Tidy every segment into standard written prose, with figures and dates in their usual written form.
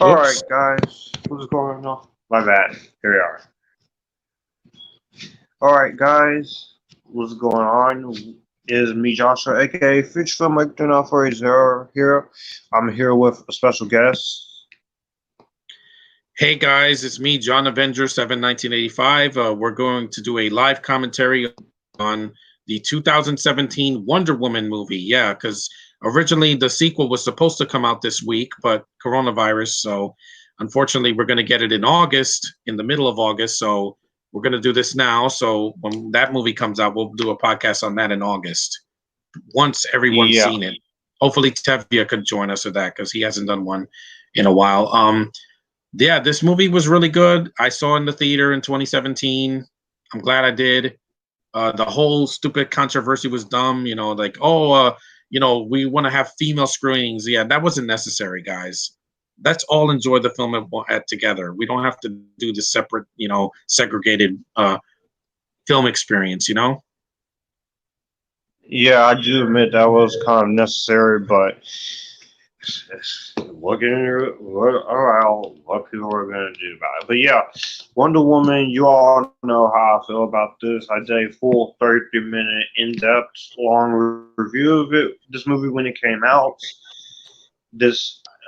Oops. Alright, guys. What's going on? My bad. Here we are. Alright, guys. What's going on? Is me, Joshua, aka Fuchs Filmmaker now for a zero here. I'm here with a special guest. Hey guys, it's me, John Avenger 7 1985. We're going to do a live commentary on the 2017 Wonder Woman movie. Yeah, because originally the sequel was supposed to come out this week, but coronavirus. So unfortunately, we're going to get it in August, in the middle of August. So we're going to do this now. So when that movie comes out, we'll do a podcast on that in August once everyone's seen it. Hopefully, Tevye could join us for that because he hasn't done one in a while. Yeah, this movie was really good. I saw it in the theater in 2017. I'm glad I did. The whole stupid controversy was dumb. You know, like, we want to have female screenings. Yeah, that wasn't necessary, guys. Let's all enjoy the film together. We don't have to do the separate, segregated film experience, Yeah, I do admit that was kind of necessary, but what people are going to do about it. But yeah, Wonder Woman, you all know how I feel about this. I did a full 30-minute, in-depth, long review of it. This movie when it came out.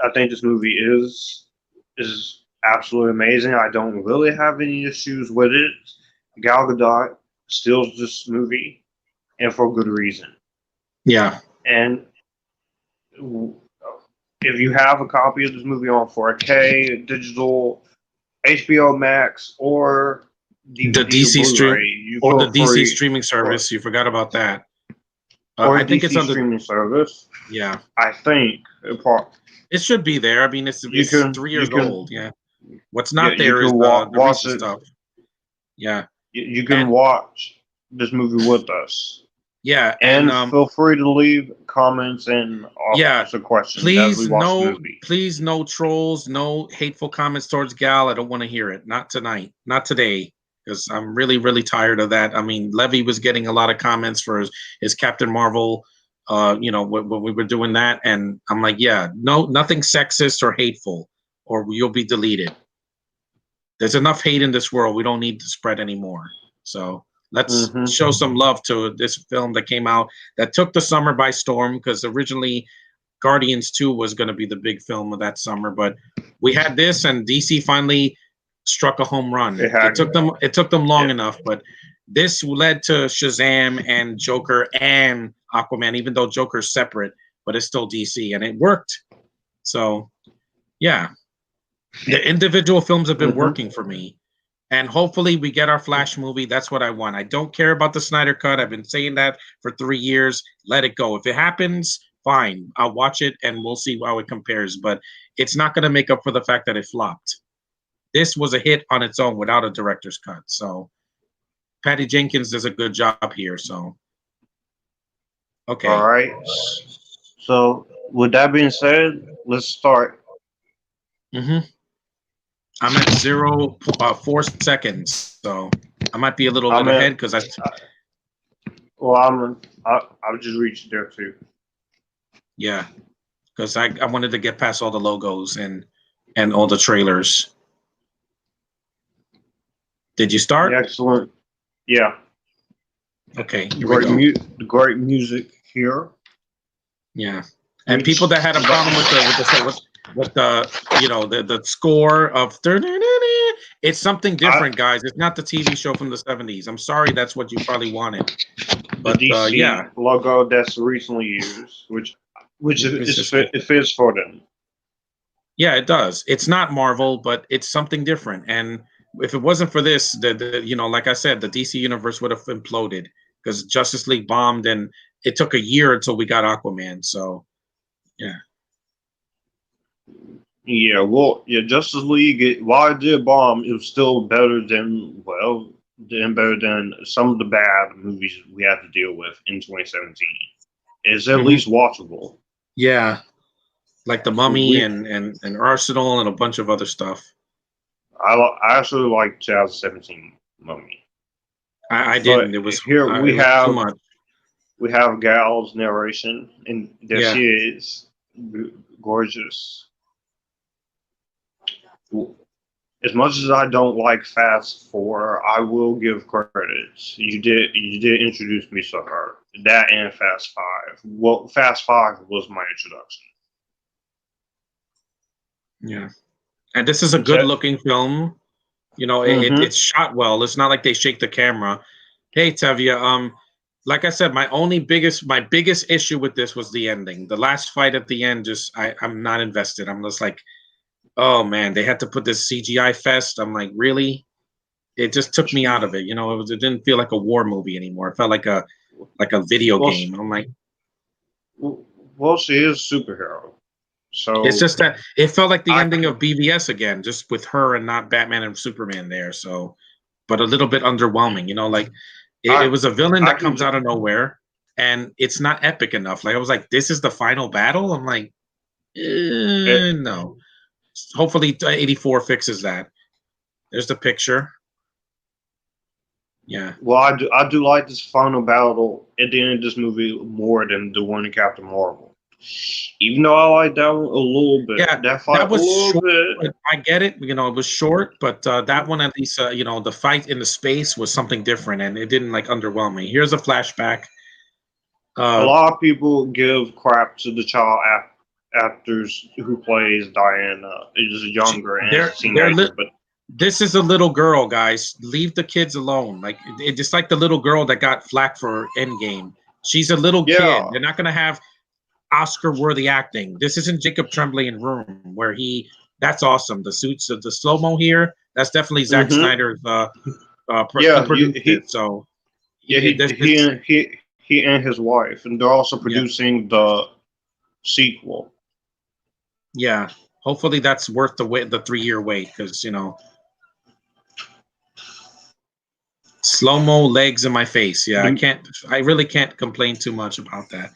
I think this movie is absolutely amazing. I don't really have any issues with it. Gal Gadot steals this movie, and for good reason. Yeah. And if you have a copy of this movie on 4K, digital, HBO Max, or DVD the DC or stream or the DC streaming service, you forgot about that. Or I think DC it's on the streaming service. Yeah, I think it should be there. I mean, it's 3 years old. Yeah, what's not there is the recent stuff. Yeah, you can watch this movie with us. Yeah, and feel free to leave comments and offer questions. Please, please, no trolls, no hateful comments towards Gal. I don't want to hear it. Not tonight, not today, because I'm really, really tired of that. I mean, Levy was getting a lot of comments for his Captain Marvel. When we were doing that, and I'm like, yeah, no, nothing sexist or hateful, or you'll be deleted. There's enough hate in this world. We don't need to spread anymore. So. Let's show some love to this film that came out that took the summer by storm, because originally Guardians 2 was going to be the big film of that summer, but we had this and DC finally struck a home run. It took them long enough, but this led to Shazam and Joker and Aquaman, even though Joker's separate, but it's still DC and it worked. So yeah, the individual films have been working for me. And hopefully we get our Flash movie. That's what I want. I don't care about the Snyder Cut. I've been saying that for 3 years. Let it go. If it happens, fine. I'll watch it and we'll see how it compares. But it's not going to make up for the fact that it flopped. This was a hit on its own without a director's cut. So Patty Jenkins does a good job here. So, okay. All right. So with that being said, let's start. I'm at 4 seconds, so I might be a little bit ahead because I'll just reach there too. Yeah, because I wanted to get past all the logos and all the trailers. Did you start? Excellent. Yeah. Okay. Great music here. Yeah, and people that had a problem with the score of it's something different, guys. It's not the TV show from the 70s. I'm sorry, that's what you probably wanted. But the DC logo that's recently used, which it fits for them. Yeah, it does. It's not Marvel, but it's something different. And if it wasn't for this, like I said, the DC universe would have imploded because Justice League bombed, and it took a year until we got Aquaman. So, yeah. Yeah, well, Justice League, while it did bomb, it was still better than some of the bad movies we had to deal with in 2017. It's at least watchable. Yeah, like The Mummy and Arsenal and a bunch of other stuff. I actually like 2017 Mummy. I didn't. It was here we have too much. We have Gal's narration, and there she is, gorgeous. as much as I don't like Fast 4, I will give credits. You did introduce me to her. That and Fast 5. Well, Fast 5 was my introduction. Yeah. And this is a good looking film. You know, it's shot well. It's not like they shake the camera. Hey Tevya, like I said, my biggest issue with this was the ending. The last fight at the end, I'm not invested. I'm just like, oh man, they had to put this CGI fest. I'm like, really? It just took me out of it. You know, it didn't feel like a war movie anymore. It felt like a video game. I'm like, well, she is a superhero, so it's just that it felt like the ending of BVS again, just with her and not Batman and Superman there. So, but a little bit underwhelming. You know, like it was a villain that comes out of nowhere, and it's not epic enough. Like I was like, this is the final battle. I'm like, no. Hopefully 84 fixes that. There's the picture. Yeah. Well, I do like this final battle at the end of this movie more than the one in Captain Marvel. Even though I like that one a little bit. Yeah, that fight was a little short. bit. I get it. You know, it was short, but that one at least, you know, the fight in the space was something different, and it didn't like underwhelm me. Here's a flashback. A lot of people give crap to the child actors who plays Diana. Is younger and teenager, but this is a little girl, guys. Leave the kids alone. Like it's just like the little girl that got flack for Endgame. She's a little kid. They're not gonna have Oscar-worthy acting. This isn't Jacob Tremblay in Room, where that's awesome. The suits of the slow-mo here, that's definitely Zack Snyder's so he and his wife, and they're also producing the sequel. Yeah, hopefully that's worth the 3-year wait, because you know, slow-mo legs in my face. Yeah, I really can't complain too much about that.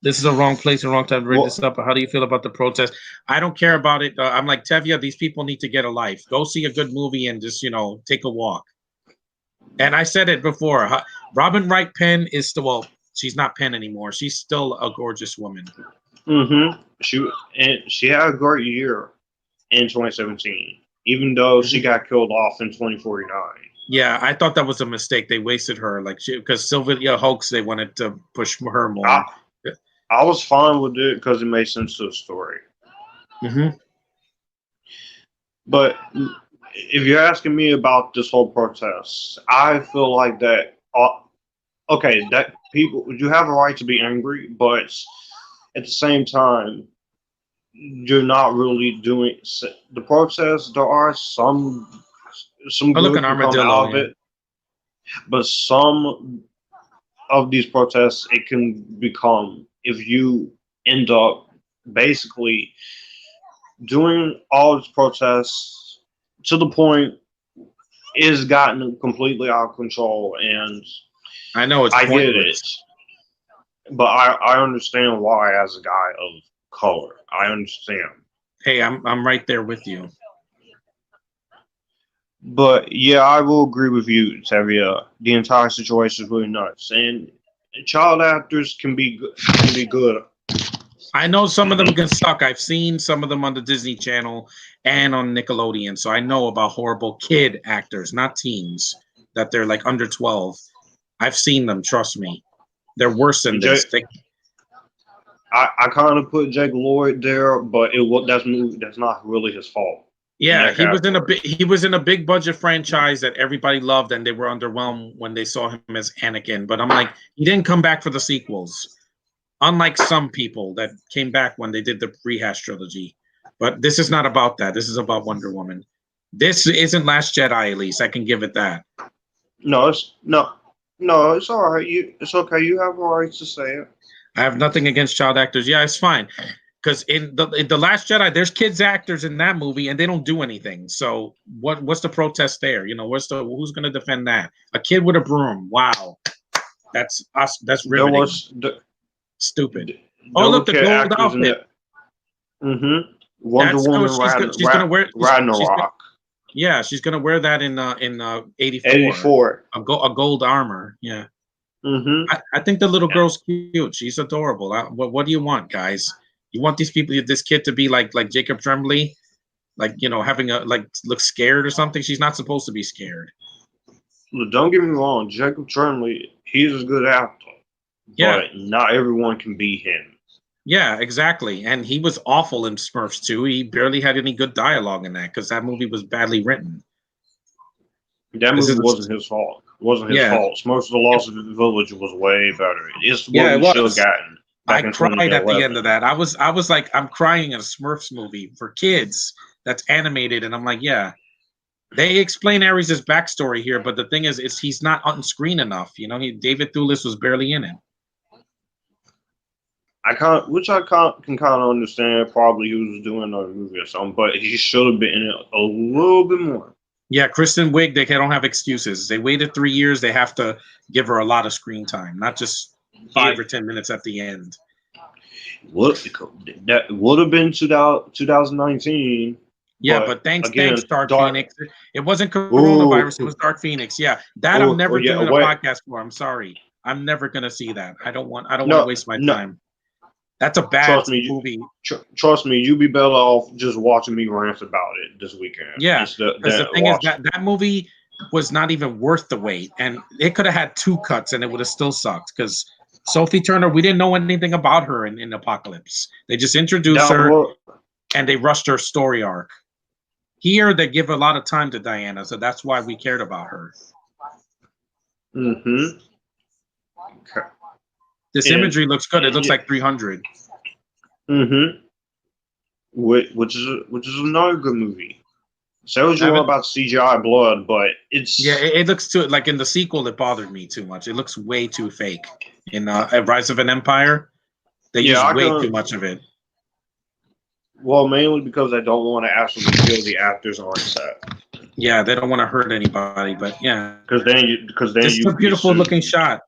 This is a wrong place and wrong time to bring this up. How do you feel about the protest? I don't care about it. I'm like, Tevya, these people need to get a life. Go see a good movie and just, you know, take a walk. And I said it before. Robin Wright Penn is still, well, she's not Penn anymore. She's still a gorgeous woman. She had a great year in 2017, even though she got killed off in 2049. Yeah, I thought that was a mistake. They wasted her, like because Sylvia Hoeks, they wanted to push her more. I was fine with it because it made sense to the story. But if you're asking me about this whole protest, I feel like that. That people, you have a right to be angry, but at the same time, you're not really doing the protest. There are some good to come out of it, but some of these protests it can become if you end up basically doing all these protests to the point it's gotten completely out of control. And I know I get it, but I understand why as a guy of color. I understand. Hey, I'm right there with you. But yeah, I will agree with you, Tevya. The entire situation is really nuts, and child actors can be good. I know some of them can suck. I've seen some of them on the Disney Channel and on Nickelodeon, so I know about horrible kid actors, not teens, that they're like under 12. I've seen them. Trust me, they're worse than this. I kind of put Jake Lloyd there, but that's not really his fault. Yeah, he was in a big budget franchise that everybody loved, and they were underwhelmed when they saw him as Anakin. But I'm like, he didn't come back for the sequels, unlike some people that came back when they did the rehash trilogy. But this is not about that. This is about Wonder Woman. This isn't Last Jedi, at least I can give it that. No, it's all right. It's okay. You have a right to say it. I have nothing against child actors. Yeah, it's fine. Because in the Last Jedi, there's kids actors in that movie, and they don't do anything. So what's the protest there? You know, who's going to defend that? A kid with a broom. Wow, that's us. That's riveting. Stupid. Oh, look, the gold outfit. Wonder Woman. She's gonna wear Ragnarok. Yeah, she's gonna wear that in 84. 84. A gold armor. Yeah. I think the little girl's cute. She's adorable. What do you want, guys? You want this kid to be like Jacob Tremblay? like having a look scared or something. She's not supposed to be scared. Look, don't get me wrong, Jacob Tremblay, he's a good actor. Yeah. But not everyone can be him. Yeah, exactly. And he was awful in Smurfs 2. He barely had any good dialogue in that because that movie was badly written. That movie wasn't his fault. It wasn't his fault. Smurfs of the Lost Village was way better. It's what we should have gotten. I cried at the end of that. I was like, I'm crying in a Smurfs movie for kids that's animated, and I'm like, yeah. They explain Ares' backstory here, but the thing is he's not on screen enough. David Thewlis was barely in it. I can kind of understand. Probably he was doing another movie or something, but he should have been in it a little bit more. Yeah, Kristen Wiig, they don't have excuses. They waited 3 years. They have to give her a lot of screen time, not just 5 or 10 minutes at the end. That would have been 2019. Yeah, but thanks, Dark Phoenix. It wasn't coronavirus. It was Dark Phoenix. Yeah, that I'm never doing a podcast for. I'm sorry. I'm never gonna see that. I don't want to waste my time. That's a bad movie. Trust me, you'd be better off just watching me rant about it this weekend. Yeah, because the thing is that movie was not even worth the wait, and it could have had 2 cuts, and it would have still sucked. Because Sophie Turner, we didn't know anything about her in Apocalypse. They just introduced her, and they rushed her story arc. Here, they give a lot of time to Diana, so that's why we cared about her. Mm-hmm. Okay. This imagery looks good. It looks like 300. Mm-hmm. Which is another good movie. So you want about CGI blood, but it's it looks too like in the sequel. It bothered me too much. It looks way too fake. In Rise of an Empire, they use way too much of it. Well, mainly because they don't want to actually kill the actors on set. Yeah, they don't want to hurt anybody, but yeah. Because then it's a beautiful looking shot.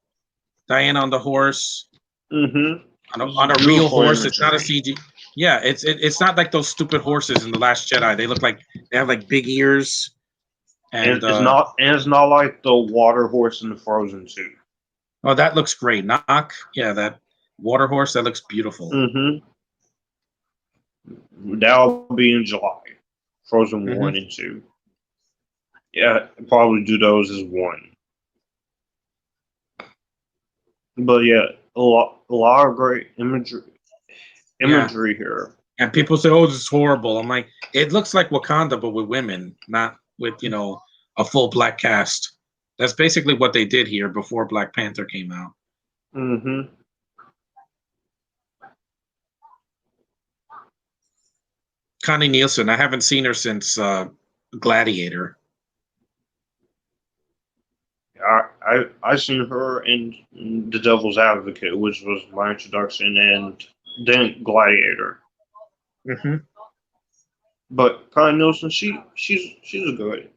Diana on the horse. Mm-hmm. On a real horse. It's not a CG. Yeah, it's not like those stupid horses in The Last Jedi. They look like they have like big ears. And it's not like the water horse in the Frozen 2. Oh, that looks great. Knock. Yeah, that water horse, that looks beautiful. Mm-hmm. That'll be in July. Frozen 1 and 2. Yeah, probably do those as one. But yeah, a lot of great imagery here. And people say, "Oh, this is horrible." I'm like, it looks like Wakanda, but with women, not with a full black cast. That's basically what they did here before Black Panther came out. Mm-hmm. Connie Nielsen, I haven't seen her since Gladiator. I seen her in The Devil's Advocate, which was my introduction, and then Gladiator. Mm-hmm. But Connie Nielsen, she's a good.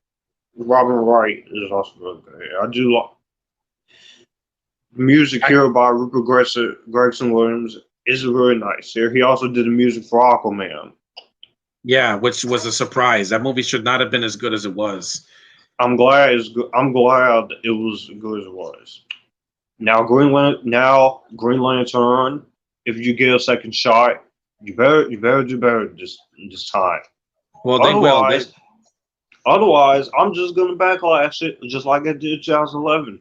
Robin Wright is also really good. I do like music here by Rupert Gregson Williams is really nice. Here, he also did the music for Aquaman. Yeah, which was a surprise. That movie should not have been as good as it was. I'm glad it was as good as it was. Now Green Lantern, if you get a second shot, you better do better this time. Well, they will. Otherwise, I'm just gonna backlash it just like I did 2011.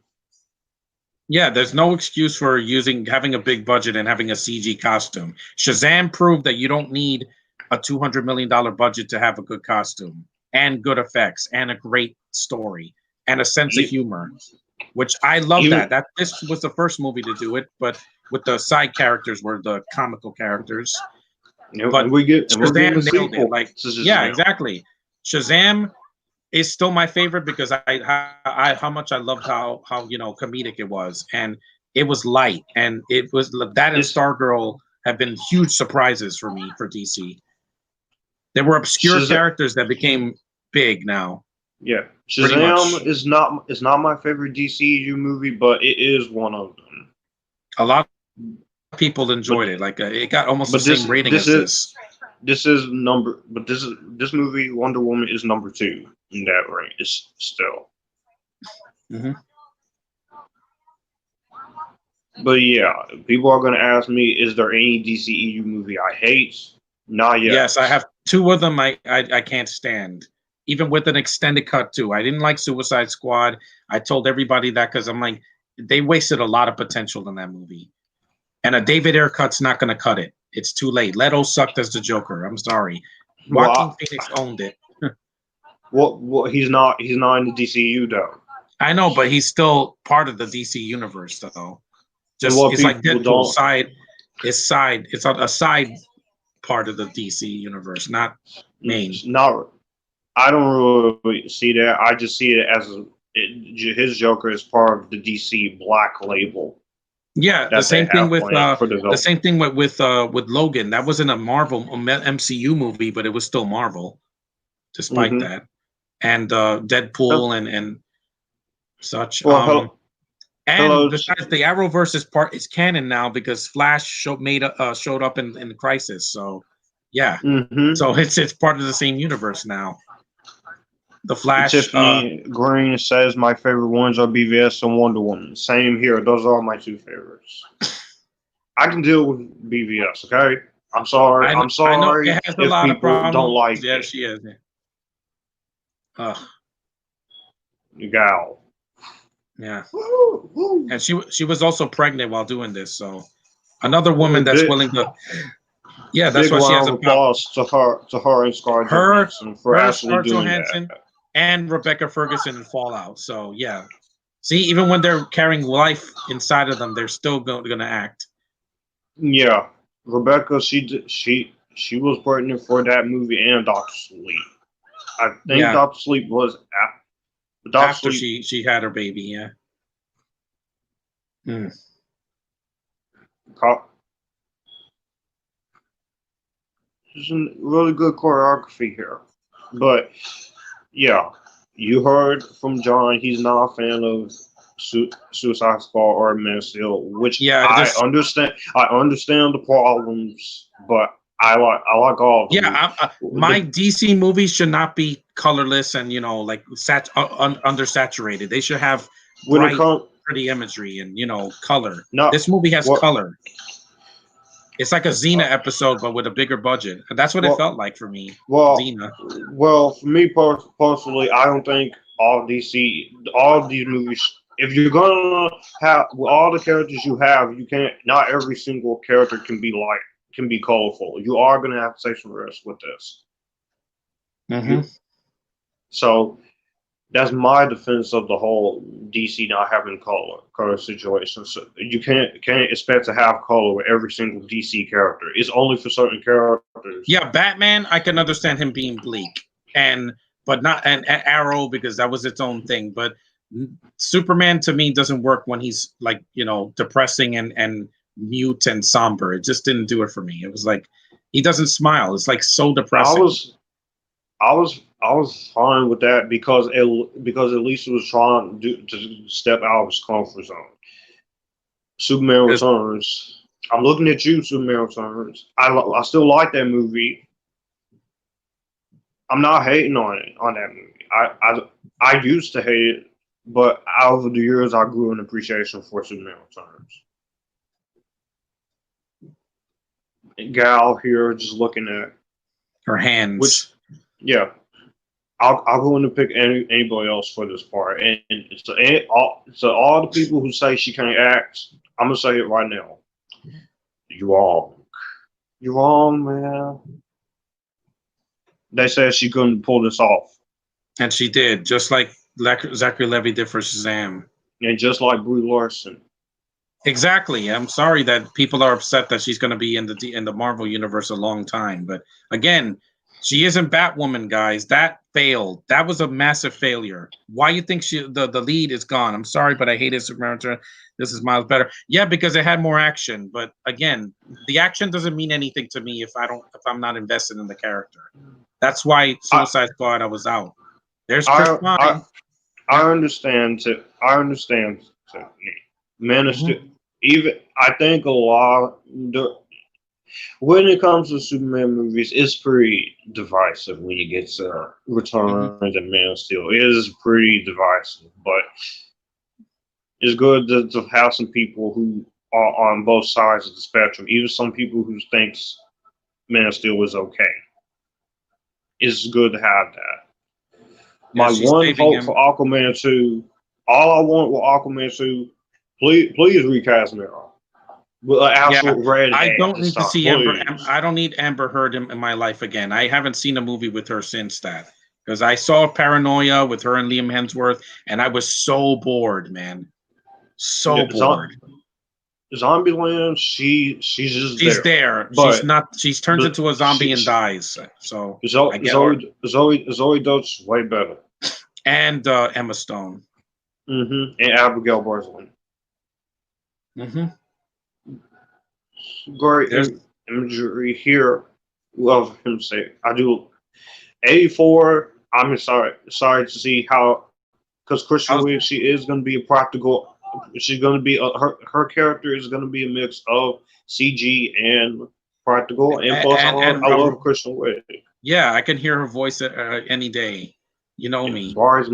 Yeah, there's no excuse for having a big budget and having a CG costume. Shazam proved that you don't need a $200 million budget to have a good costume and good effects and a great story and a sense of humor, which I love that this was the first movie to do it, but with the side characters were the comical characters. But Shazam nailed it. Like, yeah, exactly. Shazam is still my favorite because I how much I loved how comedic it was, and it was light, and it was that and Stargirl have been huge surprises for me for DC. There were obscure characters that became big now. Yeah, Shazam is not my favorite DCEU movie, but it is one of them. A lot of people enjoyed it. Like it got almost the same rating as this. This movie, Wonder Woman, is number 2 in that range. It's still. Mm-hmm. But yeah, people are going to ask me, is there any DCEU movie I hate? Not yet. Yes, I have 2 of them I can't stand, even with an extended cut too. I didn't like Suicide Squad. I told everybody that because I'm like, they wasted a lot of potential in that movie, and a David Ayer cut's not going to cut it. It's too late. Leto sucked as the Joker. I'm sorry. Joaquin Phoenix owned it. What? He's not in the DCU though. I know, but he's still part of the DC universe, though. Just it's like Deadpool side. It's a side part of the DC universe, not main. I don't really see that. I just see it as his Joker is part of the DC Black label. Yeah, the same thing with Logan. That wasn't a Marvel MCU movie, but it was still Marvel, despite that. And Deadpool and such. Well, besides, the Arrowverse part is canon now because Flash showed up in Crisis. So yeah, so it's part of the same universe now. The Flash. Tiffany Green says my favorite ones are BVS and Wonder Woman. Same here. Those are my 2 favorites. I can deal with BVS. Okay, I'm sorry. I'm sorry. I know it has a lot of problems. Don't like yeah, it. She is. Gal. Yeah. And she was also pregnant while doing this, so another woman that's willing to. Yeah, that's why she has a applause to her and Scarlett Johansson for actually doing that. And Rebecca Ferguson in Fallout. So yeah, see, even when they're carrying life inside of them, they're still going to act. Yeah, Rebecca, she was pregnant for that movie and Doctor Sleep. I think Doctor Sleep was after she had her baby. Yeah. There's some really good choreography here, but yeah, you heard from John. He's not a fan of Suicide Squad or Man of Steel, which I understand. I understand the problems, but I like all of them. Yeah, my DC movies should not be colorless and like undersaturated. They should have bright, pretty imagery and color. This movie has color. It's like a Xena episode, but with a bigger budget. And that's what it felt like for me. Xena. Well, for me personally, I don't think all of these movies. If you're gonna have all the characters you have, you can't. Not every single character can be colorful. You are gonna have to take some risk with this. So that's my defense of the whole DC not having color situation. So you can't expect to have color with every single DC character. It's only for certain characters. Yeah, Batman, I can understand him being bleak, but not an Arrow because that was its own thing. But Superman to me doesn't work when he's like depressing and mute and somber. It just didn't do it for me. It was like he doesn't smile. It's like so depressing. I was fine with that because at least it was trying to step out of his comfort zone. Superman Returns. I'm looking at you, Superman Returns. I still like that movie. I'm not hating on that movie. I used to hate it, but over the years I grew an appreciation for Superman Returns. Gal here just looking at her hands. I'll go in and pick anybody else for this part. And so all the people who say she can't act, I'm gonna say it right now. You wrong, man. They said she couldn't pull this off, and she did, just like Zachary Levi did for Shazam, and just like Brie Larson. Exactly. I'm sorry that people are upset that she's going to be in the Marvel universe a long time, but again. She isn't Batwoman, guys. That failed. That was a massive failure. Why you think the lead is gone? I'm sorry, but I hated Superman Returns. This is miles better. Yeah, because it had more action. But again, the action doesn't mean anything to me if I'm not invested in the character. That's why Suicide Squad I was out. There's Chris Pine. I understand. Man of Steel. Even I think a lot. When it comes to Superman movies, it's pretty divisive when you get to Returns and Man of Steel. It is pretty divisive, but it's good to have some people who are on both sides of the spectrum. Even some people who thinks Man of Steel is okay. it's good to have that. Yeah, My she's one saving hope him. for Aquaman 2, all I want with Aquaman 2, please recast Mera. With an absolute red I hair don't this need to time, see please. I don't need Amber Heard in my life again. I haven't seen a movie with her since that. Because I saw Paranoia with her and Liam Hemsworth, and I was so bored, man. So bored. Zombieland, she's just She's there. But She's not. She turns into a zombie and dies. So I get Zoe Dutch way better. And Emma Stone. And Abigail Breslin. Great imagery here. Love him say. I do. 84. I'm sorry to see how, because Kristen Wiig, she is going to be a practical. She's going to be her character is going to be a mix of CG and practical. And plus, I love Kristen Wiig. Yeah, I can hear her voice any day. You know me. As far as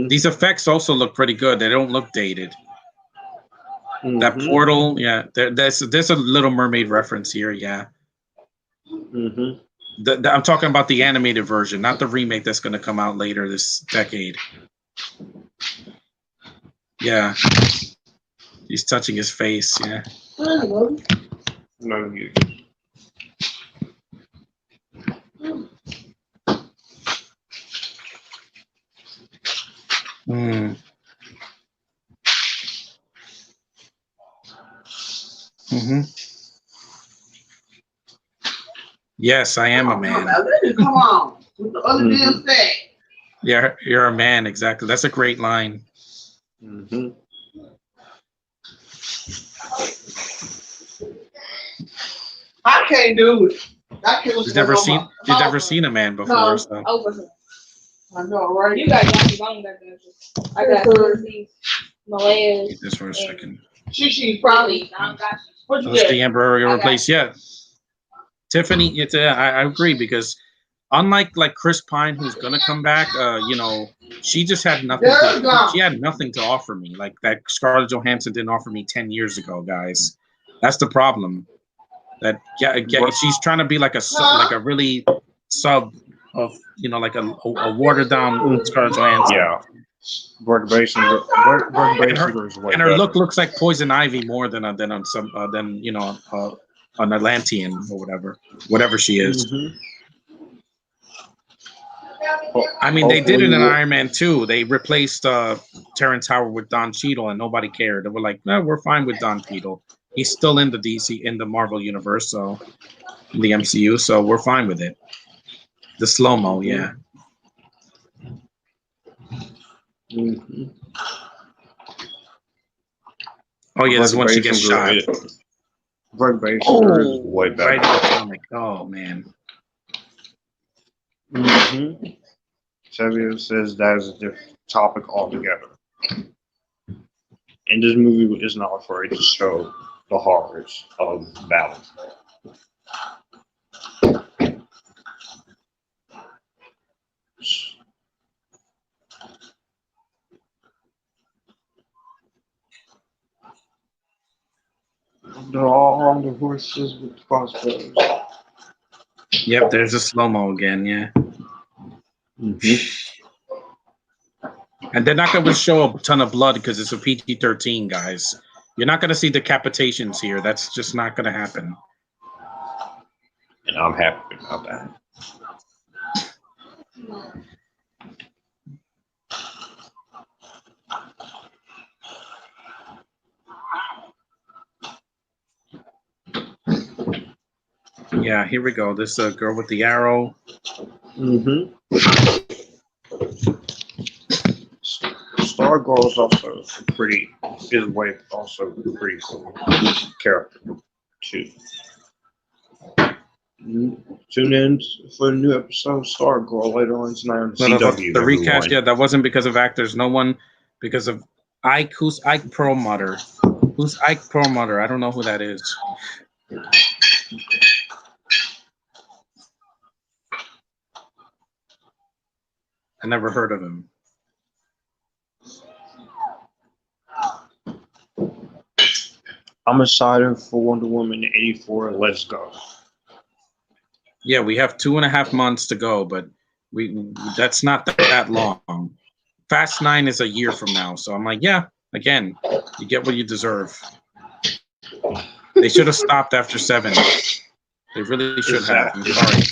these effects also look pretty good. They don't look dated. That portal, yeah. There's a Little Mermaid reference here, yeah. I'm talking about the animated version, not the remake that's going to come out later this decade. Yeah. He's touching his face, yeah. No, you. Yes, I am a man. Come on. With the other damn thing. Yeah, you're a man, exactly. That's a great line. I can't do it. I can't. You've never seen a man before. No, so. I know, right? You got Johnny Bone back there. I got these Malays. Just for a second. She probably. What you get? The Emperor replaced. Yeah. Tiffany, I agree, because unlike like Chris Pine, who's gonna come back, she just had nothing. She had nothing to offer me, like that Scarlett Johansson didn't offer me 10 years ago, guys. That's the problem. That she's trying to be like a really sub of like a watered down Scarlett Johansson. Yeah. And her look looks like Poison Ivy more than an Atlantean or whatever she is. I mean, they did it in Iron Man 2. They replaced Terrence Howard with Don Cheadle, and nobody cared. They were like, "No, we're fine with Don Cheadle. He's still in the Marvel universe, so in the MCU, so we're fine with it." The slow mo, yeah. Oh yeah, this is when she gets shot. Brent Baser is way better. Right in the comic. Oh man. Xavier says that is a different topic altogether. And this movie is not afraid to show the horrors of battle. They're all on the horses with crossbows. Yep, there's a slow-mo again, yeah. And they're not going to show a ton of blood because it's a PG-13, guys. You're not going to see decapitations here. That's just not going to happen. And I'm happy about that. Yeah, here we go. This girl with the arrow. Stargirl is also pretty. His wife also pretty cool character too. Tune in for a new episode of Stargirl later on tonight on CW. The recast, yeah, that wasn't because of actors. No one, because of Ike. Who's Ike Perlmutter? Who's Ike Perlmutter? I don't know who that is. I never heard of him. I'm excited for Wonder Woman 84. Let's go. Yeah, we have 2.5 months to go, but that's not that long. Fast 9 is a year from now, so I'm like, yeah, again, you get what you deserve. They should have stopped after 7. They really should have. I'm sorry.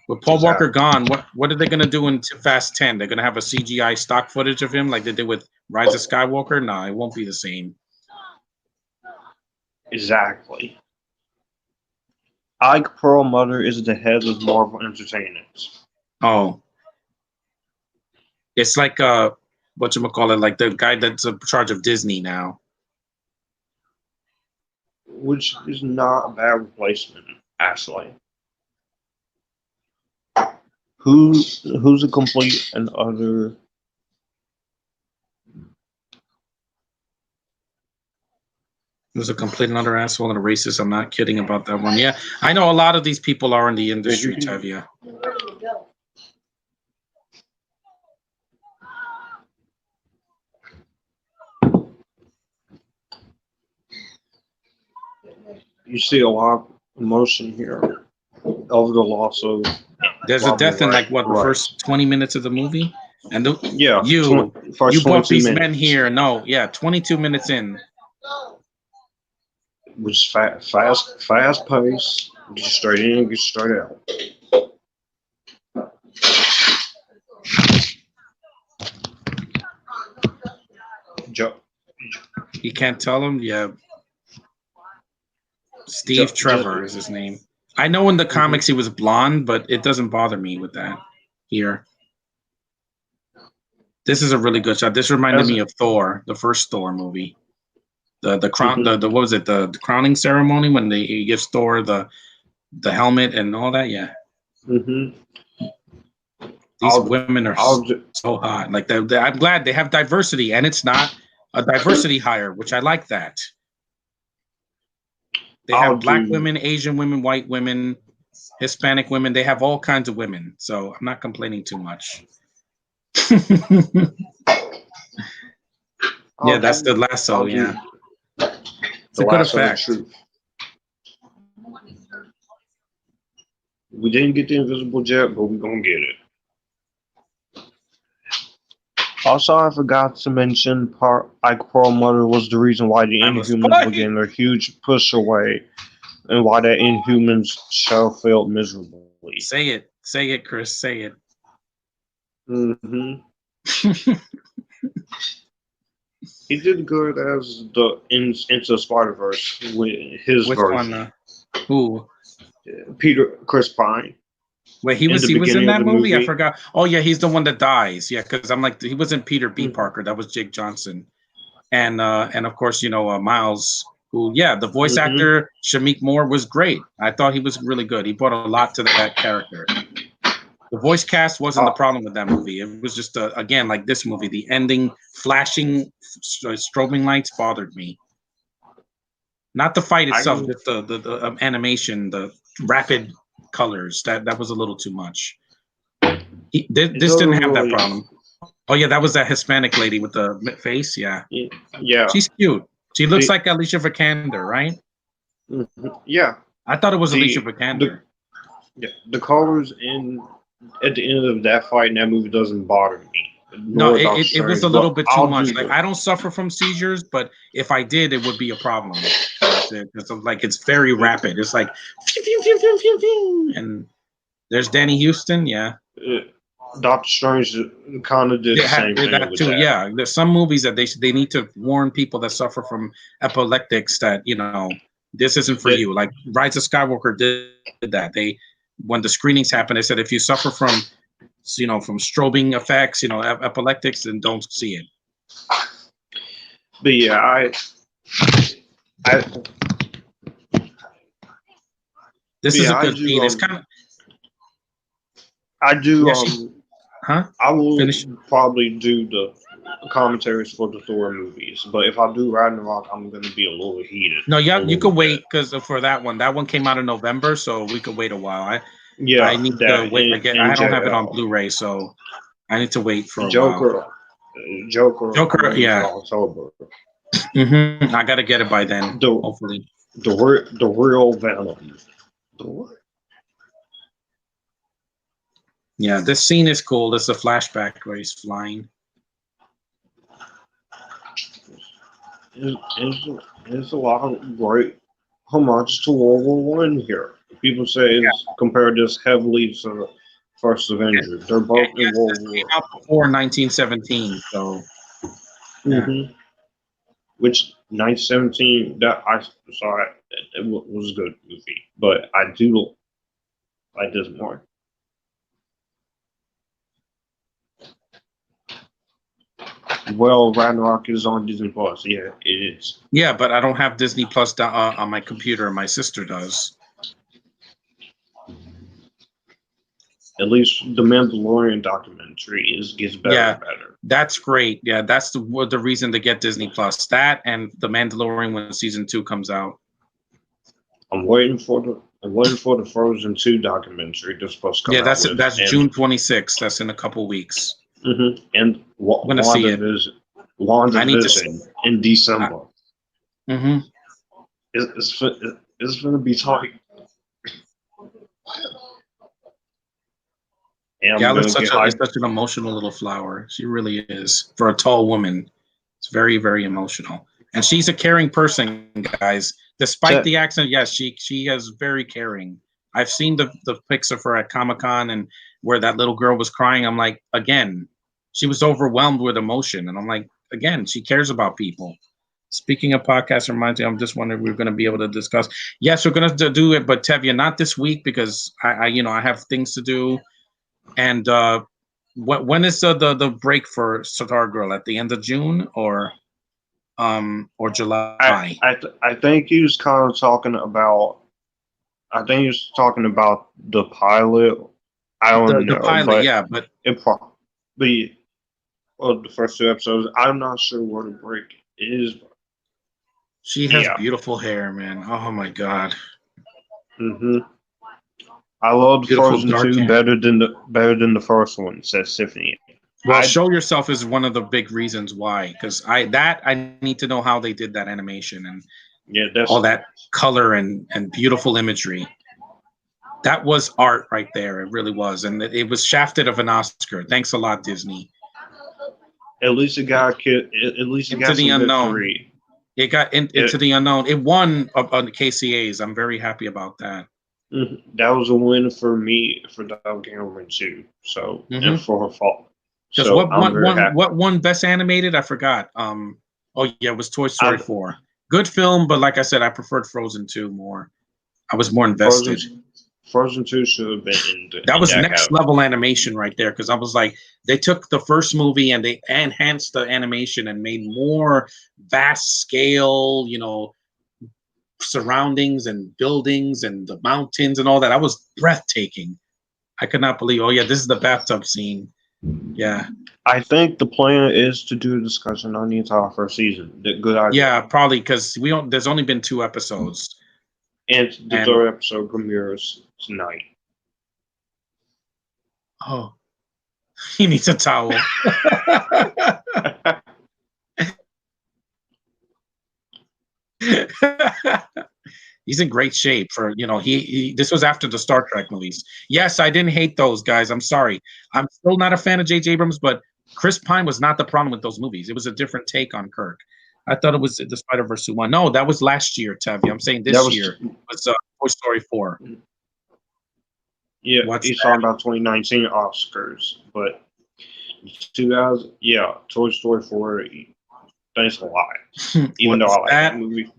With Paul Walker gone, what are they going to do in Fast 10? They're going to have a CGI stock footage of him like they did with Rise of Skywalker? No, it won't be the same. Exactly. Ike Perlmutter is the head of Marvel Entertainment. Oh. It's like, whatchamacallit, like the guy that's in charge of Disney now. Which is not a bad replacement, actually. Who's a complete and utter... Who's a complete and utter asshole and a racist? I'm not kidding about that one. Yeah, I know a lot of these people are in the industry, Tevia. You see a lot of emotion here over the loss of... There's a death in, like, what, the first 20 minutes of the movie? And you brought these men here. No, yeah, 22 minutes in. Was fast pace. Get you straight in, get you straight out. You can't tell him? Yeah. Steve Trevor is his name. I know in the comics he was blonde, but it doesn't bother me with that here. This is a really good shot. This reminded me of Thor, the first Thor movie. The crown, the what was it? The crowning ceremony when he gives Thor the helmet and all that. Yeah. These women are so hot. Like I'm glad they have diversity, and it's not a diversity hire, which I like that. They have black women, Asian women, white women, Hispanic women. They have all kinds of women. So I'm not complaining too much. Yeah, that's the lasso. Yeah. It's a good effect. We didn't get the invisible jet, but we're going to get it. Also, I forgot to mention Ike Perlmutter was the reason why the Inhumans were getting a huge push away and why the Inhumans show failed miserably. Say it, Chris, say it. He did good as the Into Spider-Verse with his version. One? Who? Chris Pine. Wait, he was in that movie? I forgot. Oh yeah, he's the one that dies. Yeah, because I'm like, he wasn't Peter B. Parker. That was Jake Johnson, and of course, Miles. Who? Yeah, the voice actor Shameik Moore was great. I thought he was really good. He brought a lot to that character. The voice cast wasn't the problem with that movie. It was just again like this movie. The ending, flashing strobing lights bothered me. Not the fight itself, just the animation, the rapid colors. That was a little too much. This didn't have that problem. Oh yeah, that was that Hispanic lady with the face. Yeah, she's cute. She looks like Alicia Vikander, right? Yeah, I thought it was Alicia Vikander. The colors at the end of that fight in that movie doesn't bother me. No, it was a little bit too much. Like I don't suffer from seizures, but if I did, it would be a problem. It's like it's very rapid. It's like phew, phew, phew, phew, phew, phew. And there's Danny Huston. Yeah, Doctor Strange kind of did the same thing with too. that. Yeah, there's some movies that they need to warn people that suffer from epileptics that this isn't for you. Like Rise of Skywalker did that. When the screenings happened, they said if you suffer from strobing effects, epileptics, then don't see it. But yeah, this is a good scene. It's kind of. I do. Huh? I will probably do the commentaries for the Thor movies, but if I do Ragnarok, I'm going to be a little heated. No, you can wait because for that one came out in November, so we could wait a while. I need to wait. I don't have it on Blu-ray, so I need to wait for a while. Joker, yeah. October. I gotta get it by then. Hopefully. The real Venom. Yeah, this scene is cool. This is a flashback where he's flying. There's a lot of great homage to World War I here. People say it's compared this heavily to the first Avenger. They're both in World War. Came out before 1917, so. Which 1917? That I saw it was a good movie, but I do like this more. Well, Ragnarok is on Disney Plus. Yeah, it is. Yeah, but I don't have Disney Plus on my computer. My sister does. At least the Mandalorian documentary gets better and better. That's great. Yeah, that's the reason to get Disney Plus. That and the Mandalorian when season 2 comes out. I'm waiting for the Frozen 2 documentary that's supposed to come out. That's June 26th. That's in a couple weeks. And I'm gonna see it. WandaVision in December. It's gonna be tight. Gal is such an emotional little flower. She really is. For a tall woman, it's very, very emotional. And she's a caring person, guys. Despite the accent, yes, she is very caring. I've seen the pics of her at Comic-Con and where that little girl was crying. I'm like, again, she was overwhelmed with emotion. And I'm like, again, she cares about people. Speaking of podcasts, reminds me, I'm just wondering if we're going to be able to discuss. Yes, we're going to do it, but Tevya, not this week because I have things to do. And when is the break for Stargirl? At the end of June or July? I think he was kind of talking about. I think he was talking about the pilot. I don't know. The pilot, but the first 2 episodes. I'm not sure where the break is. She has beautiful hair, man. Oh my god. I love Frozen 2 better than the first one, says Tiffany. Well, Show Yourself is one of the big reasons why, because I need to know how they did that animation and all that color and beautiful imagery. That was art right there. It really was, and it was shafted of an Oscar. Thanks a lot, Disney. At least it got Into the Unknown. It got into the unknown. It won on the KCAs. I'm very happy about that. That was a win for me for Doug Cameron too. So and for her fault. Because what won Best Animated? I forgot. It was Toy Story 4. Good film, but like I said, I preferred Frozen 2 more. I was more invested. Frozen 2 should have been that was next level animation right there, because I was like, they took the first movie and they enhanced the animation and made more vast scale, surroundings and buildings and the mountains and all that. I was breathtaking. I could not believe, this is the bathtub scene. Yeah. I think the plan is to do a discussion on the entire first season. Good idea. Yeah, probably, because there's only been 2 episodes. And the 3rd episode premieres tonight. Oh, he needs a towel. He's in great shape for, this was after the Star Trek movies. Yes, I didn't hate those, guys. I'm sorry. I'm still not a fan of J.J. Abrams, but Chris Pine was not the problem with those movies. It was a different take on Kirk. I thought it was the Spider-Verse 1. No, that was last year, Tevye. I'm saying this year was Toy Story 4. Yeah, he's talking about 2019 Oscars, but 2000, Toy Story 4. Thanks a lot. Even though I like that movie.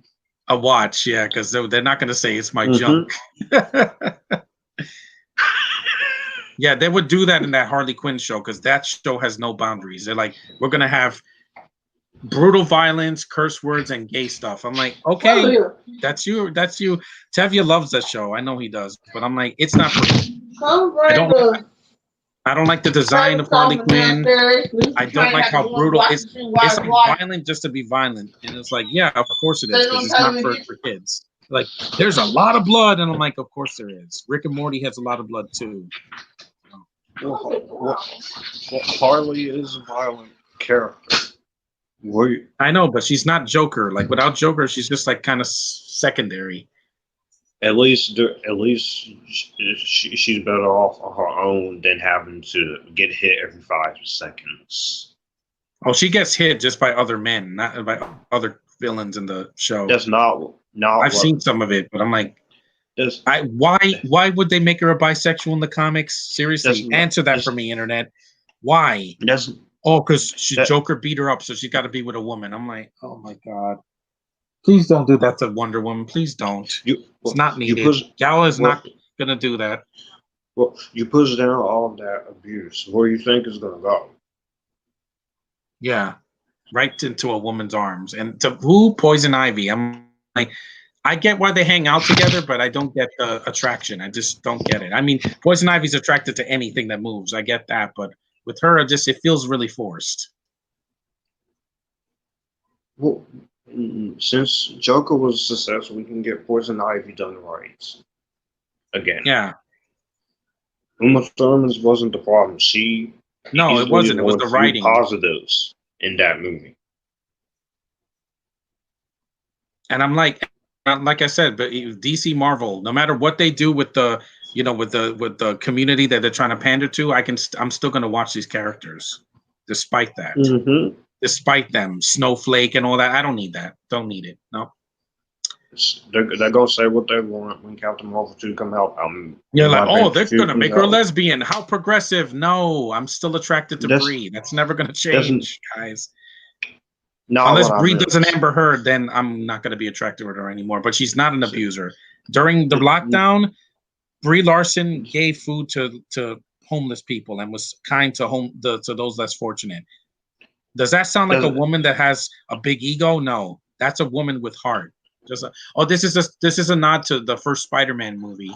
A watch, because they're not going to say it's my junk. Yeah, they would do that in that Harley Quinn show, because that show has no boundaries. They're like, we're going to have brutal violence, curse words, and gay stuff. I'm like, okay, that's you. Tevye loves that show. I know he does, but I'm like, it's not for me. I don't like the design of Harley Quinn. I don't like how brutal it's violent just to be violent. And it's like, yeah, of course it is, because it's not for kids. Like, there's a lot of blood, and I'm like, of course there is. Rick and Morty has a lot of blood too. Well, Harley is a violent character. I know, but she's not Joker. Like without Joker, she's just like kind of secondary. At least she's better off on her own than having to get hit every 5 seconds. Oh, she gets hit just by other men, not by other villains in the show. That's not. I've seen some of it, but I'm like, why would they make her a bisexual in the comics? Seriously, answer that for me, internet. Why? Because Joker beat her up, so she's got to be with a woman. I'm like, oh my god. Please don't do that to Wonder Woman. Please don't. It's not needed. Gal is not going to do that. Well, you push down all that abuse. Where you think is going to go? Yeah. Right into a woman's arms. And to who? Poison Ivy. I'm like, I get why they hang out together, but I don't get the attraction. I just don't get it. I mean, Poison Ivy's attracted to anything that moves. I get that. But with her, it feels really forced. Well, since Joker was successful, we can get Poison Ivy done right again. Yeah. Uma Thurman's wasn't the problem. No, it wasn't. It was the writing. Positives in that movie. And I'm like I said, but DC Marvel, no matter what they do with the, with the community that they're trying to pander to, I'm still going to watch these characters, despite that. Mm-hmm. Despite them, Snowflake and all that. I don't need that. Don't need it. No. They're going to say what they want when Captain Marvel 2 come out. You're like, they're going to make her lesbian. How progressive. No, I'm still attracted to Brie. That's never going to change, guys. No, unless Brie does an Amber Heard, then I'm not going to be attracted to her anymore. But she's not an abuser. During the lockdown, Brie Larson gave food to homeless people and was kind to those less fortunate. Does that sound like a woman that has a big ego? No, that's a woman with heart. This is a nod to the first Spider-Man movie,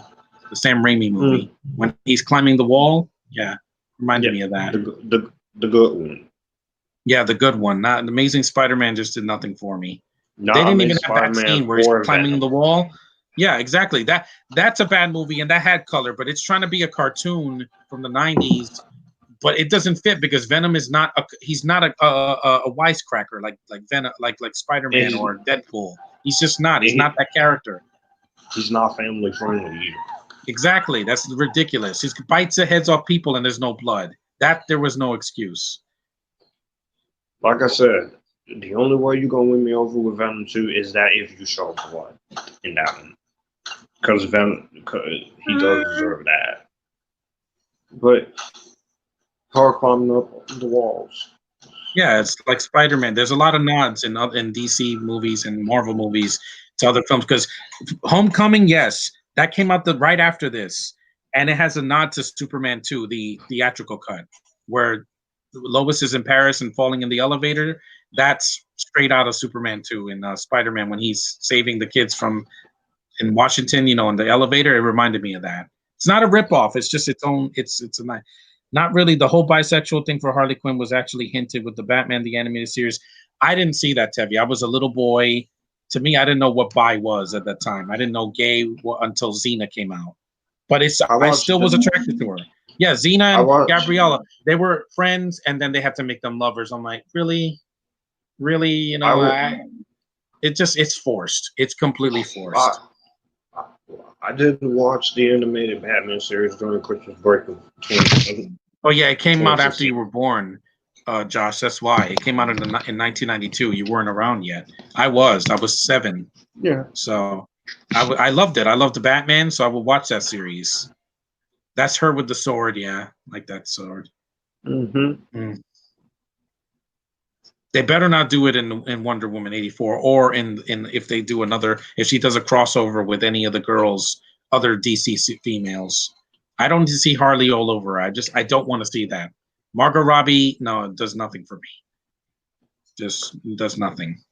the Sam Raimi movie, when he's climbing the wall. Yeah, reminded me of that. The good one. Yeah, the good one. Not Amazing Spider-Man just did nothing for me. They didn't even have that scene where he's climbing the wall. Yeah, exactly. That's a bad movie, and that had color, but it's trying to be a cartoon from the 90s. But it doesn't fit because Venom is not he's not a wisecracker like Venom like Spider-Man or Deadpool. He's just not. He's not that character. He's not family friendly either. Exactly. That's ridiculous. He bites the heads off people and there's no blood. There was no excuse. Like I said, the only way you're gonna win me over with Venom 2 is that if you show blood in that one. Because he does deserve that. But her climbing up the walls. Yeah, it's like Spider-Man. There's a lot of nods in DC movies and Marvel movies to other films. Because Homecoming, yes, that came out right after this. And it has a nod to Superman 2, the theatrical cut, where Lois is in Paris and falling in the elevator. That's straight out of Superman 2 in Spider-Man when he's saving the kids in Washington, in the elevator. It reminded me of that. It's not a ripoff. It's just its own. It's a not really. The whole bisexual thing for Harley Quinn was actually hinted with the Batman the Animated Series. I didn't see that, Tevi. I was a little boy. To me, I didn't know what bi was at that time. I didn't know gay until Xena came out. But I still was attracted to her. Yeah, Xena and Gabriella, they were friends, and then they had to make them lovers. I'm like, really? It's forced. It's completely forced. I didn't watch the animated Batman series during the Christmas break of 2020. Oh yeah, it came out after you were born, Josh. That's why it came out in 1992. You weren't around yet. I was 7. Yeah. So I loved it. I loved the Batman, so I would watch that series. That's her with the sword, yeah, like that sword. Mm-hmm. Mm. They better not do it in Wonder Woman 84 or in if they do if she does a crossover with any of the girls, other DC females. I don't see Harley all over her. I don't want to see that. Margot Robbie, no, it does nothing for me. Just does nothing.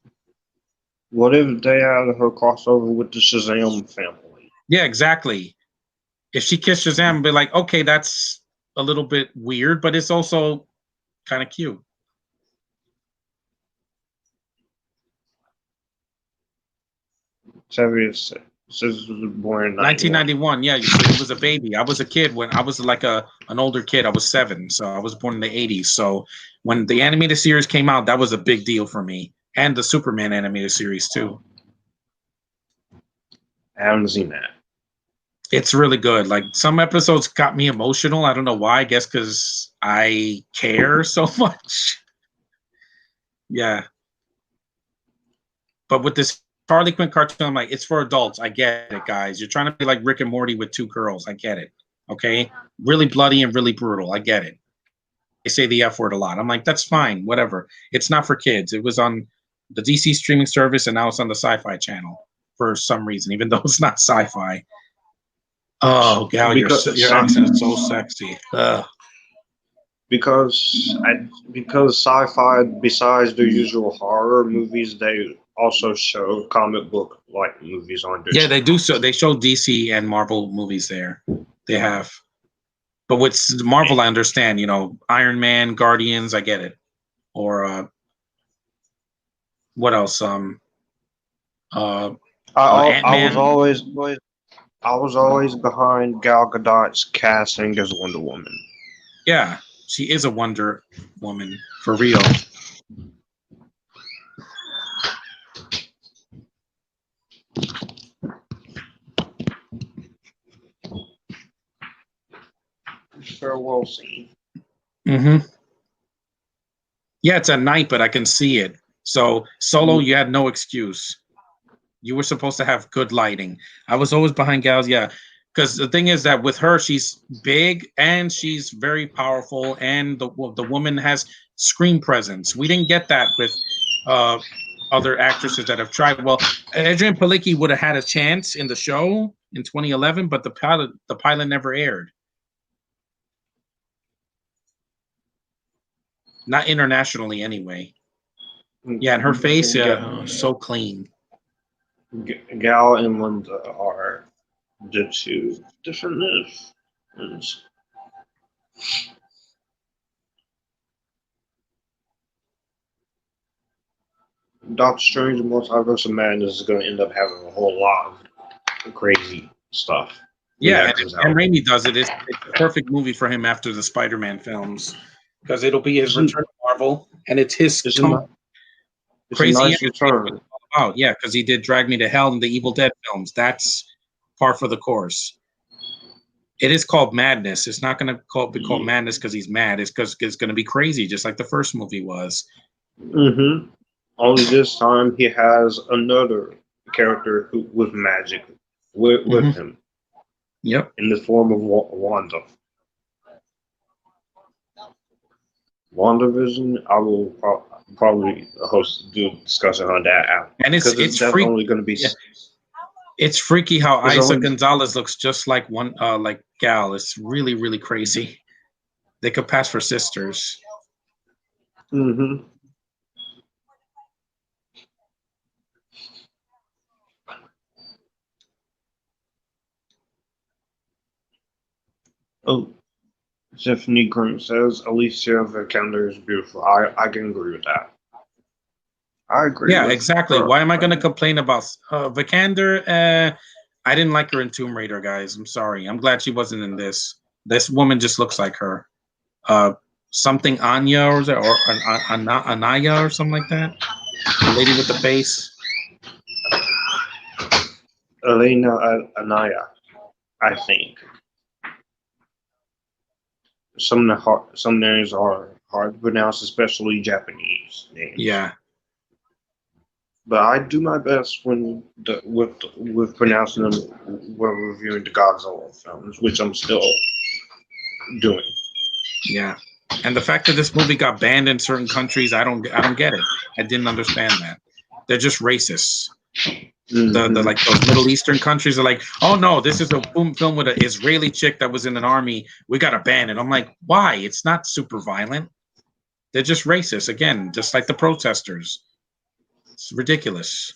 What if they had her crossover with the Shazam family? Yeah, exactly. If she kissed Shazam, I'd be like, okay, that's a little bit weird, but it's also kind of cute. Tevi is Says it was born in 1991. Yeah, it was a baby. I was a kid when I was like an older kid. I was 7, so I was born in the 80s. So when the animated series came out, that was a big deal for me, and the Superman animated series too. I haven't seen that. It's really good. Like some episodes got me emotional. I don't know why. I guess because I care so much. Yeah. But with this Harley Quinn cartoon, I'm like, it's for adults. I get it, guys. You're trying to be like Rick and Morty with 2 girls. I get it. Okay? Really bloody and really brutal. I get it. They say the F word a lot. I'm like, that's fine. Whatever. It's not for kids. It was on the DC streaming service, and now it's on the Sci-Fi channel for some reason, even though it's not sci-fi. Oh, Gal, your accent is so sexy. Ugh. Because sci-fi, besides the usual horror movies, they also show comic book like movies on Disney. Yeah, they do. So they show DC and Marvel movies there. They have, but with Marvel, I understand. You know, Iron Man, Guardians, I get it. Or what else? Ant-Man. I was always behind Gal Gadot's casting as Wonder Woman. Yeah, she is a Wonder Woman for real. Farewell scene. Mm-hmm. Yeah, it's at night, but I can see it. So Solo, you had no excuse. You were supposed to have good lighting. I was always behind gals, yeah. Because the thing is that with her, she's big and she's very powerful, and the woman has screen presence. We didn't get that with other actresses that have tried. Well, Adrienne Palicki would have had a chance in the show in 2011, but the pilot never aired. Not internationally, anyway. Yeah, and her face, yeah, so clean. Gal and Linda are the 2 definitive ones. Doctor Strange Multiverse of Madness is going to end up having a whole lot of crazy stuff. Yeah, and Raimi does it. It's a perfect movie for him after the Spider-Man films, because it'll be his return to Marvel, and it's his crazy nice return. Oh yeah, because he did Drag Me to Hell and the Evil Dead films. That's par for the course. It is called Madness. It's not going to be called Madness because he's mad. It's because it's going to be crazy, just like the first movie was. Mm-hmm. Only this time he has another character with magic with him. Yep. In the form of Wanda. WandaVision, I will probably do a discussion on that. And it's only going to be. Yeah. It's freaky how Isa Gonzalez looks just like Gal. It's really, really crazy. They could pass for sisters. Mm-hmm. Oh, Stephanie Green says Alicia Vikander is beautiful. I can agree with that. I agree. Yeah, exactly. Why am I going to complain about Vikander? I didn't like her in Tomb Raider, guys. I'm sorry. I'm glad she wasn't in this. This woman just looks like her. Something Anya or Anaya or something like that. The lady with the face. Elena Anaya, I think. Some names are hard to pronounce, especially Japanese names. Yeah. But I do my best with pronouncing them when reviewing the Godzilla films, which I'm still doing. Yeah. And the fact that this movie got banned in certain countries, I don't get it. I didn't understand that. They're just racists. Mm-hmm. The like those Middle Eastern countries are like, oh no, this is a film with an Israeli chick that was in an army. We got to ban it. I'm like, why? It's not super violent. They're just racist again, just like the protesters. It's ridiculous.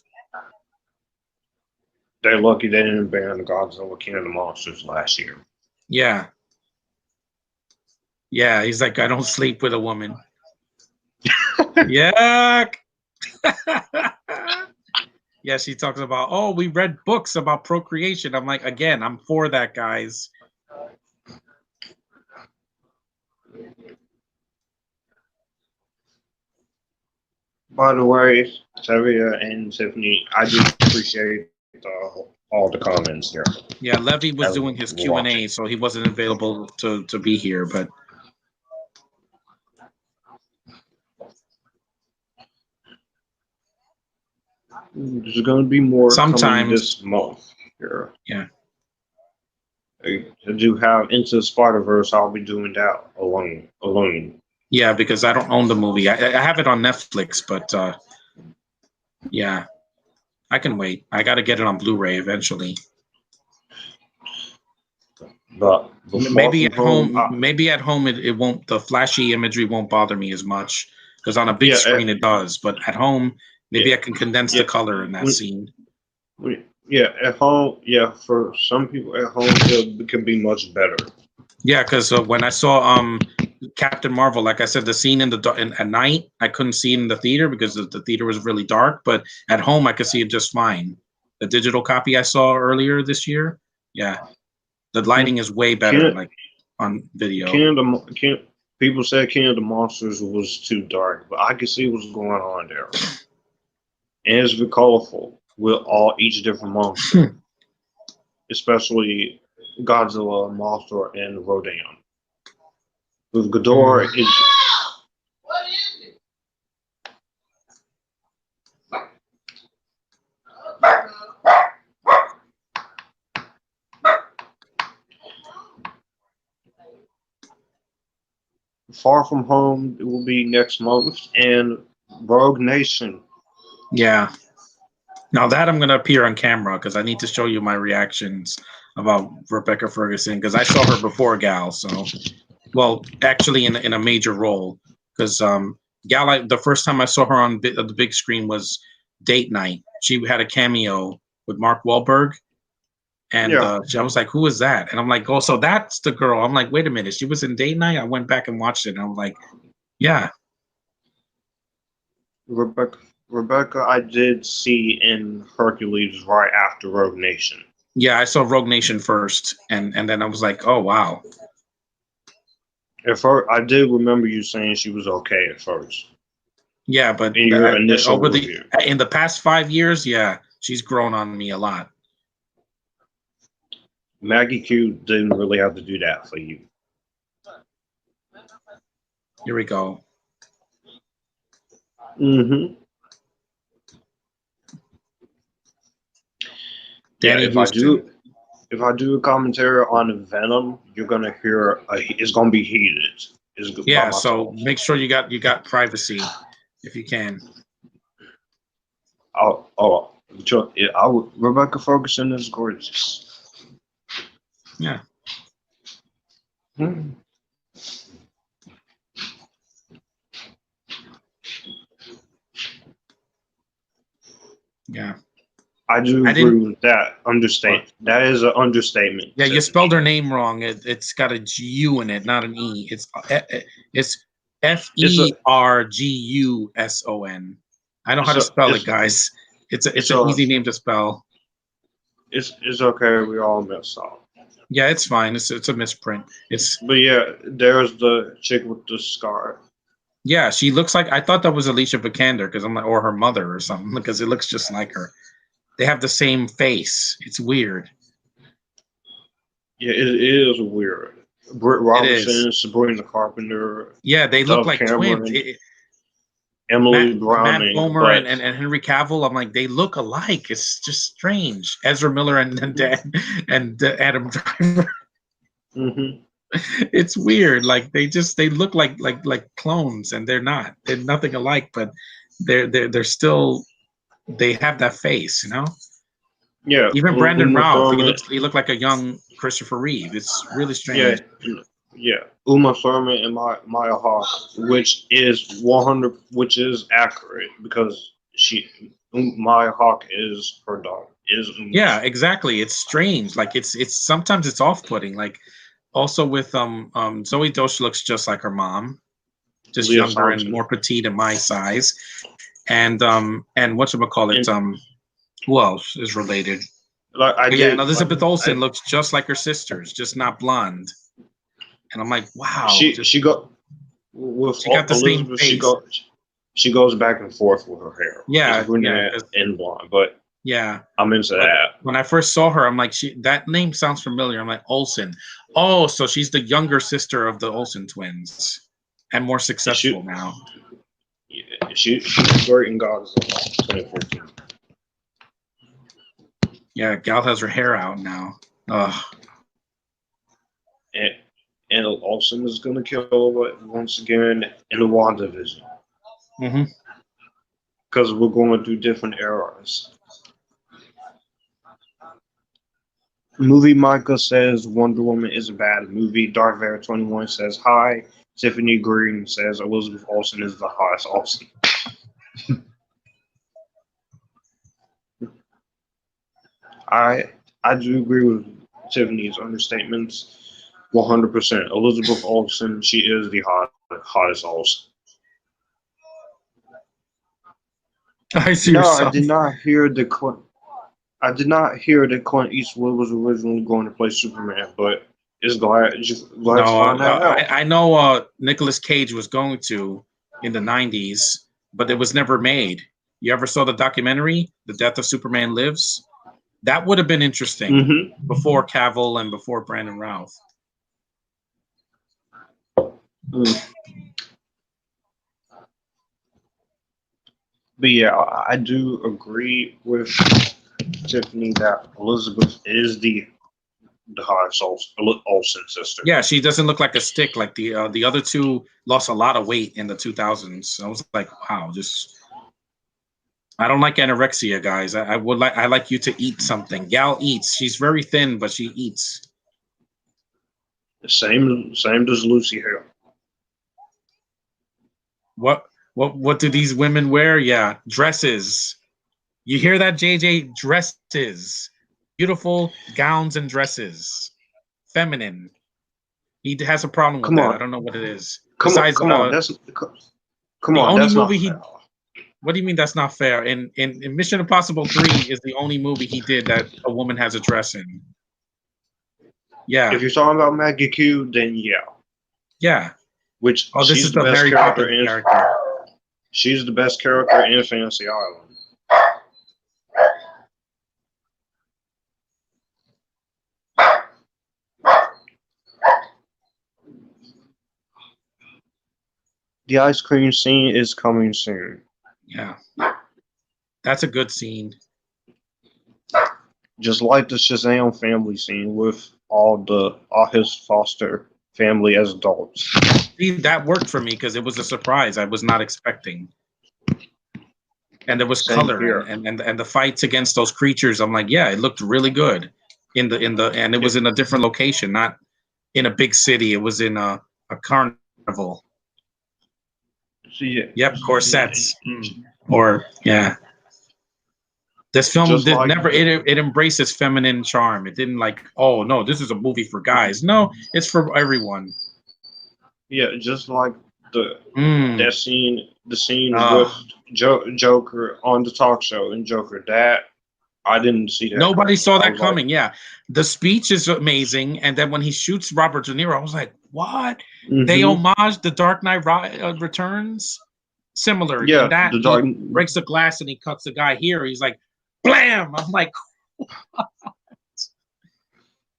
They're lucky they didn't ban the Godzilla King of the Monsters last year. Yeah. Yeah, he's like, I don't sleep with a woman. Yuck. Yeah, she talks about, oh, we read books about procreation. I'm like, again, I'm for that, guys. By the way, Tevia and Tiffany, I do appreciate all the comments here. Yeah, Levy was As doing his we're Q&A, watching. so he wasn't available to be here, but there's going to be more coming sometimes this month here. Yeah. I do have Into the Spider-Verse. I'll be doing that alone. Yeah, because I don't own the movie. I have it on Netflix, but yeah, I can wait. I got to get it on Blu-ray eventually. But maybe at home, it won't. The flashy imagery won't bother me as much because on a big screen it does. But at home, maybe I can condense the color in that scene. Yeah, at home. Yeah, for some people at home, it can be much better. Yeah, because when I saw Captain Marvel, like I said, the scene at night, I couldn't see it in the theater because the theater was really dark. But at home, I could see it just fine. The digital copy I saw earlier this year, yeah, the lighting is way better, like on video. People said King of the Monsters was too dark, but I could see what's going on there. And it's very colorful with each different monster, especially Godzilla, Mothra, and Rodan. With Ghidorah is. What is it? Far From Home, it will be next month, and Rogue Nation. Yeah. Now that I'm going to appear on camera because I need to show you my reactions about Rebecca Ferguson because I saw her before Gal. So, well, actually in a major role because Gal, the first time I saw her on the big screen was Date Night. She had a cameo with Mark Wahlberg. And I was like, who is that? And I'm like, oh, so that's the girl. I'm like, wait a minute. She was in Date Night? I went back and watched it. And I was like, yeah. Rebecca, I did see in Hercules right after Rogue Nation. Yeah, I saw Rogue Nation first. And then I was like, oh, wow. At first, I did remember you saying she was okay at first. Yeah, but in your initial review. In the past 5 years, yeah, she's grown on me a lot. Maggie Q didn't really have to do that for you. Here we go. Mm-hmm. Danny Huston. If I do a commentary on Venom, you're gonna hear it's gonna be heated. Yeah, so make sure you got privacy if you can. Rebecca Ferguson is gorgeous. Yeah. Yeah. I do agree with that understatement. That is an understatement. Yeah, you spelled her name wrong. It's got a U in it, not an E. It's Ferguson. I know how to spell it, guys. It's an easy name to spell. It's okay. We all mess up. Yeah, it's fine. It's a misprint. But yeah, there's the chick with the scar. Yeah, she looks like I thought that was Alicia Vikander because I'm like, or her mother or something because it looks just like her. They have the same face. It's weird. Yeah, it is weird. Britt Robertson, Sabrina Carpenter. Yeah, they look like twins. Emily Browning, Matt Bomer and Henry Cavill. I'm like, they look alike. It's just strange. Ezra Miller and Adam Driver. Mm-hmm. It's weird. Like they look like clones, and they're not. They're nothing alike, but they're still. They have that face, you know. Yeah. Even Brandon Routh, he looked like a young Christopher Reeve. It's really strange. Yeah. Uma Thurman and Maya Hawke, which is accurate because Maya Hawke is her daughter. Yeah, exactly. It's strange. Like it's sometimes it's off-putting. Like also with Zoe Dosh looks just like her mom, just younger and more petite and my size. And whatchamacallit, Who else is related? Like and Elizabeth Olsen looks just like her sisters, just not blonde. And I'm like, wow. She got the Elizabeth, same face. She goes back and forth with her hair. Yeah, it's brunette and blonde, but yeah, I'm into that. When I first saw her, I'm like, that name sounds familiar. I'm like, Olsen. Oh, so she's the younger sister of the Olsen twins, and more successful now. Yeah, she's great in Gods of 2014. Yeah, Gal has her hair out now. Ugh. And Olsen is gonna kill once again in the WandaVision. Mm-hmm. Because we're going through different eras. Movie Micah says Wonder Woman is a bad movie. Darth Vader 21 says hi. Tiffany Green says Elizabeth Olsen is the hottest Olsen. I do agree with Tiffany's understatements. 100%. Elizabeth Olsen, she is the hottest Olsen. I see. No, I did not hear that Clint Eastwood was originally going to play Superman, but it's glad to find that out. I know Nicolas Cage was going to in the 90s, but it was never made. You ever saw the documentary, The Death of Superman Lives? That would have been interesting before Cavill and before Brandon Routh. But yeah, I do agree with Tiffany that Elizabeth is the hottest Olsen sister. Yeah, she doesn't look like a stick like the other two. Lost a lot of weight in the 2000s. I was like, wow, I don't like anorexia, guys. I like you to eat something. Gal eats. She's very thin, but she eats. The same does Lucy Hale. What do these women wear? Yeah, dresses. You hear that, JJ? Dresses. Beautiful gowns and dresses. Feminine. He has a problem with that. I don't know what it is. Come on. The only movie what do you mean that's not fair? In Mission Impossible 3 is the only movie he did that a woman has a dress in. Yeah. If you're talking about Maggie Q, then yeah. Yeah. This is the Mary Poppins character. She's the best character in Fantasy Island. The ice cream scene is coming soon. Yeah. That's a good scene. Just like the Shazam family scene with all his foster family as adults. See, that worked for me because it was a surprise I was not expecting. And there was color and the fights against those creatures. I'm like, yeah, it looked really good and it was in a different location, not in a big city. It was in a carnival. Yep, corsets. Or yeah. This film it embraces feminine charm. It didn't like, oh no, this is a movie for guys. No, it's for everyone. Yeah, just like the scene with Joker on the talk show and Joker. That I didn't see that. Nobody saw that coming. Yeah, the speech is amazing, and then when he shoots Robert De Niro, I was like, what? They homage the Dark Knight Returns. Similar. Yeah, that he breaks the glass and he cuts the guy here. He's like, blam! I'm like, what?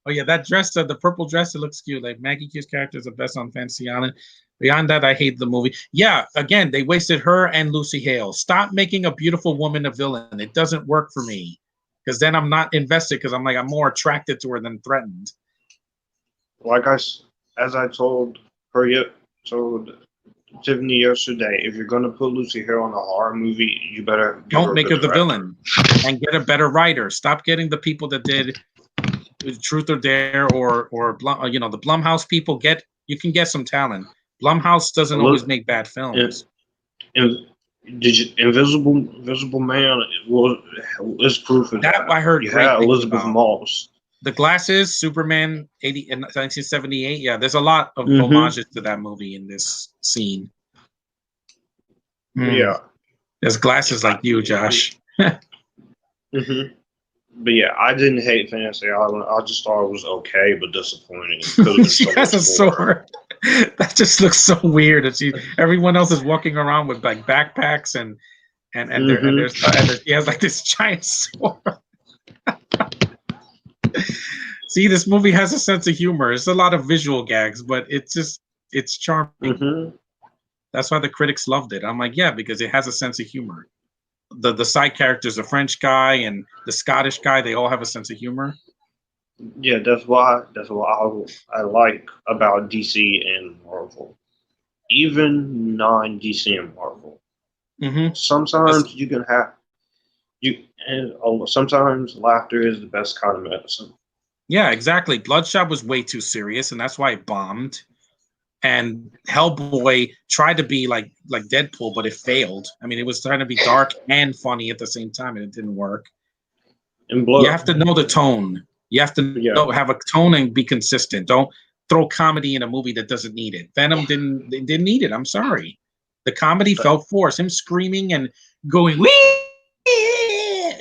Oh yeah, that dress, the purple dress, it looks cute. Like Maggie Q's character is the best on Fantasy Island. Beyond that, I hate the movie. Yeah, again, they wasted her and Lucy Hale. Stop making a beautiful woman a villain. It doesn't work for me. Because then I'm not invested because I'm more attracted to her than threatened. As I told Tiffany yesterday, if you're going to put Lucy Hale in a horror movie, you better don't make her the villain and get a better writer. Stop getting the people that did Truth or Dare or the Blumhouse people. You can get some talent. Blumhouse doesn't always make bad films. Invisible Man is proof of that. I heard. You had Elizabeth Moss. The Glasses, Superman 1978. Yeah, there's a lot of homages to that movie in this scene. Yeah. There's glasses like you, Josh. Mm-hmm. But yeah, I didn't hate Fantasy Island. I just thought it was okay, but disappointing. It could have been She so has much a more. sword. That just looks so weird. And everyone else is walking around with like backpacks and she has like this giant sword. See, this movie has a sense of humor. It's a lot of visual gags, but it's charming. Mm-hmm. That's why the critics loved it. I'm like, yeah, because it has a sense of humor. The side characters, the French guy and the Scottish guy, they all have a sense of humor. Yeah, that's why I like about DC and Marvel, even non-DC and Marvel. Mm-hmm. Sometimes you can have sometimes laughter is the best kind of medicine. Yeah, exactly. Bloodshot was way too serious, and that's why it bombed. And Hellboy tried to be like Deadpool, but it failed. I mean, it was trying to be dark and funny at the same time, and it didn't work. And Blood, you have to know the tone. You have to have a tone and be consistent. Don't throw comedy in a movie that doesn't need it. Venom didn't need it. I'm sorry. The comedy felt forced. Him screaming and going, wee!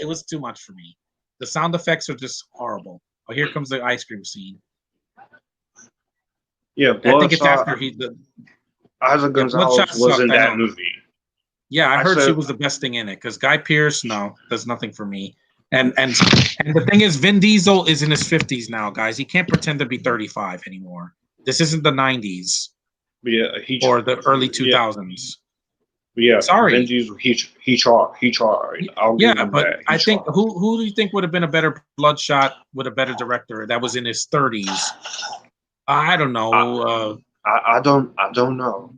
It was too much for me. The sound effects are just horrible. Oh, here comes the ice cream scene. Yeah, Bloodshot, I think it's after Isaac Gonzalez was in that movie. Yeah, I heard she was the best thing in it because Guy Pearce, no, does nothing for me. And the thing is, Vin Diesel is in his 50s now, guys. He can't pretend to be 35 anymore. This isn't the 90s or the early 2000s. Yeah, sorry. Vin Diesel, he tried. I think who do you think would have been a better Bloodshot with a better director that was in his 30s? I don't know. I don't know.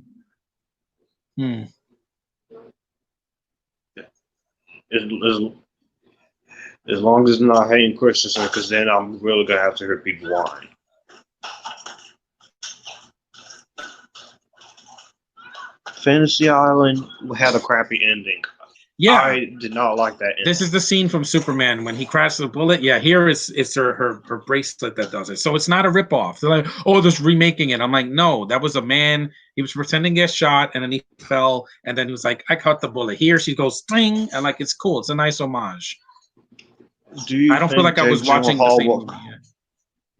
As long as it's not Hayden Christensen, because then I'm really gonna have to hear people whine. Fantasy Island had a crappy ending. Yeah, I did not like that ending. This is the scene from Superman when he crashes the bullet. Yeah, here it's her bracelet that does it. So it's not a ripoff. They're like, oh, they're remaking it. I'm like, no, that was a man. He was pretending to get shot, and then he fell, and then he was like, I caught the bullet. Here she goes, sting, and like it's cool. It's a nice homage. I don't feel like I was watching the same movie.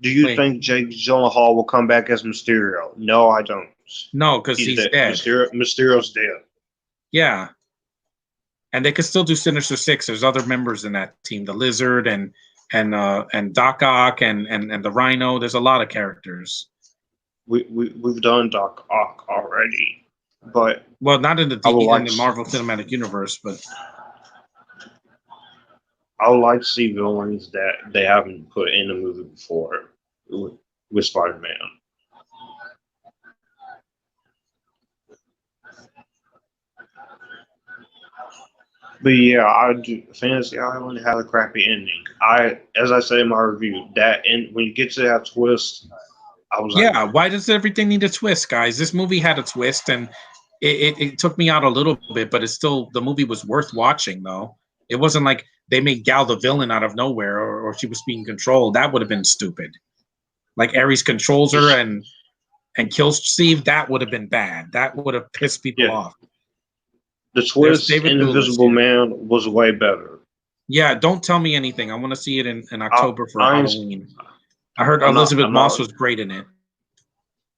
Do you think Jake Gyllenhaal will come back as Mysterio? No, I don't. No, because he's dead. Mysterio's dead. Yeah. And they could still do Sinister Six. There's other members in that team, the Lizard and Doc Ock and the Rhino. There's a lot of characters. We've done Doc Ock already, but not in the Marvel Cinematic Universe, but I would like to see villains that they haven't put in a movie before with Spider-Man. But yeah, I do. Fantasy Island had a crappy ending. As I say in my review, when you get to that twist, I was like, why does everything need a twist, guys? This movie had a twist, and it took me out a little bit, but the movie was worth watching, though. It wasn't like they made Gal the villain out of nowhere, or she was being controlled. That would have been stupid. Like Ares controls her and kills Steve. That would have been bad. That would have pissed people off. The twist in Invisible Man was way better. Yeah, don't tell me anything. I want to see it in October for Halloween. I heard Elizabeth Moss was great in it.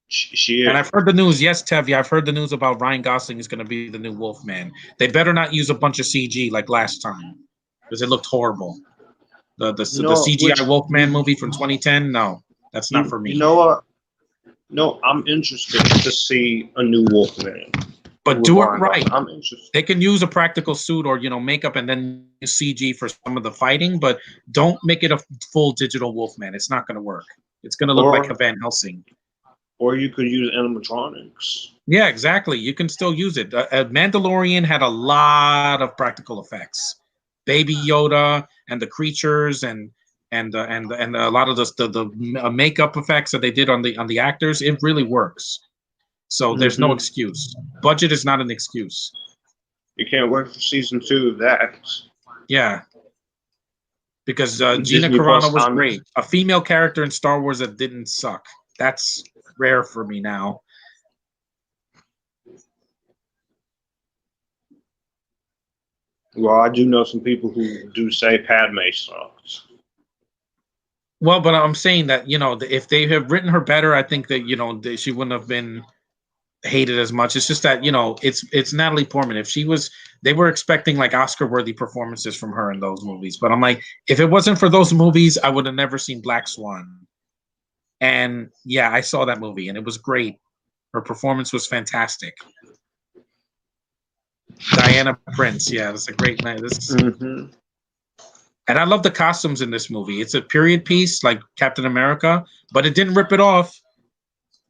She is. And I've heard the news. Yes, Tev, I've heard the news about Ryan Gosling is going to be the new Wolfman. They better not use a bunch of CG like last time, because it looked horrible. The CGI Wolfman movie from 2010, no, that's not for me. You know what? No, I'm interested to see a new Wolfman. But do it right. I'm interested. They can use a practical suit or makeup and then use CG for some of the fighting, but don't make it a full digital Wolfman. It's not going to work. It's going to look like a Van Helsing. Or you could use animatronics. Yeah, exactly. You can still use it. Mandalorian had a lot of practical effects. Baby Yoda and the creatures and a lot of the makeup effects that they did on the actors. It really works. So there's no excuse. Budget is not an excuse. You can't wait for season 2 of that. Yeah. Because Gina Carano was great. A female character in Star Wars that didn't suck. That's rare for me now. Well, I do know some people who do say Padme sucks. Well, but I'm saying that, if they have written her better, I think that, she wouldn't have been hated as much. It's just that, it's Natalie Portman. They were expecting like Oscar-worthy performances from her in those movies. But I'm like, if it wasn't for those movies, I would have never seen Black Swan. And yeah, I saw that movie and it was great. Her performance was fantastic. Diana Prince, yeah, that's a great night. Mm-hmm. And I love the costumes in this movie. It's a period piece like Captain America, but it didn't rip it off.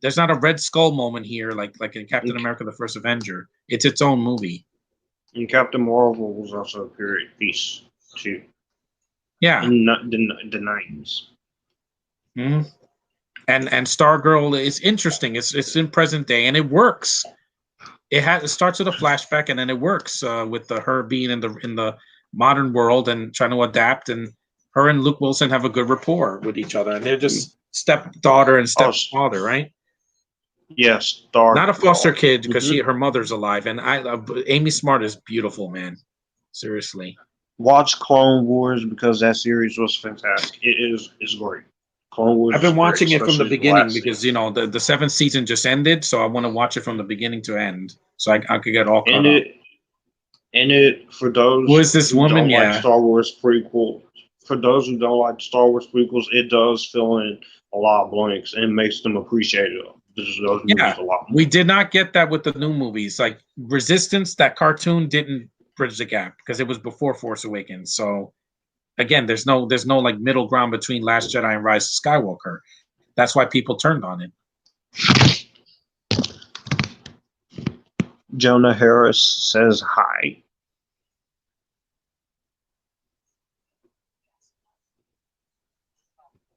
There's not a Red Skull moment here like in Captain America: The First Avenger. It's its own movie. And Captain Marvel was also a period piece too. Yeah, in the 90s. Mm-hmm. And Stargirl is interesting. It's in present day and it works. It starts with a flashback and then it works with her being in the modern world and trying to adapt. And her and Luke Wilson have a good rapport with each other, and they're just stepdaughter and stepfather, right? Yes, not a foster kid because her mother's alive. And Amy Smart is beautiful, man. Seriously, watch Clone Wars because that series was fantastic. It's great. Clone Wars. I've been watching it from the beginning because the seventh season just ended, so I want to watch it from the beginning to end, so I could get all caught up. For those who is this woman? Don't like Star Wars prequels. For those who don't like Star Wars prequels, it does fill in a lot of blanks and makes them appreciative. Those movies a lot more. We did not get that with the new movies. Like Resistance, that cartoon didn't bridge the gap because it was before Force Awakens. So again, there's no like middle ground between Last Jedi and Rise of Skywalker. That's why people turned on it. Jonah Harris says hi.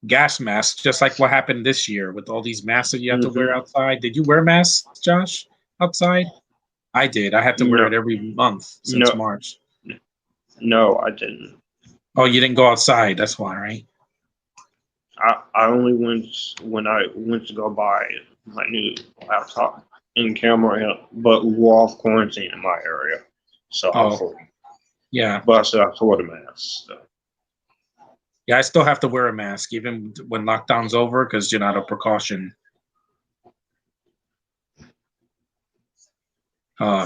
Gas masks, just like what happened this year with all these masks that you have to wear outside. Did you wear masks, Josh, outside? I did. I had to wear it every month since March. No, I didn't. Oh, you didn't go outside. That's why, right? I only went when I went to go buy my new laptop and camera, but we were off quarantine in my area. So yeah. But I still have to wear the mask. So. Yeah, I still have to wear a mask even when lockdown's over because you're not a precaution.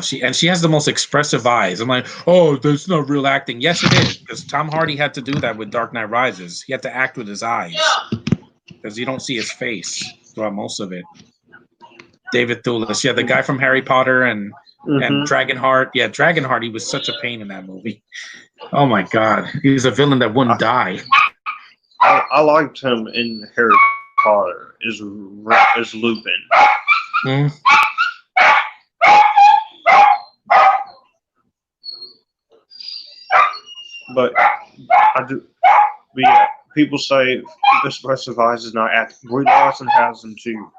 She has the most expressive eyes. I'm like, oh, that's not real acting. Yes, it is, because Tom Hardy had to do that with Dark Knight Rises. He had to act with his eyes because you don't see his face throughout most of it. David Thewlis, the guy from Harry Potter and Dragonheart. Yeah, Dragonheart. He was such a pain in that movie. Oh my God, he was a villain that wouldn't die. I liked him in Harry Potter as Lupin. Mm. But I do. But yeah, people say expressive eyes is not acting. Brie Larson has them too.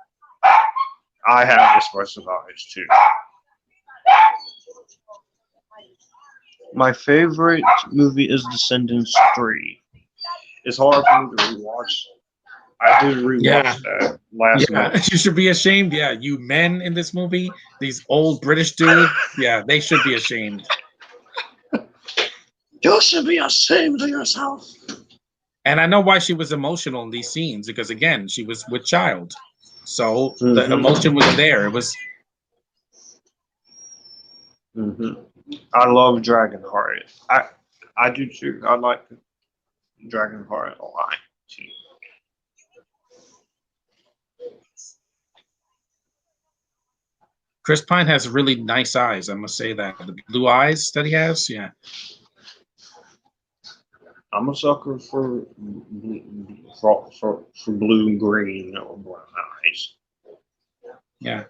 I have expressive eyes too. My favorite movie is Descendants 3. It's hard for me to rewatch. I did rewatch that last month. You should be ashamed. Yeah, you men in this movie, these old British dudes, they should be ashamed. You should be ashamed of yourself. And I know why she was emotional in these scenes, because again, she was with child. So the emotion was there. It was. I love Dragonheart. I do too. I like Dragonheart a lot too. Chris Pine has really nice eyes. I must say that the blue eyes that he has, I'm a sucker for blue, green, or brown eyes. Yeah.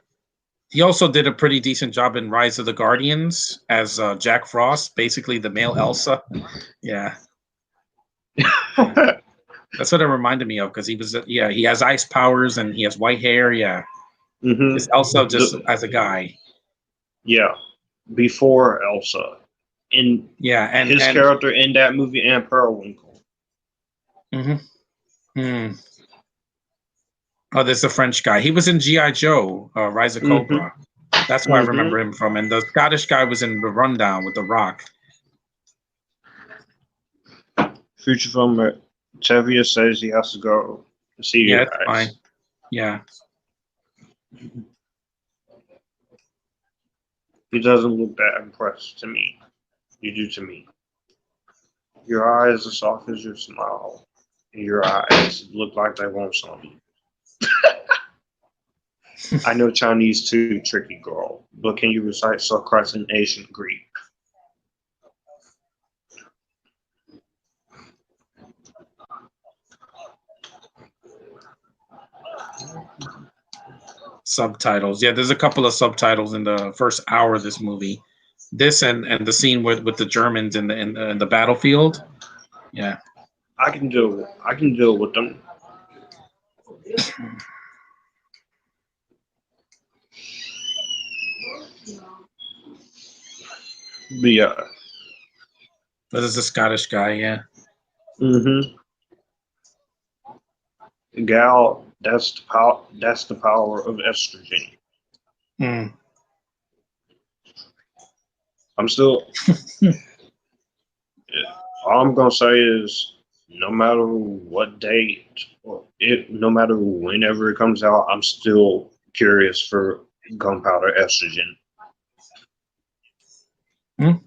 He also did a pretty decent job in Rise of the Guardians as Jack Frost, basically the male Elsa. Yeah. That's what it reminded me of because he was, he has ice powers and he has white hair. Yeah. It's Elsa just as a guy. Yeah. Before Elsa. And his character in that movie and Periwinkle. Oh, there's the French guy. He was in G.I. Joe, Rise of Cobra. That's where I remember him from. And the Scottish guy was in The Rundown with The Rock. Future filmer Tevia says he has to go. See you Yeah, guys. it's fine. Yeah. He doesn't look that impressed to me. You do to me. Your eyes are soft as your smile. And your eyes look like they want something. I know Chinese too, tricky girl. But can you recite Socrates in ancient Greek? Subtitles. Yeah, there's a couple of subtitles in the first hour of this movie. This and the scene with the Germans in the battlefield. Yeah. I can deal with them. But yeah. This is a Scottish guy, yeah. Mm-hmm. Gal, that's the power of estrogen. Mm. I'm still all I'm gonna say is no matter what date or no matter whenever it comes out, I'm still curious for gunpowder estrogen. Mm.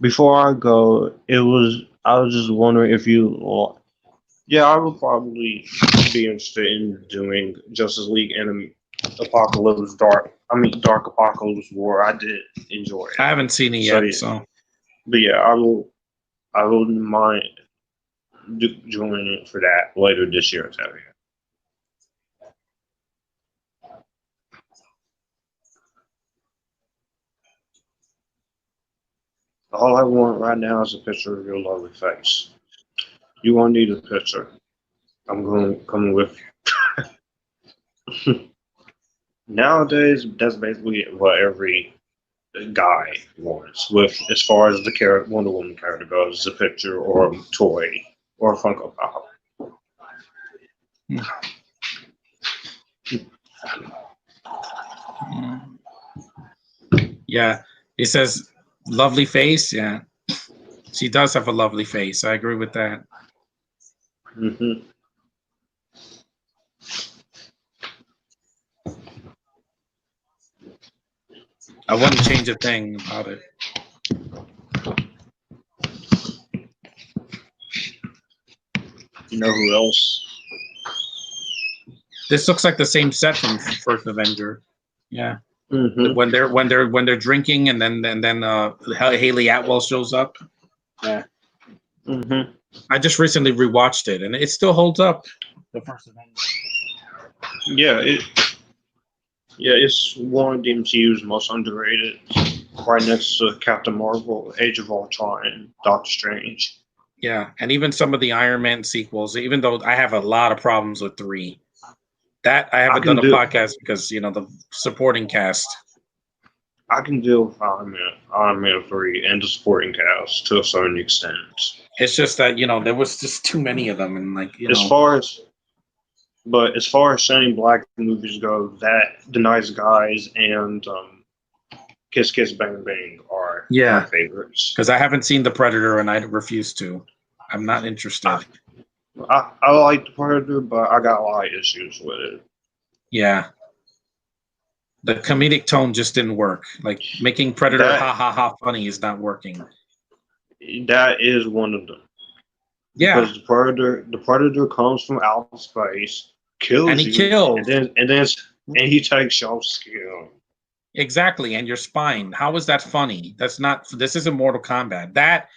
Before I go, I was just wondering if you yeah, I would probably be interested in doing Justice League and Apocalypse Dark Apocalypse War. I did enjoy it. I haven't seen it yet, so. But yeah, I wouldn't mind joining it for that later this year. All I want right now is a picture of your lovely face. You won't need a picture. I'm going to come with you. Nowadays, that's basically what every guy wants. With as far as the Wonder Woman character goes, a picture or a toy or a Funko Pop. Yeah, he says lovely face. Yeah, she does have a lovely face. I agree with that. Mm-hmm. I wouldn't change a thing about it. You know who else? This looks like the same set from First Avenger. Yeah. Mm-hmm. When they're drinking and then Haley Atwell shows up. Yeah. Mm-hmm. I just recently rewatched it and it still holds up. The First Avenger. Yeah, it's one of the MCU's most underrated, right next to Captain Marvel, Age of Ultron, and Doctor Strange. Yeah, and even some of the Iron Man sequels, even though I have a lot of problems with 3. That I haven't done a podcast because, the supporting cast. I can deal with Iron Man 3 and the supporting cast to a certain extent. It's just that, there was just too many of them. And as far as Shane Black movies go, that The Nice Guys and Kiss Kiss Bang Bang are my favorites. Because I haven't seen The Predator and I refuse to. I'm not interested. I like The Predator, but I got a lot of issues with it. Yeah. The comedic tone just didn't work. Like, making Predator ha ha ha funny is not working. That is one of them. Yeah. Because the Predator comes from outer space, kills and he you, kills. and he takes your skin. Exactly, and your spine. How is that funny? This isn't Mortal Kombat. That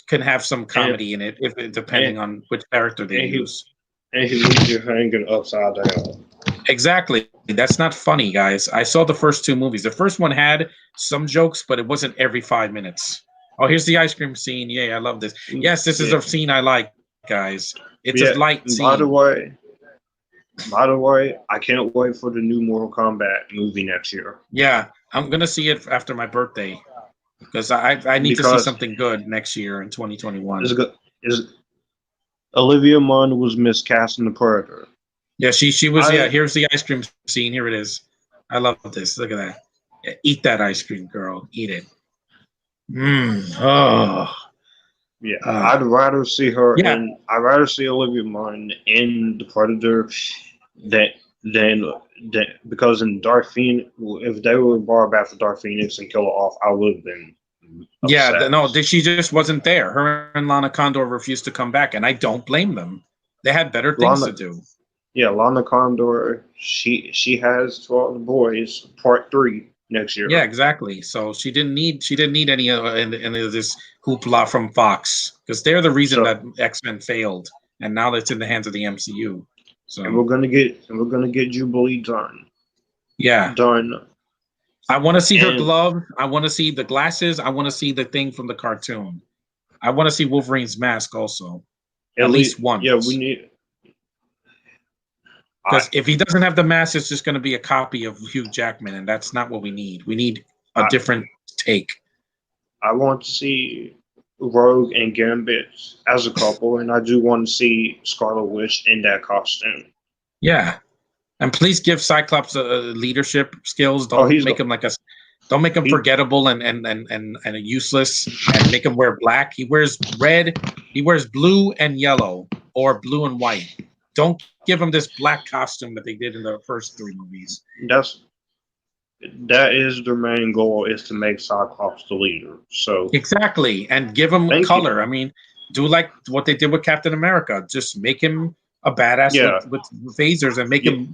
can have some comedy in it, depending on which character they use. And he leaves you hanging upside down. Exactly. That's not funny, guys. I saw the first 2 movies. The first one had some jokes, but it wasn't every 5 minutes. Oh, here's the ice cream scene. Yeah, I love this. Yes, this is a scene I like, guys. It's a light scene. By the way, I can't wait for the new Mortal Kombat movie next year. Yeah, I'm going to see it after my birthday. Because I need to see something good next year in 2021. Olivia Munn was miscast in The Predator. Yeah, she was. Here's the ice cream scene. Here it is. I love this. Look at that. Yeah, eat that ice cream, girl. Eat it. Oh. Yeah, I'd rather see her Yeah. in. I'd rather see Olivia Munn in The Predator than because in Dark Phoenix, if they would brought back for Dark Phoenix and kill her off, I would have been upset. Yeah, no, she just wasn't there. Her and Lana Condor refused to come back, and I don't blame them. They had better things to do. Yeah, Lana Condor, she has 12 Boys Part 3 next year. Yeah, exactly. So she didn't need any of this hoopla from Fox, because they're the reason that X-Men failed, and now it's in the hands of the MCU. So and we're gonna get Jubilee done. Yeah, done. I want to see her glove. I want to see the glasses. I want to see the thing from the cartoon. I want to see Wolverine's mask also, at least once. Yeah, we need. Because if he doesn't have the mask, it's just going to be a copy of Hugh Jackman, and that's not what we need. We need a different take. I want to see Rogue and Gambit as a couple, and I do want to see Scarlet Witch in that costume. Yeah, and please give Cyclops leadership skills. Don't make him don't make him forgettable and useless, and make him wear black. He wears red. He wears blue and yellow, or blue and white. Don't give him this black costume that they did in the first 3 movies. That is their main goal, is to make Cyclops the leader. So exactly, and give him color. I mean, do like what they did with Captain America. Just make him a badass with phasers, and make him,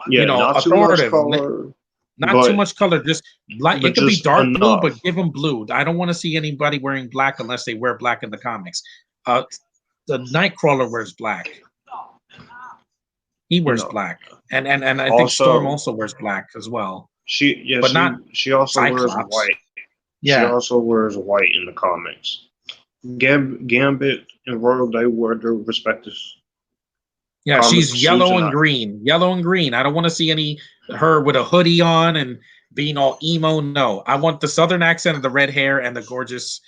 not authoritative. Too much color, not too much color. Just like it could be dark blue, but give him blue. I don't want to see anybody wearing black unless they wear black in the comics. The Nightcrawler wears black. He wears black, and I think Storm also wears black as well. She also wears white. Yeah, she also wears white in the comics. Gambit and Rogue, they wear their respective. Yeah, she's yellow and green. Yellow and green. I don't want to see her with a hoodie on and being all emo. No, I want the Southern accent and the red hair and the gorgeous,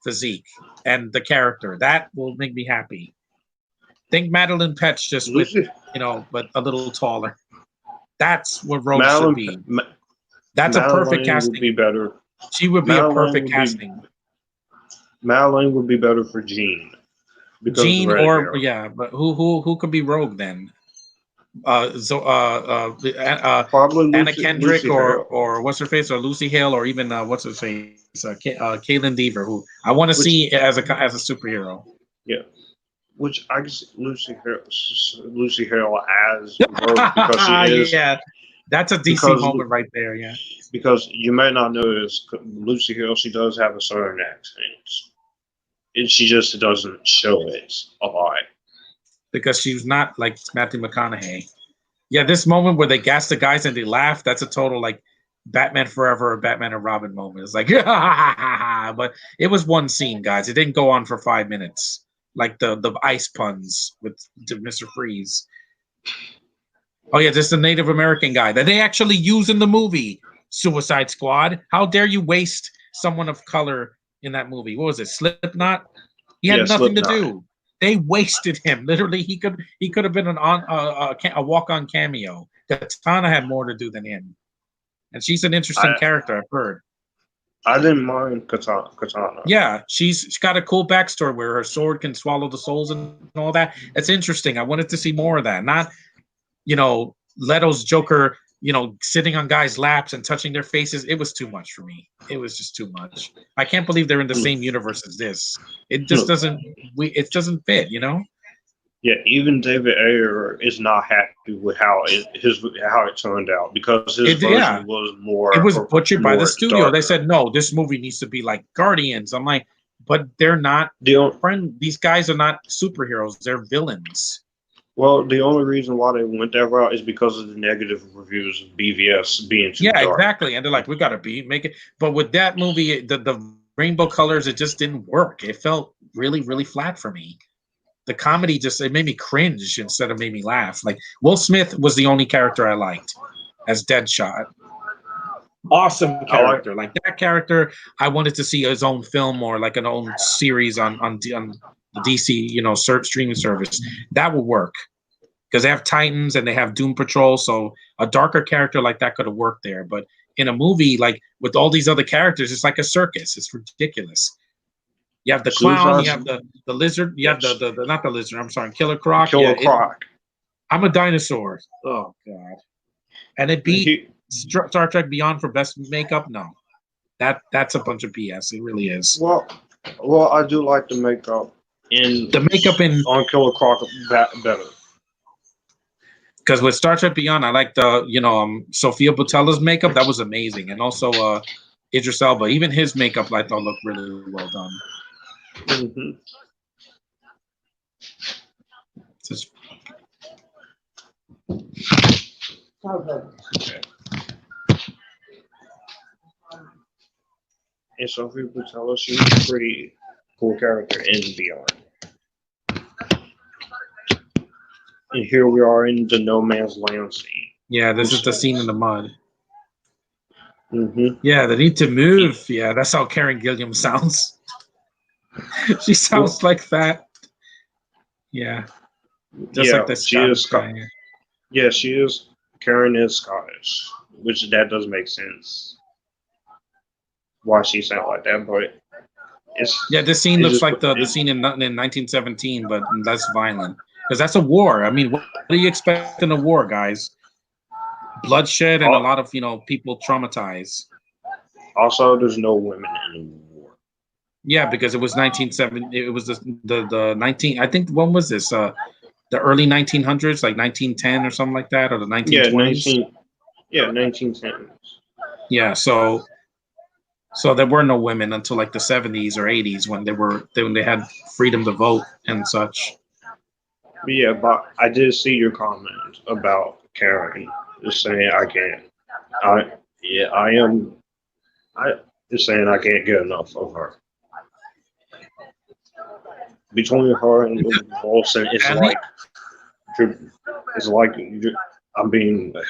physique and the character. That will make me happy. Think Madeline Petch just with, but a little taller. That's what Rogue should be. That's a perfect casting. Would be better. She would be a perfect casting. Madeline would be better for Jean. Jean but who could be Rogue then? Probably Anna Kendrick or what's her face, or Lucy Hale, or even what's her face, Caitlin Dever, who I want to see as a superhero. Yeah. Which I guess Lucy Hale as Rogue, because she is. Yeah, that's a DC moment right there. Yeah, because you may not notice, Lucy Hale, she does have a Southern accent, and she just doesn't show it a lot. Because she's not like Matthew McConaughey. Yeah, this moment where they gas the guys and they laugh, that's a total like Batman Forever or Batman and Robin moment. It's like, but it was one scene, guys. It didn't go on for 5 minutes. Like the ice puns with Mr. Freeze. Oh yeah, this is the Native American guy that they actually use in the movie Suicide Squad. How dare you waste someone of color in that movie? What was it, Slipknot? He had nothing to do. They wasted him. Literally, he could have been a walk-on cameo. Katana had more to do than him, and she's an interesting character. I've heard. I didn't mind Katana. Yeah, she's got a cool backstory where her sword can swallow the souls and all that. It's interesting. I wanted to see more of that. Not, Leto's Joker, sitting on guys' laps and touching their faces. It was too much for me. It was just too much. I can't believe they're in the same universe as this. It just doesn't. It doesn't fit. Yeah, even David Ayer is not happy with how it turned out, because his version was more. It was butchered by the studio. Darker. They said no, this movie needs to be like Guardians. I'm like, but they're not. These guys are not superheroes. They're villains. Well, the only reason why they went that route is because of the negative reviews of BVS being too dark. Exactly. And they're like, we got to make it. But with that movie, the rainbow colors, it just didn't work. It felt really, really flat for me. The comedy it made me cringe instead of made me laugh. Like, Will Smith was the only character I liked as Deadshot. Awesome character. Like that character, I wanted to see his own film or like an own series on the DC, streaming service. That would work. Because they have Titans and they have Doom Patrol, so a darker character like that could have worked there. But in a movie like with all these other characters. It's like a circus. It's ridiculous. You have the clown, you have the lizard, you have the not the lizard. I'm sorry, Killer Croc. Croc. I'm a dinosaur. Oh God! And it beat Star Trek Beyond for best makeup. No, that's a bunch of BS. It really is. Well, I do like the makeup on Killer Croc better. Because with Star Trek Beyond, I like the Sophia Boutell's makeup. That was amazing, and also Idris Elba. Even his makeup I thought looked really well done. Mm-hmm. And Sophia Boutella, she's a pretty cool character in Beyond. And here we are in the No Man's Land scene. Yeah, this is the scene in the mud. Mm-hmm. Yeah, they need to move. Yeah, that's how Karen Gilliam sounds. She sounds like that. Yeah. Just like the she is Scottish. Yeah, she is. Karen is Scottish, which that does make sense. Why she sounds like that, but this scene looks like the scene in 1917, but less violent. Because that's a war. I mean, what do you expect in a war, guys? Bloodshed and a lot of people traumatized. Also, there's no women in the war. Yeah, because it was 1970. It was the 19. I think when was this? The early 1900s, like 1910 or something like that, or the 1920s. 1910s. Yeah, so there were no women until like the 70s or 80s when they had freedom to vote and such. Yeah, but I did see your comment about Karen just saying I can't. I just saying I can't get enough of her. Between her and Wilson, it's like I'm being like.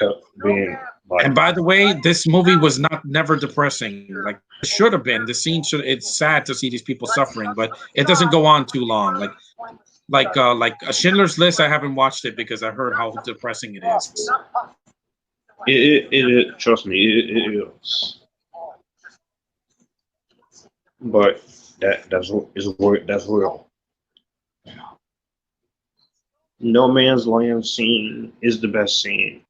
And by the way, this movie was never depressing. Like it should have been. The scene should. It's sad to see these people suffering, but it doesn't go on too long. Like a Schindler's List. I haven't watched it because I heard how depressing it is. It trust me, it is. But that's real. No Man's Land scene is the best scene.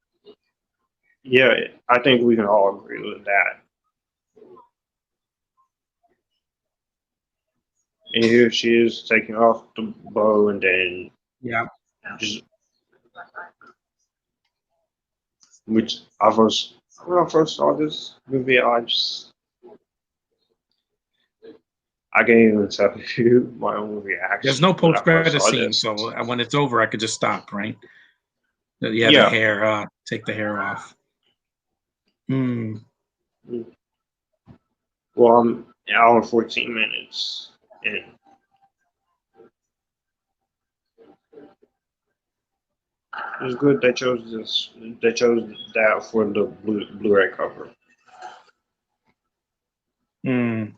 Yeah, I think we can all agree with that. And here she is taking off the bow, and then when I first saw this movie, I can't even tell you my own reaction. There's no post-credit scene, so when it's over, I could just stop, right? Yeah. The hair, take the hair off. Well, I'm an hour and 14 minutes in. It's good they chose this. They chose that for the Blu-ray cover. And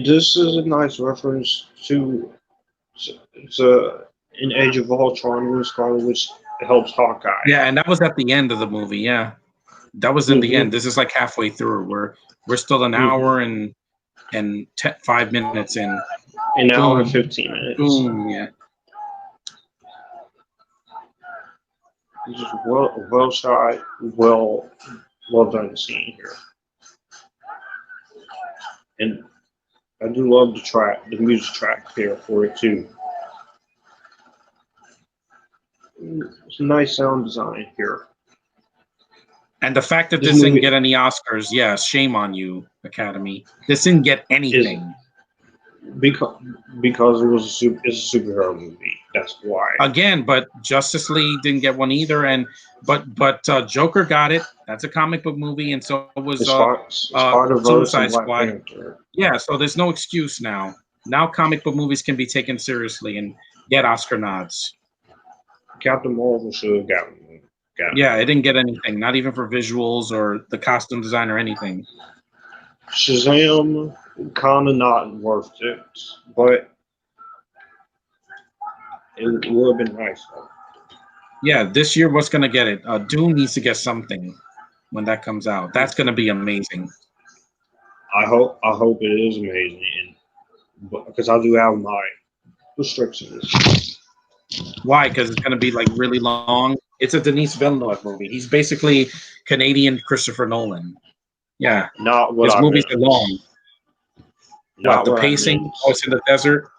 this is a nice reference to in Age of Ultron when Scarlet Witch helps Hawkeye. Yeah, and that was at the end of the movie. Yeah, that was in the end. This is like halfway through. We're still an hour and 5 minutes in. An hour and 15 minutes. Yeah. Just well shot, well done scene here. And I do love the music track here for it too. It's a nice sound design here. And the fact that this didn't get any Oscars, shame on you, Academy. This didn't get anything. Because it was it's a superhero movie. That's why. Again, but Justice League didn't get one either, but Joker got it. That's a comic book movie, and so was Suicide Squad. Yeah, so there's no excuse now. Now comic book movies can be taken seriously and get Oscar nods. Captain Marvel should have gotten one. Yeah, it didn't get anything, not even for visuals or the costume design or anything. Shazam, kind of not worth it, but It would have been nice. Though. Yeah, this year, what's going to get it? Dune needs to get something when that comes out. That's going to be amazing. I hope it is amazing, because I do have my restrictions. Why? Because it's going to be like really long. It's a Denis Villeneuve movie. He's basically Canadian Christopher Nolan. Yeah, Not what his I movies meant. are long. Not The what I pacing? meant. Oh, it's in the desert.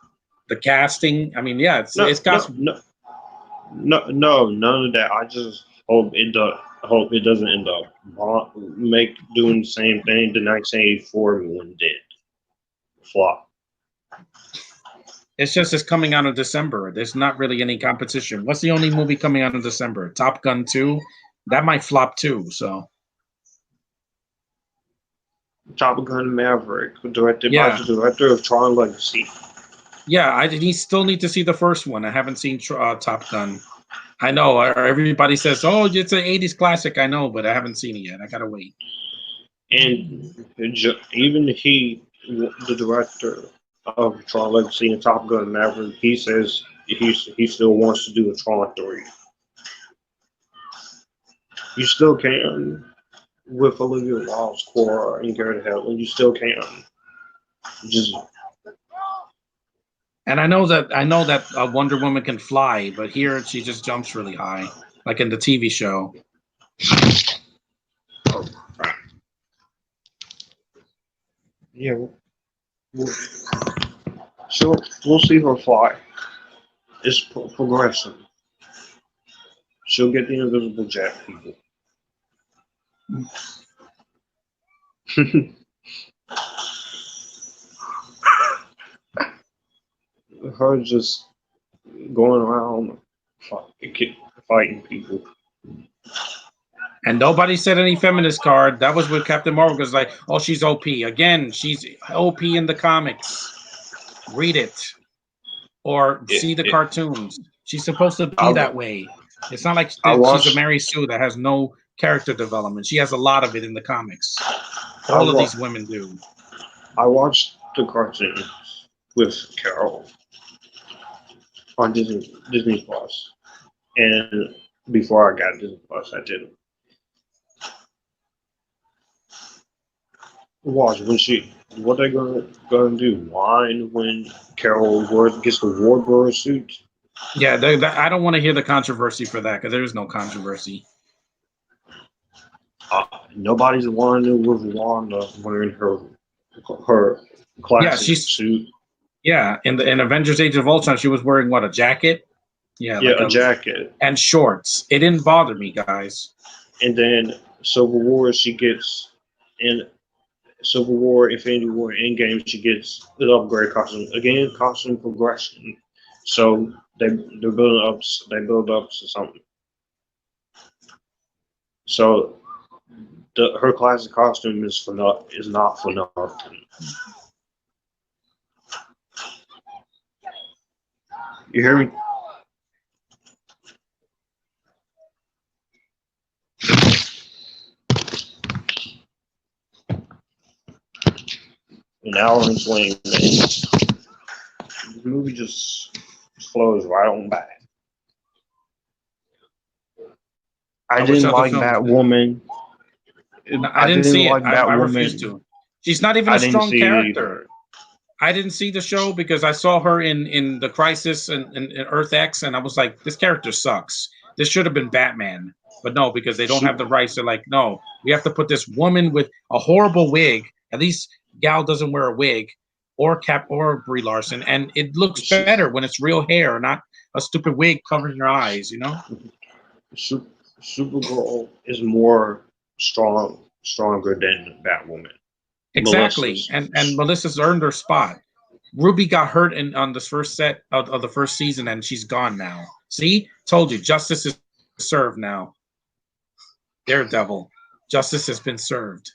The casting. I mean, yeah, it's got. No, none of that. I just hope it doesn't end up doing the same thing the 1984 one did. Flop. It's just it's coming out in December. There's not really any competition. What's the only movie coming out in December? Top Gun 2? That might flop too. So. Top Gun Maverick, directed by the director of Tron Legacy. Yeah, I still need to see the first one. I haven't seen Top Gun. I know everybody says, "Oh, it's an '80s classic." I know, but I haven't seen it yet. I gotta wait. And even the director of Tron Legacy and Top Gun Maverick, he says he still wants to do a Tron 3. You still can with Olivia Wilde's core and Garrett Hedlund. You still can. Just. And I know that Wonder Woman can fly, but here she just jumps really high, like in the TV show. Oh, crap. Yeah, we'll see her fly. It's progression. She'll get the invisible jet, people. Her just going around fighting people. And nobody said any feminist card. That was with Captain Marvel, because like, oh, she's OP. Again, she's OP in the comics. Read it. Or see the cartoons. She's supposed to be that way. It's not like she's a Mary Sue that has no character development. She has a lot of it in the comics. All of these women do. I watched the cartoons with Carol on Disney Plus, and before I got Disney Plus, I didn't watch what they gonna do? Whine when Carol gets the Warbird suit? Yeah, I don't want to hear the controversy for that, because there is no controversy. Nobody's whining with Wanda wearing her classic suit. Yeah, in Avengers: Age of Ultron, she was wearing what, a jacket? Yeah, like a jacket and shorts. It didn't bother me, guys. And then Civil War, in Civil War, Infinity War, Endgame, she gets the upgrade costume again. Costume progression. So they build up to something. So her classic costume is not for nothing. You hear me? An hour and 20 minutes. The movie just flows right on by. I didn't like that woman. I didn't see it. I refused to. She's not even a strong character. I didn't see the show because I saw her in the Crisis and Earth X, and I was like, this character sucks. This should have been Batman. But no, because they don't have the rights. They're like, no, we have to put this woman with a horrible wig. At least Gal doesn't wear a wig, or Brie Larson, and it looks better when it's real hair, not a stupid wig covering your eyes, you know? Supergirl is more stronger than Batwoman. Exactly, and Melissa's earned her spot. Ruby got hurt on the first set of the first season, and she's gone now. See? Told you, justice is served now. Daredevil, justice has been served.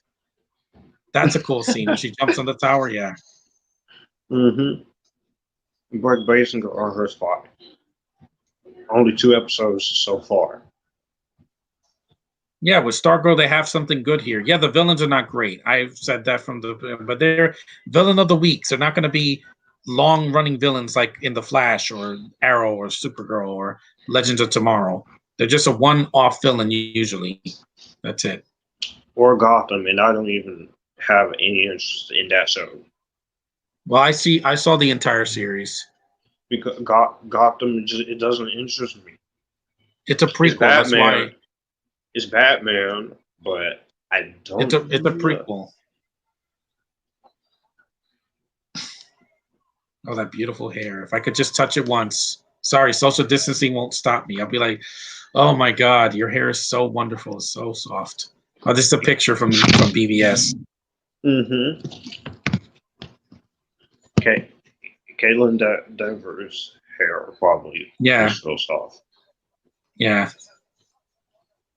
That's a cool scene when she jumps on the tower, yeah. Mm-hmm. Brett Basinger on her spot. Only 2 episodes so far. Yeah, with Stargirl, they have something good here. Yeah, the villains are not great. I've said that but they're villain of the week. So they're not going to be long-running villains like in The Flash or Arrow or Supergirl or Legends of Tomorrow. They're just a one-off villain usually. That's it. Or Gotham, and I don't even have any interest in that show. Well, I saw the entire series. Because Gotham, it doesn't interest me. It's a prequel. That's why. It's Batman, but I don't. It's a prequel. Oh, that beautiful hair. If I could just touch it once. Sorry, social distancing won't stop me. I'll be like, oh my God, your hair is so wonderful. It's so soft. Oh, this is a picture from BBS. Mm-hmm. Okay. Caitlin Denver's hair probably is so soft. Yeah.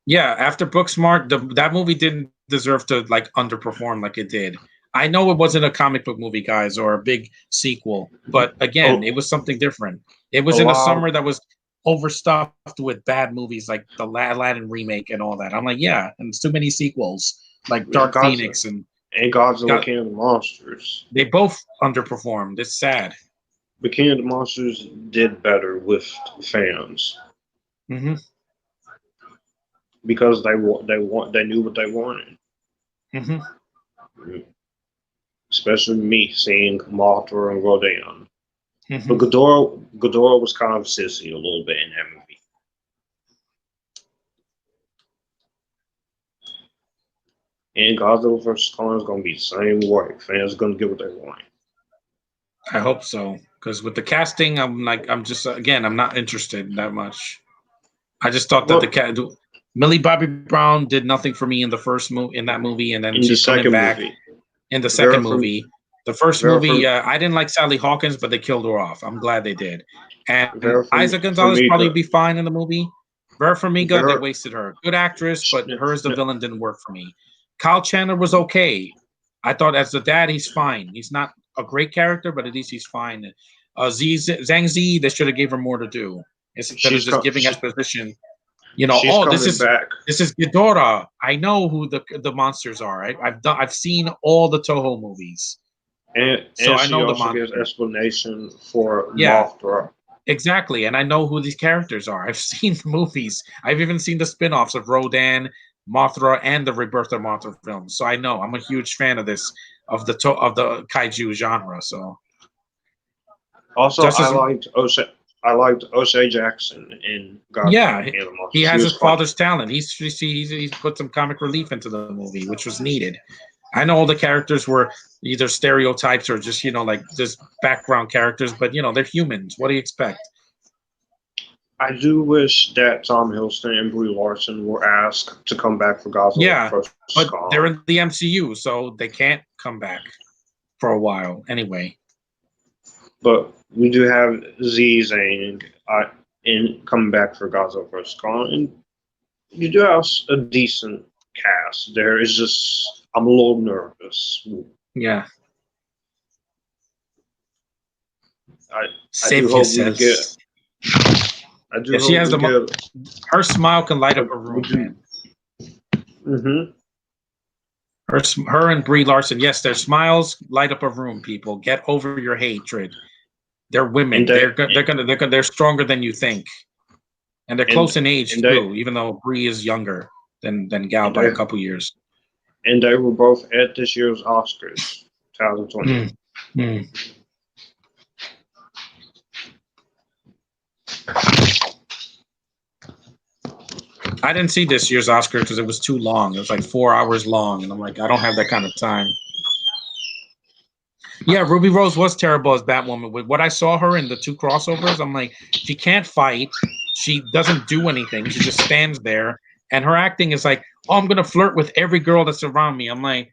Yeah, after Booksmart, that movie didn't deserve to like underperform like it did. I know it wasn't a comic book movie, guys, or a big sequel, but again, it was something different. It was in a summer that was overstuffed with bad movies like the Aladdin remake and all that. I'm like, yeah, and it's too many sequels like Dark Phoenix and Godzilla King of the Monsters. They both underperformed. It's sad. But King of the Monsters did better with fans. Mm-hmm. Because they knew what they wanted. Mm-hmm. Especially me seeing Mothra and Rodan. Mm-hmm. But Ghidorah was kind of sissy a little bit in that movie. And Godzilla vs. Kong is going to be the same way. Fans are going to get what they want. I hope so. Because with the casting, I'm not interested that much. I just thought that Millie Bobby Brown did nothing for me in the first in that movie, and then she's coming back in the second movie. The first movie, I didn't like Sally Hawkins, but they killed her off. I'm glad they did. And Isa Gonzalez probably be fine in the movie. Vera Farmiga, they wasted her. Good actress, but her as the villain didn't work for me. Kyle Chandler was okay. I thought as the dad, he's fine. He's not a great character, but at least he's fine. Zhang Zi, they should have gave her more to do instead of just giving exposition. You know, this is Ghidorah. I know who the monsters are. I've seen all the Toho movies, and I know the monsters. Gives explanation for Mothra. Exactly, and I know who these characters are. I've seen the movies. I've even seen the spin-offs of Rodan, Mothra, and the Rebirth of Mothra films. So I know I'm a huge fan of this of the kaiju genre. So also, I liked O'Shea Jackson in Godzilla. He has his father's talent. He's put some comic relief into the movie, which was needed. I know all the characters were either stereotypes or just like just background characters, but they're humans. What do you expect? I do wish that Tom Hiddleston and Brie Larson were asked to come back for Godzilla. Yeah, but they're in the MCU, so they can't come back for a while anyway. But we do have Z Zhang in coming back for Godzilla vs. Kong, and you do have a decent cast. There is just I'm a little nervous. Yeah. I do hope we get. I do hope she has her smile can light up a room, man. Mm-hmm. Her and Brie Larson, yes, their smiles light up a room. People, get over your hatred. They're women. They're stronger than you think, and they're close in age too. Even though Brie is younger than Gal by a couple years. And they were both at this year's Oscars, 2020. I didn't see this year's Oscar because it was too long. It was like 4 hours long, and I'm like, I don't have that kind of time. Yeah, Ruby Rose was terrible as Batwoman. With what I saw her in the two crossovers, I'm like, she can't fight. She doesn't do anything. She just stands there. And her acting is like, oh, I'm going to flirt with every girl that's around me. I'm like,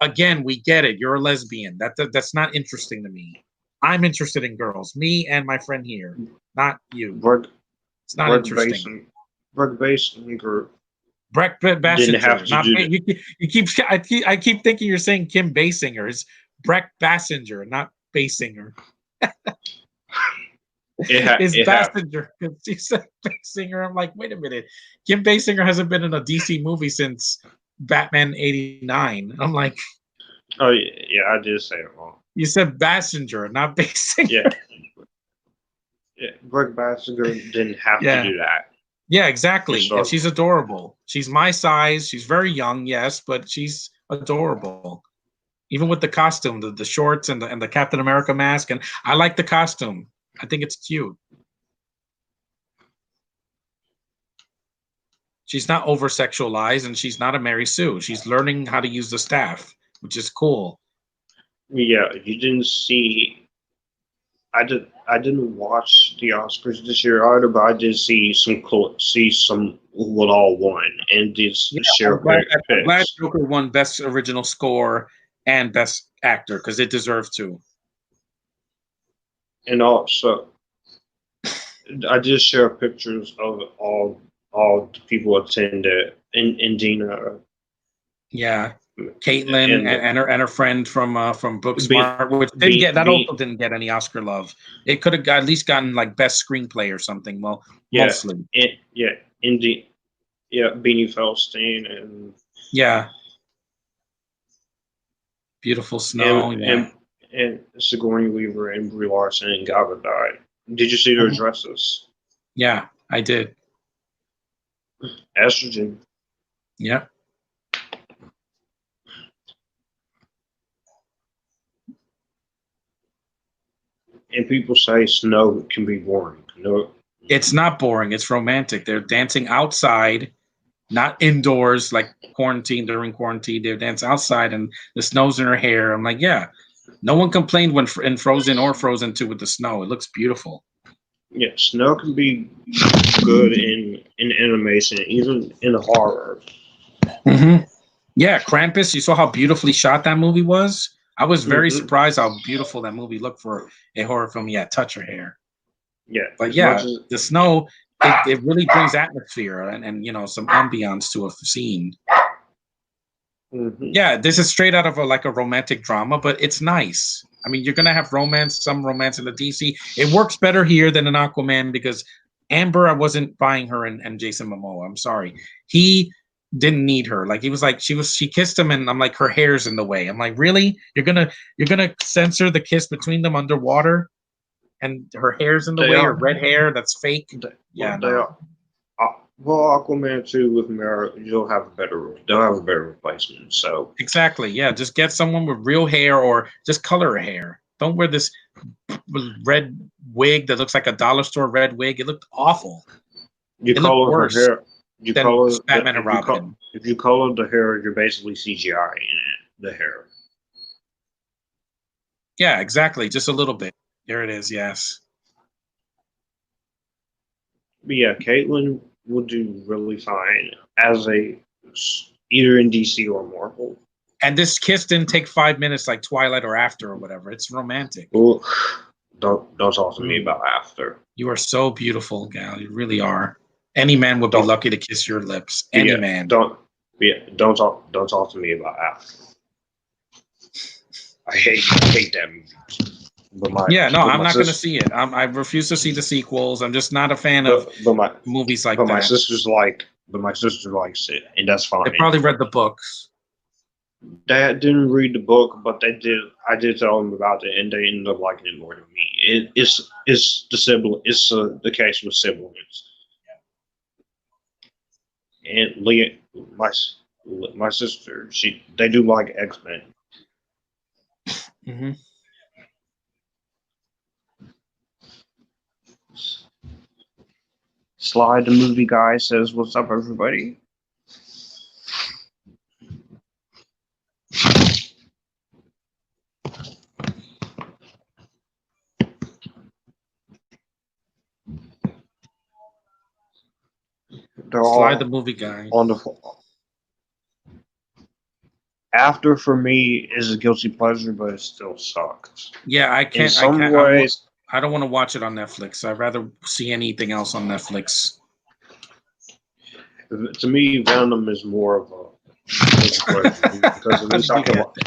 again, we get it. You're a lesbian. That's not interesting to me. I'm interested in girls. Me and my friend here. Not you. It's not interesting. Brett Basinger. Brett Basinger. I keep thinking you're saying Kim Basinger. It's Brett Basinger, not Basinger. It's Basinger. She said Basinger. I'm like, wait a minute. Kim Basinger hasn't been in a DC movie since Batman '89. I'm like, oh yeah, I did say it wrong. You said Bassinger, not Basinger. Yeah. Brooke Bassinger didn't have to do that. Yeah, exactly. And she's adorable. She's my size. She's very young, yes, but she's adorable. Even with the costume, the shorts and the Captain America mask, and I like the costume. I think it's cute. She's not over sexualized, and she's not a Mary Sue. She's learning how to use the staff, which is cool. Yeah, you didn't see. I didn't watch the Oscars this year either, but I did see some what all won and did share. I'm glad Joker won Best Original Score and Best Actor because it deserved to. And also, I did share pictures of all the people attended in Dina. Yeah. Caitlin and her friend from Booksmart, which also didn't get any Oscar love. It could have at least gotten like best screenplay or something. Well, mostly. Beanie Feldstein and Beautiful Snow and Sigourney Weaver and Brie Larson and Gadot. Did you see their dresses? Yeah, I did. Estrogen. Yeah. And people say snow can be boring. No, it's not boring. It's romantic. They're dancing outside, not indoors like during quarantine. They're dancing outside, and the snow's in her hair. I'm like, yeah. No one complained when in Frozen or Frozen 2 with the snow. It looks beautiful. Yeah, snow can be good in animation, even in horror. Mm-hmm. Yeah, Krampus. You saw how beautifully shot that movie was. I was very surprised how beautiful that movie looked for a horror film. Yeah, touch her hair. Yeah, but the snow it really brings atmosphere and some ambiance to a scene. Yeah, this is straight out of a romantic drama, but it's nice. I mean, you're gonna have some romance in the DC. It works better here than in Aquaman because Amber, I wasn't buying her and Jason Momoa. I'm sorry, he didn't need her. Like he was like she kissed him, and I'm like her hair's in the way. I'm like, really? You're gonna censor the kiss between them underwater, and her hair's in the way, or red hair that's fake. Well, Aquaman 2 with Mara, they'll have a better replacement. So exactly, yeah. Just get someone with real hair, or just color her hair. Don't wear this red wig that looks like a dollar store red wig. It looked awful. You color her hair. You color Batman and Robin. If you color the hair, you're basically CGI in it. The hair. Yeah, exactly. Just a little bit. There it is. Yes. But yeah, Caitlin will do really fine as either in DC or Marvel. And this kiss didn't take 5 minutes like Twilight or After or whatever. It's romantic. Ooh, don't talk to me about After. You are so beautiful, gal. You really are. Any man would be lucky to kiss your lips. Any man. Don't talk to me about After. I hate that movie. I'm not going to see it. I refuse to see the sequels. I'm just not a fan of movies like that. My sister likes it, and that's fine. They probably read the books. Dad didn't read the book, but they did. I did tell them about it, and they ended up liking it more than me. It's the sibling. It's the case with siblings. And Leah, my sister, they do like X-Men. Mm-hmm. Slide the movie guy says, "What's up, everybody?" Slide the movie guy on the floor. After for me is a guilty pleasure, but it still sucks. Yeah, I can't. In some ways, I don't want to watch it on Netflix. I'd rather see anything else on Netflix. To me, Venom is more of a because at least I can watch.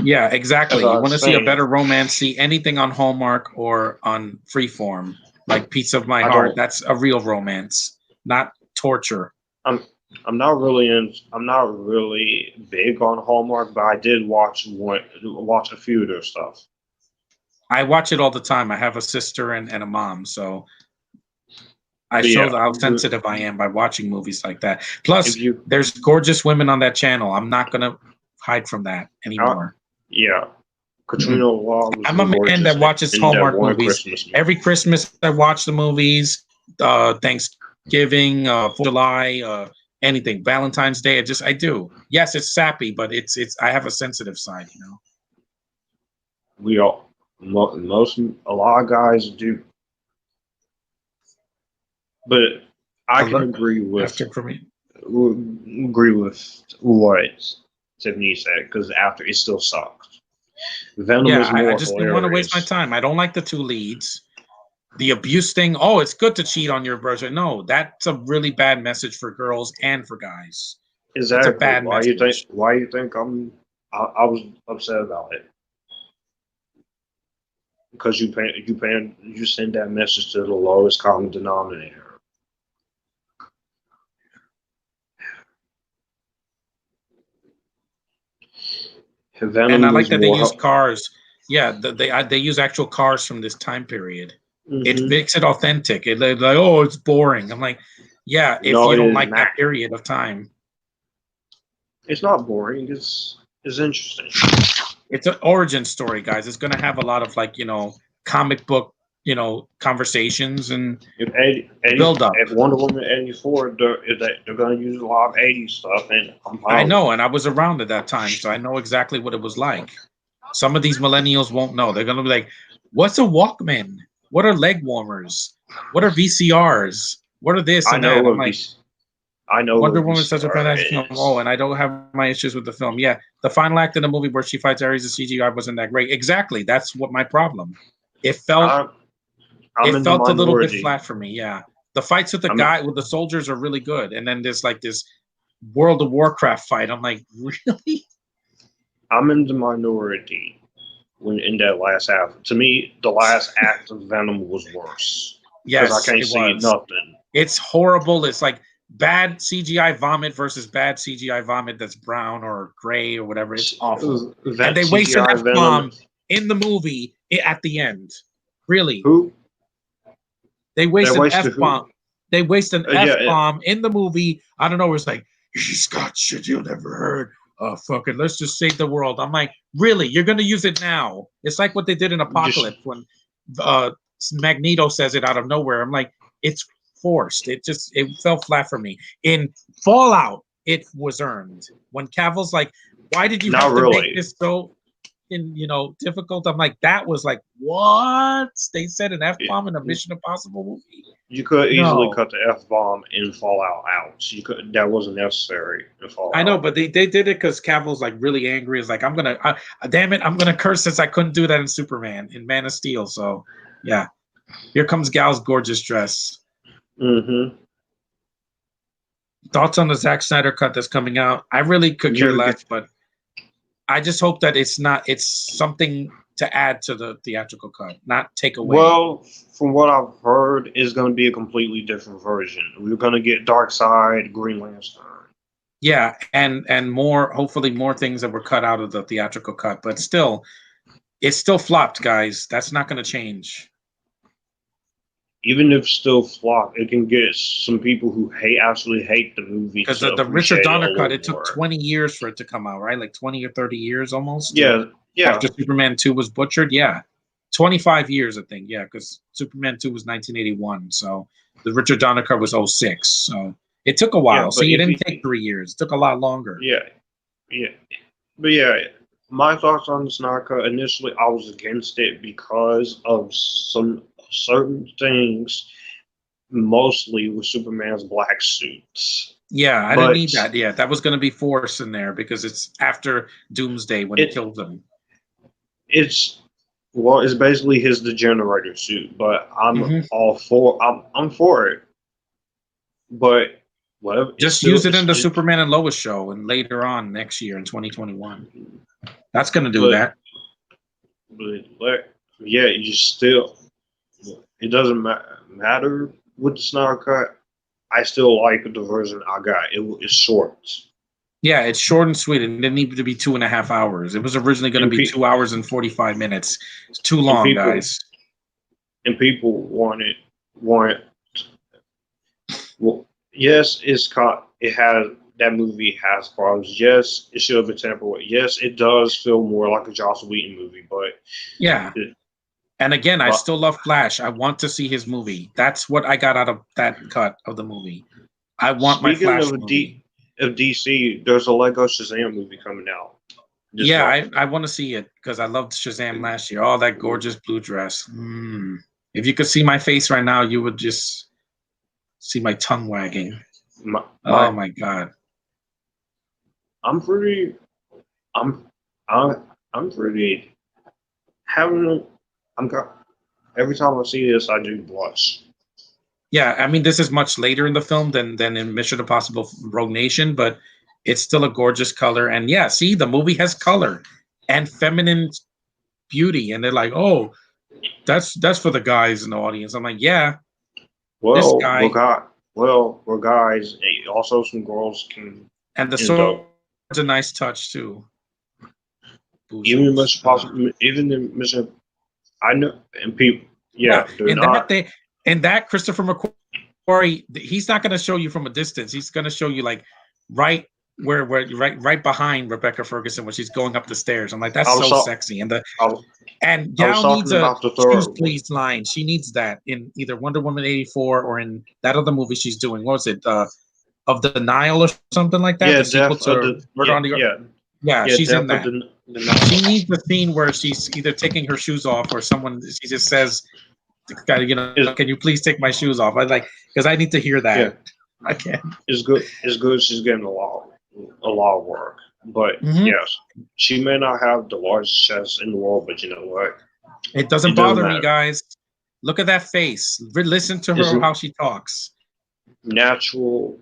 Yeah, exactly. You want to see a better romance? See anything on Hallmark or on Freeform, like Piece of My Heart. That's a real romance, not torture. I'm not really big on Hallmark, but I did watch a few of their stuff. I watch it all the time. I have a sister and a mom, so I But show yeah, how sensitive I am by watching movies like that. Plus, there's gorgeous women on that channel. I'm not gonna hide from that anymore. Yeah. Katrina Law was I'm a man gorgeous that watches in Hallmark that one movies. Christmas movie. Every Christmas, I watch the movies. Thanksgiving, 4th of July, anything. Valentine's Day. I do. Yes, it's sappy, but it's. I have a sensitive side, you know. We all, a lot of guys do, but I can agree with what Tiffany said because after it still sucks. Venom is more I just didn't want to waste my time. I don't like the two leads. The abuse thing. Oh, it's good to cheat on your brother. No, that's a really bad message for girls and for guys. Exactly. It's a bad message. Why you think I was upset about it? Because you send that message to the lowest common denominator. And I like that they use cars. Yeah, they use actual cars from this time period. Mm-hmm. It makes it authentic. Like, oh, it's boring. I'm like, yeah, if you don't like that period of time. It's not boring. It's interesting. It's an origin story, guys. It's going to have a lot of comic book, conversations and build up. At Wonder Woman 84, they're going to use a lot of 80s stuff, and I know, and I was around at that time, so I know exactly what it was like. Some of these millennials won't know. They're going to be like, "What's a Walkman? What are leg warmers? What are VCRs? What are this and that?" I'm like, I know Wonder Woman is such a fantastic film. Oh, and I don't have my issues with the film. Yeah, the final act in the movie where she fights Ares, the CGI wasn't that great. Exactly, that's what my problem. It felt a little bit flat for me. Yeah, the fights with the soldiers are really good, and then there's this World of Warcraft fight. I'm like, really? I'm in the minority when in that last half. To me, the last act of Venom was worse. Yes, I can't see nothing. It's horrible. It's like bad CGI vomit versus bad CGI vomit that's brown or gray or whatever. It's awful. And they waste an F-bomb in the movie at the end. Really? Who? They waste an F-bomb. They waste an F-bomb in the movie. I don't know. Where it's like, he's got shit you never heard. Fuck it. Let's just save the world. I'm like, really? You're going to use it now? It's like what they did in Apocalypse when Magneto says it out of nowhere. I'm like, it's forced. It fell flat for me. In Fallout, it was earned. When Cavill's like, why did you have to make this so difficult? I'm like, that was like, what? They said an F-bomb in a Mission Impossible movie? You could easily cut the F-bomb in Fallout out. That wasn't necessary in Fallout. I know, but they did it because Cavill's like really angry. It's like, damn it, I'm going to curse since I couldn't do that in Superman, in Man of Steel. So, yeah. Here comes Gal's gorgeous dress. Mm-hmm. Thoughts on the Zack Snyder cut that's coming out? I really could care less, but I just hope that it's something to add to the theatrical cut, not take away. Well, from what I've heard, it's going to be a completely different version. We're going to get Darkseid, Green Lantern. Yeah, and hopefully more things that were cut out of the theatrical cut, but still, it's still flopped, guys. That's not going to change. Even if still flop, it can get some people who absolutely hate the movie. Because the Richard Donner cut, it took 20 years for it to come out, right? Like 20 or 30 years almost. Yeah. After Superman 2 was butchered, yeah. 25 years, I think, yeah, because Superman 2 was 1981. So the Richard Donner cut was 06. So it took a while. So it didn't take 3 years. It took a lot longer. Yeah. But yeah, my thoughts on the Snyder cut, initially I was against it because of some certain things, mostly with Superman's black suits. Yeah, I didn't need that. Yeah, that was going to be forced in there because it's after Doomsday when he killed them. It's basically his degenerator suit, but I'm all for I'm for it. But whatever. Just use it in the Superman and Lois show and later on next year in 2021. That's going to do that. But yeah, you still. It doesn't matter with the Snyder cut. I still like the version I got. It's short. Yeah, it's short and sweet. It didn't need to be 2.5 hours. It was originally going to be 2 hours and 45 minutes. It's too long, guys. And people want. Well, yes, it has that movie has problems. Yes, it should have been tampered with. Yes, it does feel more like a Joss Whedon movie, but yeah. And again, I still love Flash. I want to see his movie. That's what I got out of that cut of the movie. I want my Flash movie. Of DC, there's a Lego Shazam movie coming out. I want to see it because I loved Shazam last year. Oh, that gorgeous blue dress. If you could see my face right now, you would just see my tongue wagging. Oh my God. I'm pretty every time I see this, I do blush. Yeah, I mean, this is much later in the film than in Mission Impossible Rogue Nation, but it's still a gorgeous color. And yeah, see, the movie has color and feminine beauty. And they're like, oh, that's for the guys in the audience. I'm like, yeah. Well, we're guys. Also, some girls can. And the sword's a nice touch too. Even in Mission, I know, and people, yeah. And that Christopher McQuarrie, he's not going to show you from a distance. He's going to show you like right behind Rebecca Ferguson when she's going up the stairs. I'm like, that's so sexy. And Gal needs a choose please line. She needs that in either Wonder Woman 84 or in that other movie she's doing. What was it? Of the Nile or something like that. Yeah, the sequel to Murder on the Orient. Yeah, she's in that. She needs the scene where she's either taking her shoes off or she just says, "Can you please take my shoes off?" I like because I need to hear that. Yeah. I can't. It's good. It's good. She's getting a lot of work. But yes, she may not have the largest chest in the world, but you know what? It doesn't bother me, guys. Look at that face. Listen to her how she talks. Natural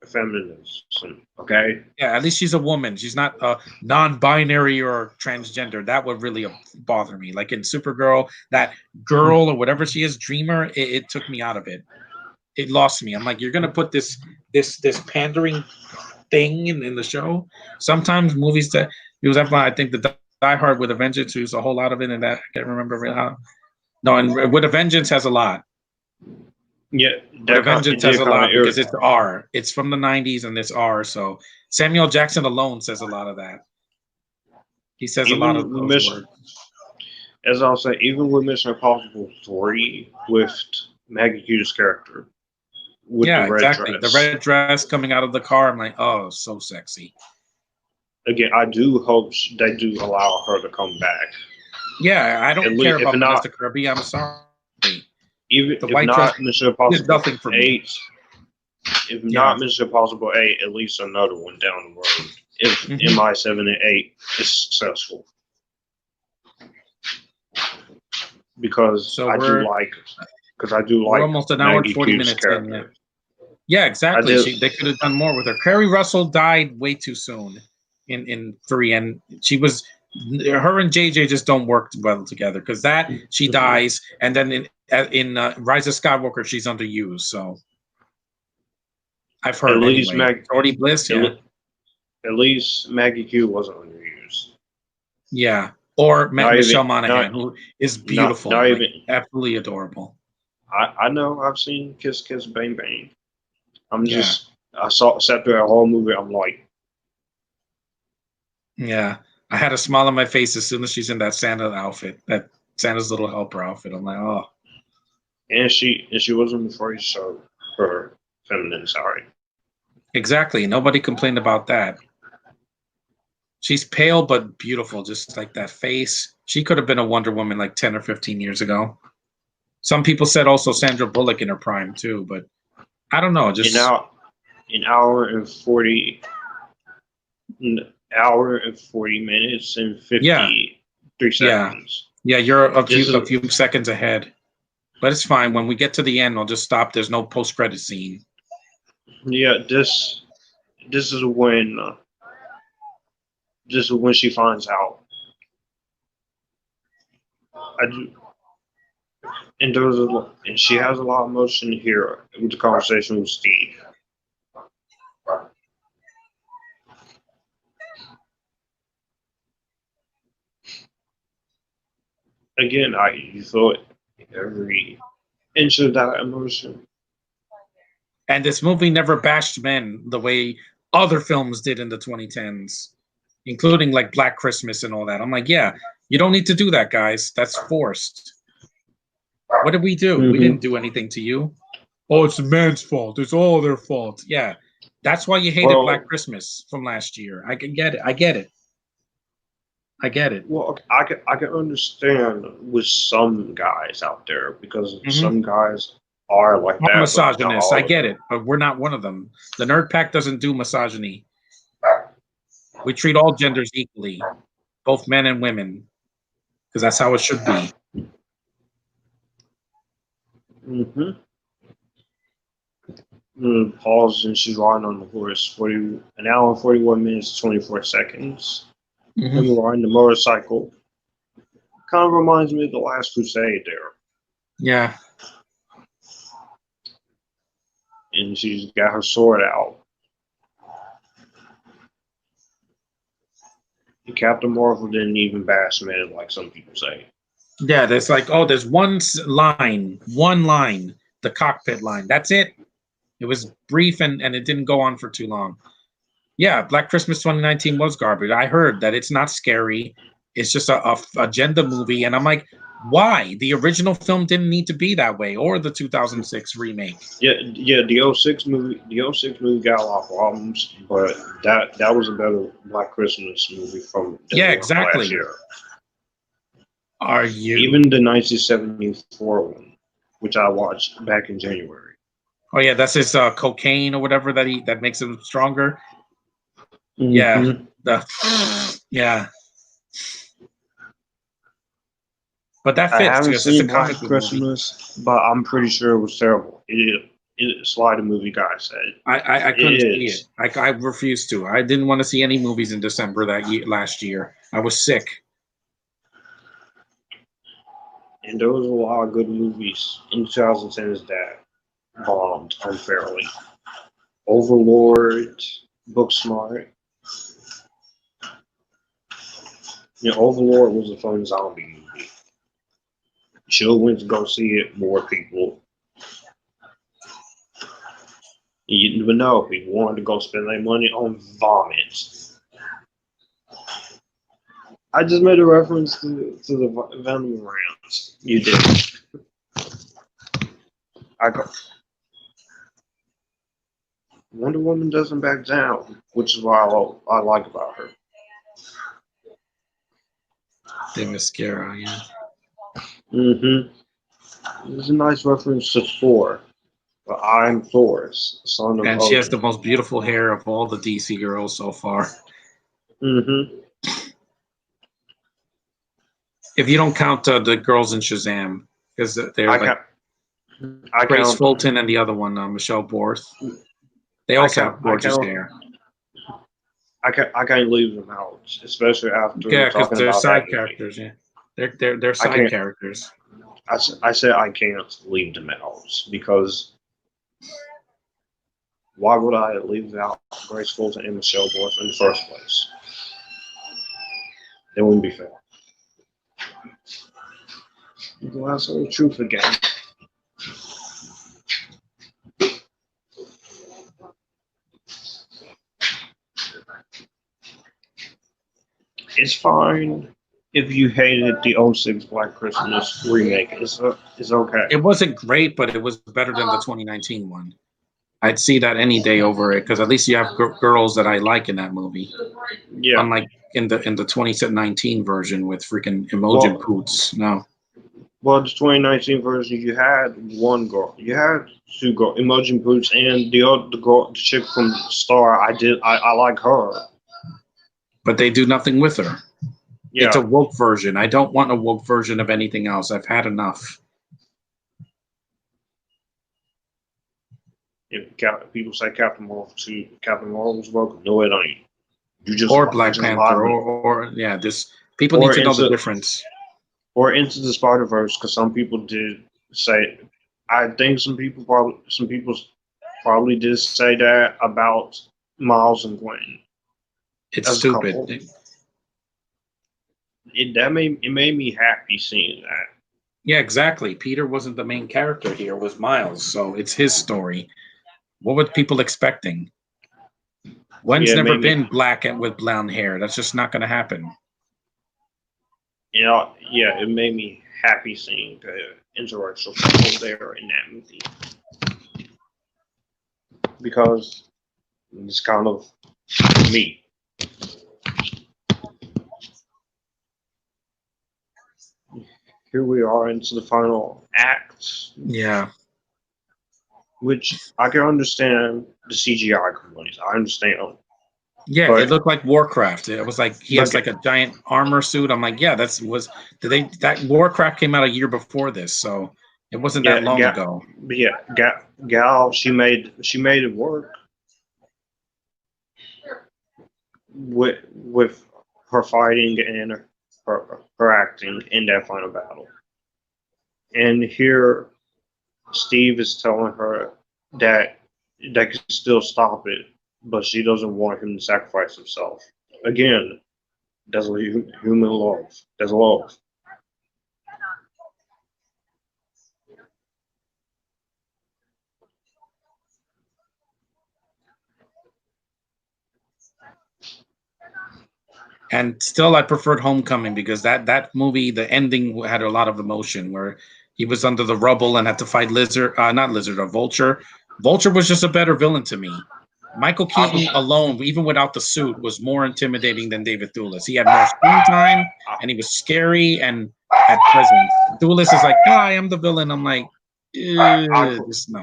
feminism, okay? Yeah, at least she's a woman. She's not non-binary or transgender. That would really bother me. Like in Supergirl, that girl or whatever she is, Dreamer, it took me out of it. It lost me. I'm like, you're gonna put this pandering thing in the show. Sometimes movies that I think the Die Hard with a Vengeance used a whole lot of it, and that I can't remember how. No, and with a Vengeance has a lot. Yeah, that Vengeance has a lot because it's R. It's from the 90s and it's R. So Samuel Jackson alone says a lot of that. He says a lot of those words. As I'll say, even with Mission Impossible 3, with Maggie Q's character, with the red dress. The red dress coming out of the car, I'm like, oh, so sexy. Again, I do hope they do allow her to come back. Yeah, I don't care about Vanessa Kirby. I'm sorry. Even the if white not dress Mission Impossible nothing for 8, me. If not Mission Impossible 8, at least another one down the road. If MI7 and 8 is successful. Because I do like we're almost an hour and 40 minutes in. Yeah, exactly. They could have done more with her. Kerry Russell died way too soon in 3, and her and JJ just don't work well together because she dies, and then in Rise of Skywalker she's underused. So I've heard at least Jordy Bliss. At least Maggie Q wasn't underused. Yeah, or Michelle Monaghan, who is beautiful, absolutely adorable. I know. I've seen Kiss Kiss Bang Bang. I sat through a whole movie. I'm like, yeah. I had a smile on my face as soon as she's in that Santa outfit, that Santa's little helper outfit. I'm like, oh. And she wasn't afraid to show her feminine side. Exactly. Nobody complained about that. She's pale but beautiful, just like that face. She could have been a Wonder Woman like 10 or 15 years ago. Some people said also Sandra Bullock in her prime too, but I don't know. Just an hour and 40 minutes and 53 seconds. Yeah, you're a few seconds ahead. But it's fine. When we get to the end, I'll just stop. There's no post-credit scene. Yeah, this is when she finds out. And and she has a lot of emotion here with the conversation with Steve. Again, you feel every inch of that emotion. And this movie never bashed men the way other films did in the 2010s, including like Black Christmas and all that. I'm like, yeah, you don't need to do that, guys. That's forced. What did we do? Mm-hmm. We didn't do anything to you. Oh, it's the man's fault. It's all their fault. Yeah, that's why you hated Black Christmas from last year. I can get it. I get it. I get it. Well, I can understand with some guys out there because some guys are like that. Misogynists. I get it, but we're not one of them. The Nerd Pack doesn't do misogyny. We treat all genders equally, both men and women, because that's how it should be. Pause and she's riding on the horse. 1 hour and 41 minutes, 24 seconds. Him riding the motorcycle. Kind of reminds me of The Last Crusade there. Yeah. And she's got her sword out. And Captain Marvel didn't even bash men like some people say. Yeah, there's like, there's one line, the cockpit line. That's it. It was brief and it didn't go on for too long. Yeah, Black Christmas 2019 was garbage. I heard that it's not scary. It's just a agenda movie. And I'm like, why? The original film didn't need to be that way, or the 2006 remake. Yeah, the 06 movie got a lot of problems, but that was a better Black Christmas movie from exactly. last year. Are you even the 1974 one, which I watched back in January? Oh yeah, that's his cocaine or whatever that makes him stronger. Yeah, yeah. But that fits. I haven't seen Black Christmas, but I'm pretty sure it was terrible. It's like the movie guy said. I couldn't see it. I refused to. I didn't want to see any movies in December last year. I was sick. And there was a lot of good movies in 2010s that bombed unfairly. Overlord, Booksmart. Overlord was a fun zombie movie. Should have went to go see it. More people. You never know. People wanted to go spend their money on vomit. I just made a reference to the Venom rounds. You did. Wonder Woman doesn't back down, which is what I like about her. The mascara, yeah. It was a nice reference to Thor. But I'm Thor's son of And Odin. she has the most beautiful hair of all the DC girls so far. If you don't count the girls in Shazam, because they're Grace Fulton and the other one, Michelle Borth. They also have gorgeous hair. I can't leave them out, especially after because they're side characters. Yeah, they're side characters. I said I can't leave them out because why would I leave out Grace Fulton and Michelle Borth in the first place? It wouldn't be fair. Glass of the truth again. It's fine if you hated the 06 Black Christmas remake. It's okay. It wasn't great, but it was better than the 2019 one. I'd see that any day over it because at least you have girls that I like in that movie. Yeah. Unlike in the 2019 version with freaking Imogen Poots. No. Well, the 2019 version, you had one girl. You had two girls, Imogen Poots, and the chick from Star. I like her. But they do nothing with her. Yeah. It's a woke version. I don't want a woke version of anything else. I've had enough. If people say Captain Marvel too. Captain Marvel's woke. No, it ain't. You just Black Panther, or this. People need to know the difference. or Into the Spider-Verse, because some people did say. I think some people probably did say that about Miles and Gwen. It's stupid. It made me happy seeing that. Yeah, exactly. Peter wasn't the main character here; it was Miles. So it's his story. What were people expecting? Gwen's never been black and with blonde hair. That's just not going to happen. You know, yeah, it made me happy seeing the interracial couple there in that movie, because it's kind of me. Here we are into the final act. Yeah. Which I can understand the CGI components. I understand. Yeah, it looked like Warcraft. It was like he has like a giant armor suit. I'm like, yeah, that Warcraft came out a year before this, so it wasn't that long ago. Yeah, Gal, she made it work with her fighting and her acting in that final battle. And here, Steve is telling her that they can still stop it, but she doesn't want him to sacrifice himself. Again, that's human love. That's love. And still, I preferred Homecoming because that movie, the ending had a lot of emotion where he was under the rubble and had to fight Vulture. Vulture was just a better villain to me. Michael Keaton alone, even without the suit, was more intimidating than David Thewlis. He had more screen time, and he was scary and had presence. Thewlis is like, hi, I'm the villain. I'm like, no.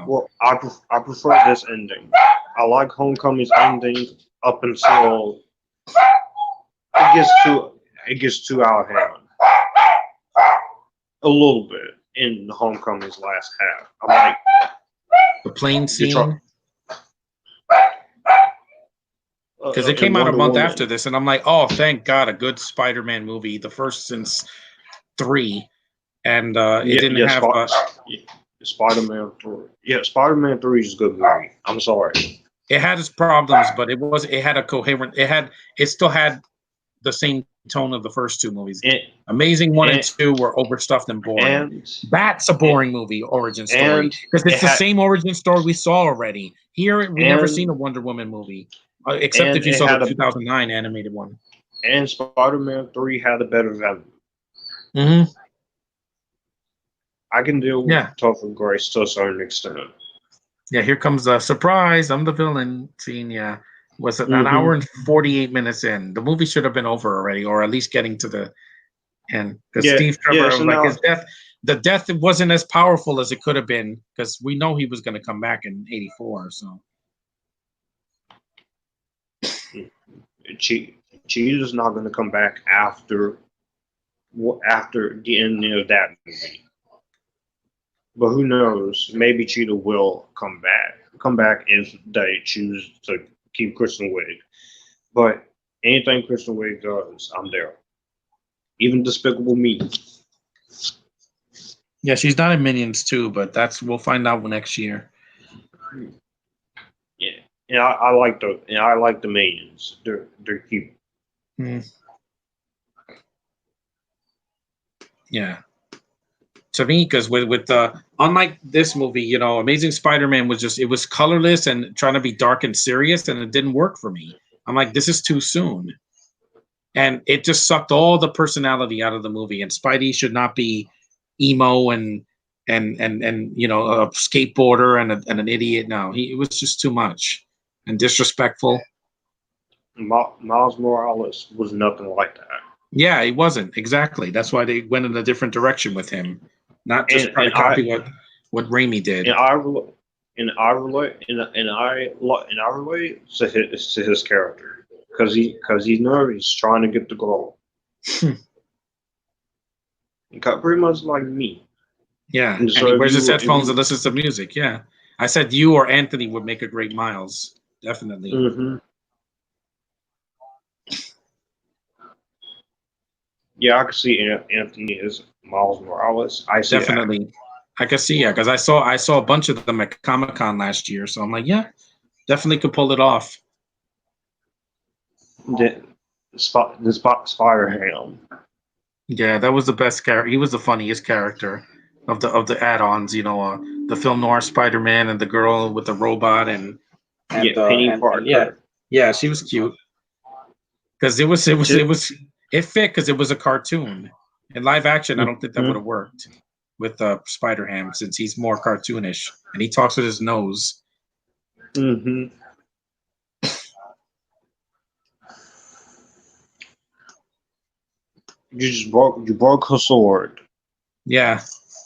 Well, I prefer this ending. I like Homecoming's ending up until it gets too out of hand. A little bit in Homecoming's last half. I'm like, the plane scene. Because it came out a month after this, and I'm like, oh, thank God, a good Spider-Man movie, the first since 3, and it didn't have Spider-Man 3. Yeah, Spider-Man 3 is a good movie. I'm sorry. It had its problems, but it had a coherent. It still had the same tone of the first 2 movies. Amazing 1 and 2 were overstuffed and boring. That's a boring movie origin story because it's the same origin story we saw already. Here, we never seen a Wonder Woman movie. Except if you saw the 2009 animated one. And Spider-Man 3 had a better villain. Mm-hmm. I can deal with Topher Grace to a certain extent. Yeah, here comes the surprise. I'm the villain scene. Yeah. Was it an hour and 48 minutes in? The movie should have been over already, or at least getting to the end. Because Steve Trevor, his death, the death wasn't as powerful as it could have been, because we know he was going to come back in 84, so. Cheetah's not going to come back after the ending of that movie. But who knows? Maybe Cheetah will come back if they choose to keep Kristen Wiig. But anything Kristen Wiig does, I'm there. Even Despicable Me. Yeah, she's not in Minions too, but we'll find out next year. Yeah. And I like the Minions. They're cute. Yeah. To me, because with the unlike this movie, Amazing Spider-Man it was colorless and trying to be dark and serious, and it didn't work for me. I'm like, this is too soon, and it just sucked all the personality out of the movie. And Spidey should not be emo and a skateboarder and an idiot. No, it was just too much and disrespectful. Miles Morales was nothing like that. Yeah, he wasn't. Exactly. That's why they went in a different direction with him. Not just trying to copy what Raimi did. And I relate to his character because he's nervous, he's trying to get the goal. Pretty much like me. Yeah, and he wears his headphones and listens to music. Yeah, I said you or Anthony would make a great Miles. Definitely. Mm-hmm. Yeah, I can see Anthony as Miles Morales. I see that. Definitely. I can see, yeah, because I saw a bunch of them at Comic-Con last year, so I'm like, yeah, definitely could pull it off. The Spider-Ham. Yeah, that was the best character. He was the funniest character of the add-ons. The film noir Spider-Man and the girl with the robot and Penny Parker. yeah, she was cute because it fit because it was a cartoon. In live action, I don't think that would have worked with Spider-Ham since he's more cartoonish and he talks with his nose. Mm-hmm. You broke her sword. Yeah,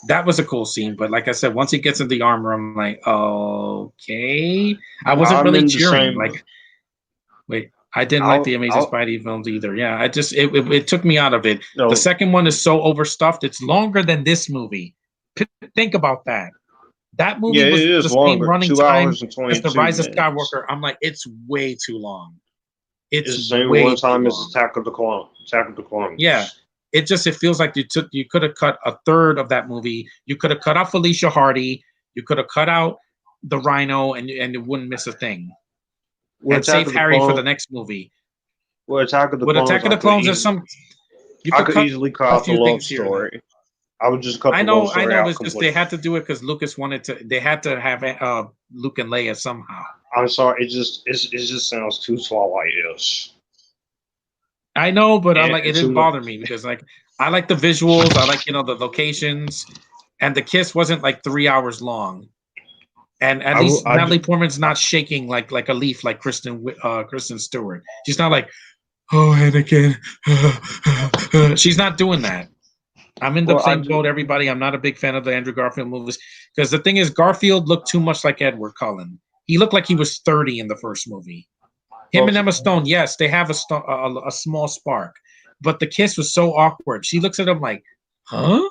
that was a cool scene. But like I said, once he gets in the armor, I'm like, okay. I wasn't really cheering. Like, wait, I didn't like the Amazing Spidey films either. Yeah, it took me out of it. No. The second one is so overstuffed. It's longer than this movie. Think about that. That movie was the same running time as The Rise of Skywalker. I'm like, it's way too long. It's the same one time as Attack of the Clones. Yeah. It feels like you could have cut a third of that movie. You could have cut out Felicia Hardy. You could have cut out the Rhino, and it wouldn't miss a thing. And save Harry for the next movie. Well, Attack of the Clones, there's some. I could easily cut out the love story. I would just cut the love story out. I know, it's just they had to do it because Lucas wanted to. They had to have Luke and Leia somehow. I'm sorry, it just sounds too Twilight-ish. I know, but I'm like, it didn't bother me because like I like the visuals, I like the locations, and the kiss wasn't like 3 hours long, and at least Natalie Portman's not shaking like a leaf like Kristen Stewart. She's not like, oh Anakin, she's not doing that. I'm in the same boat, everybody. I'm not a big fan of the Andrew Garfield movies because the thing is, Garfield looked too much like Edward Cullen. He looked like he was 30 in the first movie. Him and Emma Stone, yes, they have a small spark, but the kiss was so awkward. She looks at him like, "Huh?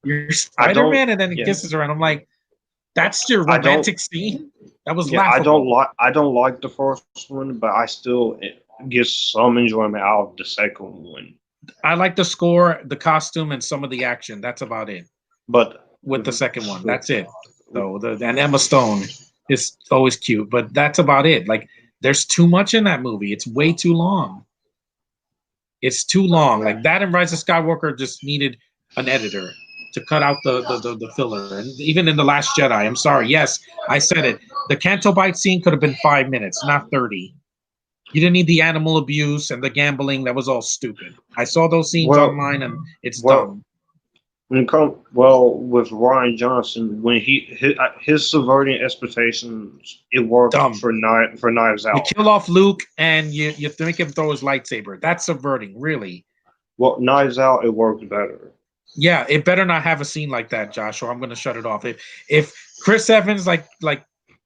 You're Spider-Man," and then he kisses her, and I'm like, "That's your romantic scene." That was laughable. I don't like the first one, but I still get some enjoyment out of the second one. I like the score, the costume, and some of the action. That's about it. But with the second one, that's it. So and Emma Stone is always cute, but that's about it. Like. There's too much in that movie. It's way too long. It's too long. Like that and Rise of Skywalker just needed an editor to cut out the filler. And even in The Last Jedi, I'm sorry. Yes, I said it. The Canto Bite scene could have been 5 minutes, not 30. You didn't need the animal abuse and the gambling. That was all stupid. I saw those scenes online and it's dumb. When it comes with Rian Johnson, when his subverting expectations, it worked for Knives Out. You kill off Luke and you make him throw his lightsaber. That's subverting, really. Well, Knives Out, it worked better. Yeah, it better not have a scene like that, Josh, or I'm gonna shut it off. If Chris Evans like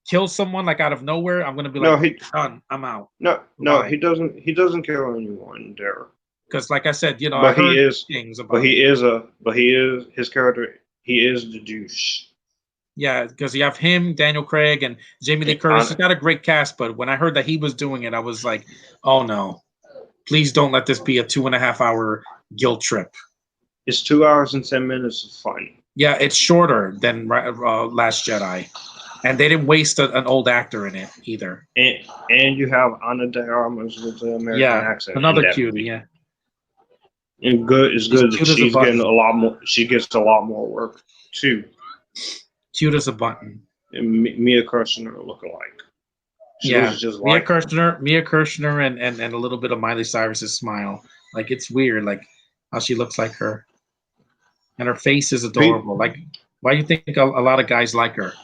kills someone like out of nowhere, I'm gonna be like, done. I'm out. No, he doesn't kill anyone there. Because, like I said, but he is his character. He is the douche. Yeah, because you have him, Daniel Craig, and Jamie Lee Curtis. He's got a great cast, but when I heard that he was doing it, I was like, oh no, please don't let this be a 2.5 hour guilt trip. It's 2 hours and 10 minutes of fun. Yeah, it's shorter than Last Jedi, and they didn't waste an old actor in it either. And you have Ana de Armas with the American accent. Another cutie, yeah. And good is good. She's getting a lot more. She gets a lot more work too. Cute as a button. And Mia Kirshner look alike. Yeah, just Mia Kirshner, and a little bit of Miley Cyrus's smile. Like it's weird, like how she looks like her, and her face is adorable. Like, why do you think a lot of guys like her?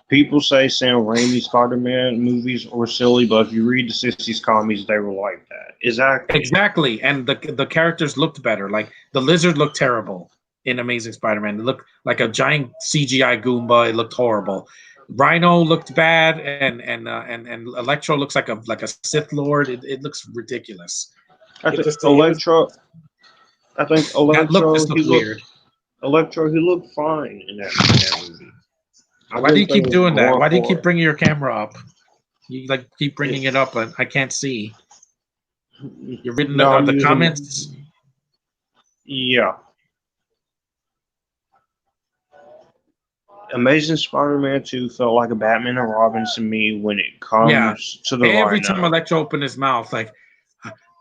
People say Sam Raimi Spider-Man movies were silly, but if you read the 60s comics, they were like that. Exactly. And the characters looked better. Like the lizard looked terrible in Amazing Spider-Man. It looked like a giant CGI Goomba. It looked horrible. Rhino looked bad, and Electro looks like a Sith Lord. It looks ridiculous. I think Electro weird. Electro, he looked fine in that movie. Why do you keep doing that? Why do you keep bringing your camera up? You keep bringing it up, and I can't see. You're reading the comments. Yeah. Amazing Spider-Man 2 felt like a Batman and Robin to me when it Yeah. comes to the Every time lineup. Electro opened his mouth, like,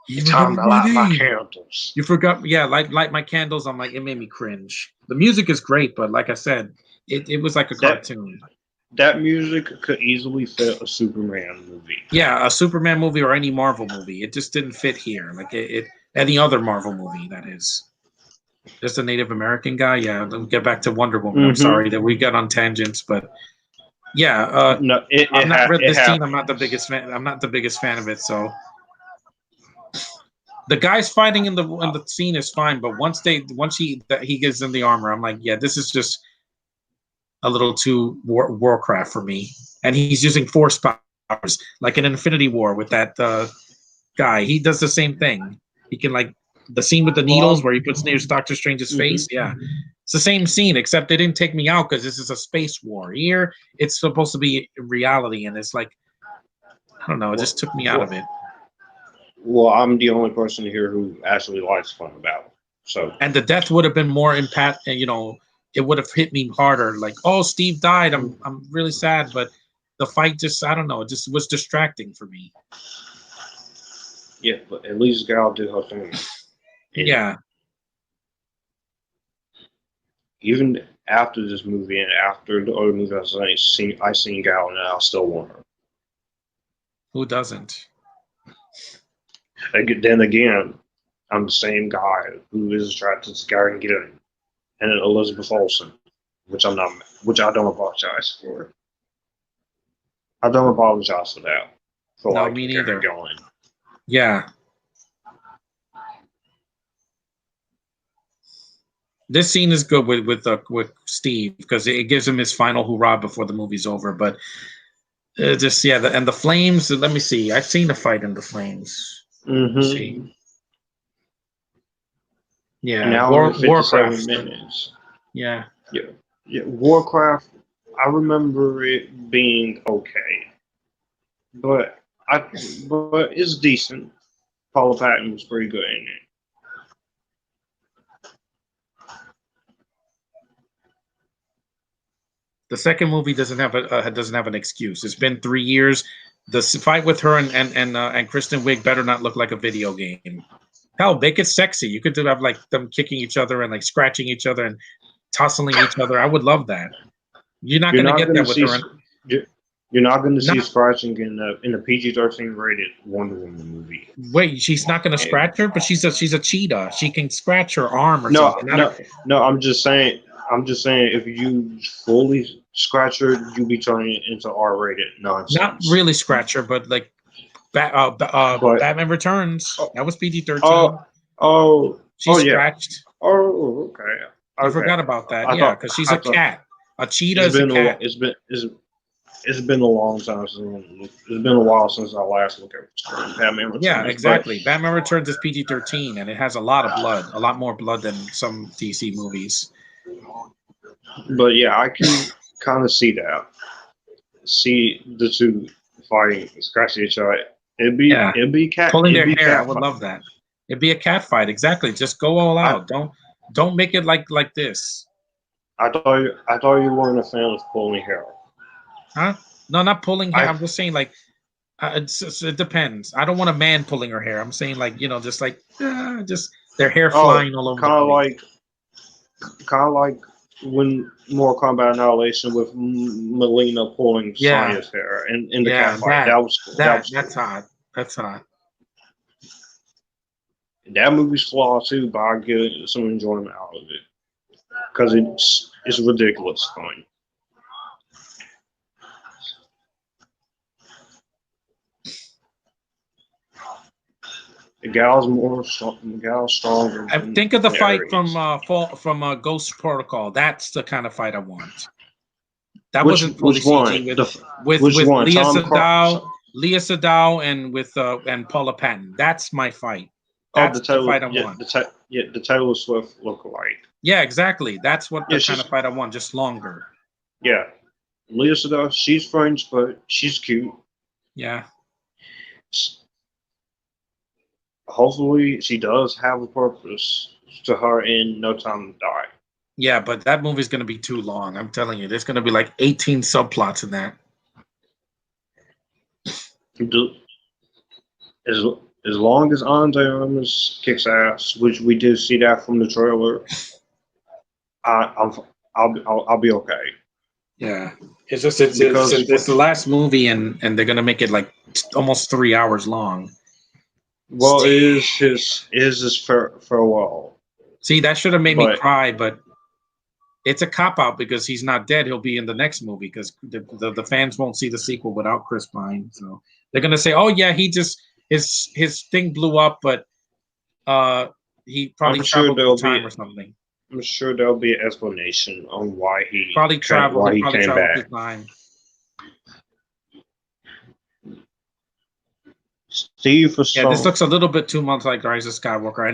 you Time to light my money. candles. You forgot, yeah, light my candles. I'm like, it made me cringe. The music is great, but like I said, it was like a cartoon. That music could easily fit a Superman movie. Yeah, a Superman movie or any Marvel movie. It just didn't fit here. Like any other Marvel movie, that is. Just a Native American guy. Yeah, let's get back to Wonder Woman. I'm sorry that we got on tangents, but yeah, No, I'm not this scene. I'm not the biggest fan. I'm not the biggest fan of it. So the guys fighting in the scene is fine, but once he gets in the armor, I'm like, yeah, this is just a little too Warcraft for me. And he's using force powers like in Infinity War with that guy. He does the same thing. He can like the scene with the needles where he puts near Doctor Strange's face. Yeah, it's the same scene, except they didn't take me out because this is a space war. Here, it's supposed to be reality, and it's like, I don't know, it just took me out of it. Well, I'm the only person here who actually likes Fun Battle. So, and the death would have been more impact, and it would have hit me harder. Like, oh, Steve died. I'm really sad, but the fight just, I don't know, it just was distracting for me. Yeah, but at least Gal did her thing. Yeah. Even after this movie and after the other movies I seen Gal, and I still want her. Who doesn't? Then again, I'm the same guy who is attracted to Gary Gideon and Elizabeth Olsen, which I don't apologize for. I don't apologize for that. No, me neither. Yeah. This scene is good with Steve because it gives him his final hurrah before the movie's over. But and the flames. Let me see. I've seen the fight in the flames. See. Yeah. Now Warcraft. Minutes. Yeah. Yeah. Warcraft. I remember it being okay, but it's decent. Paula Patton was pretty good in it. The second movie doesn't have an excuse. It's been 3 years. The fight with her and Kristen Wiig better not look like a video game. Hell, make it sexy. You could have like them kicking each other and like scratching each other and tussling each other. I would love that. You're not going to get that with her. You're not going to see scratching in the PG-13 rated Wonder Woman movie. Wait, she's not going to scratch her, but she's a cheetah. She can scratch her arm or something. No. I'm just saying. If you fully scratch her, you'll be turning it into R-rated nonsense. Not really scratch her, but like Batman Returns. That was PG-13. She scratched. Yeah. Oh, okay. I forgot about that. Because she's a cat. A cheetah is a cat. It's been a long time since it's been a while since I last looked at Batman Returns. Yeah, exactly. Batman Returns is PG-13, and it has a lot of blood, a lot more blood than some DC movies. But yeah, I can kind of see that. See the two fighting, scratching each other. It'd be cat pulling their hair. I would love that. It'd be a cat fight. Exactly. Just go all out. Don't make it like this. I thought you weren't a fan of pulling hair. Huh? No, not pulling hair. I'm just saying like it depends. I don't want a man pulling her hair. I'm saying like just like just their hair flying all over. Kind of like when Mortal Kombat Annihilation with Melina pulling Sonya's hair in the cat fight. That's hot. That's hot. That movie's flawed too, but I get some enjoyment out of it because it's ridiculous fun. The gal's stronger. Think of the fight from Ghost Protocol. That's the kind of fight I want. That wasn't fully CG with Leah Seydoux and with and Paula Patton. That's my fight. That's the fight I want. The Taylor Swift look-alike. Yeah, exactly. That's what the kind of fight I want, just longer. Yeah. Leah Seydoux, she's French, but she's cute. Yeah. Hopefully, she does have a purpose to her in No Time to Die. Yeah, but that movie's going to be too long. I'm telling you, there's going to be like 18 subplots in that. As long as Andre Armas kicks ass, which we did see that from the trailer, I'll be okay. Yeah, it's the last movie, and they're going to make it like almost 3 hours long. Well, it is his farewell. See, that should have made me cry, but it's a cop-out because he's not dead. He'll be in the next movie because the fans won't see the sequel without Chris Pine. So they're going to say, oh, yeah, he just his thing blew up, but he probably traveled through time or something. I'm sure there'll be an explanation on why he probably traveled. Why he came back. Through time. This looks a little bit too much like Rise of Skywalker.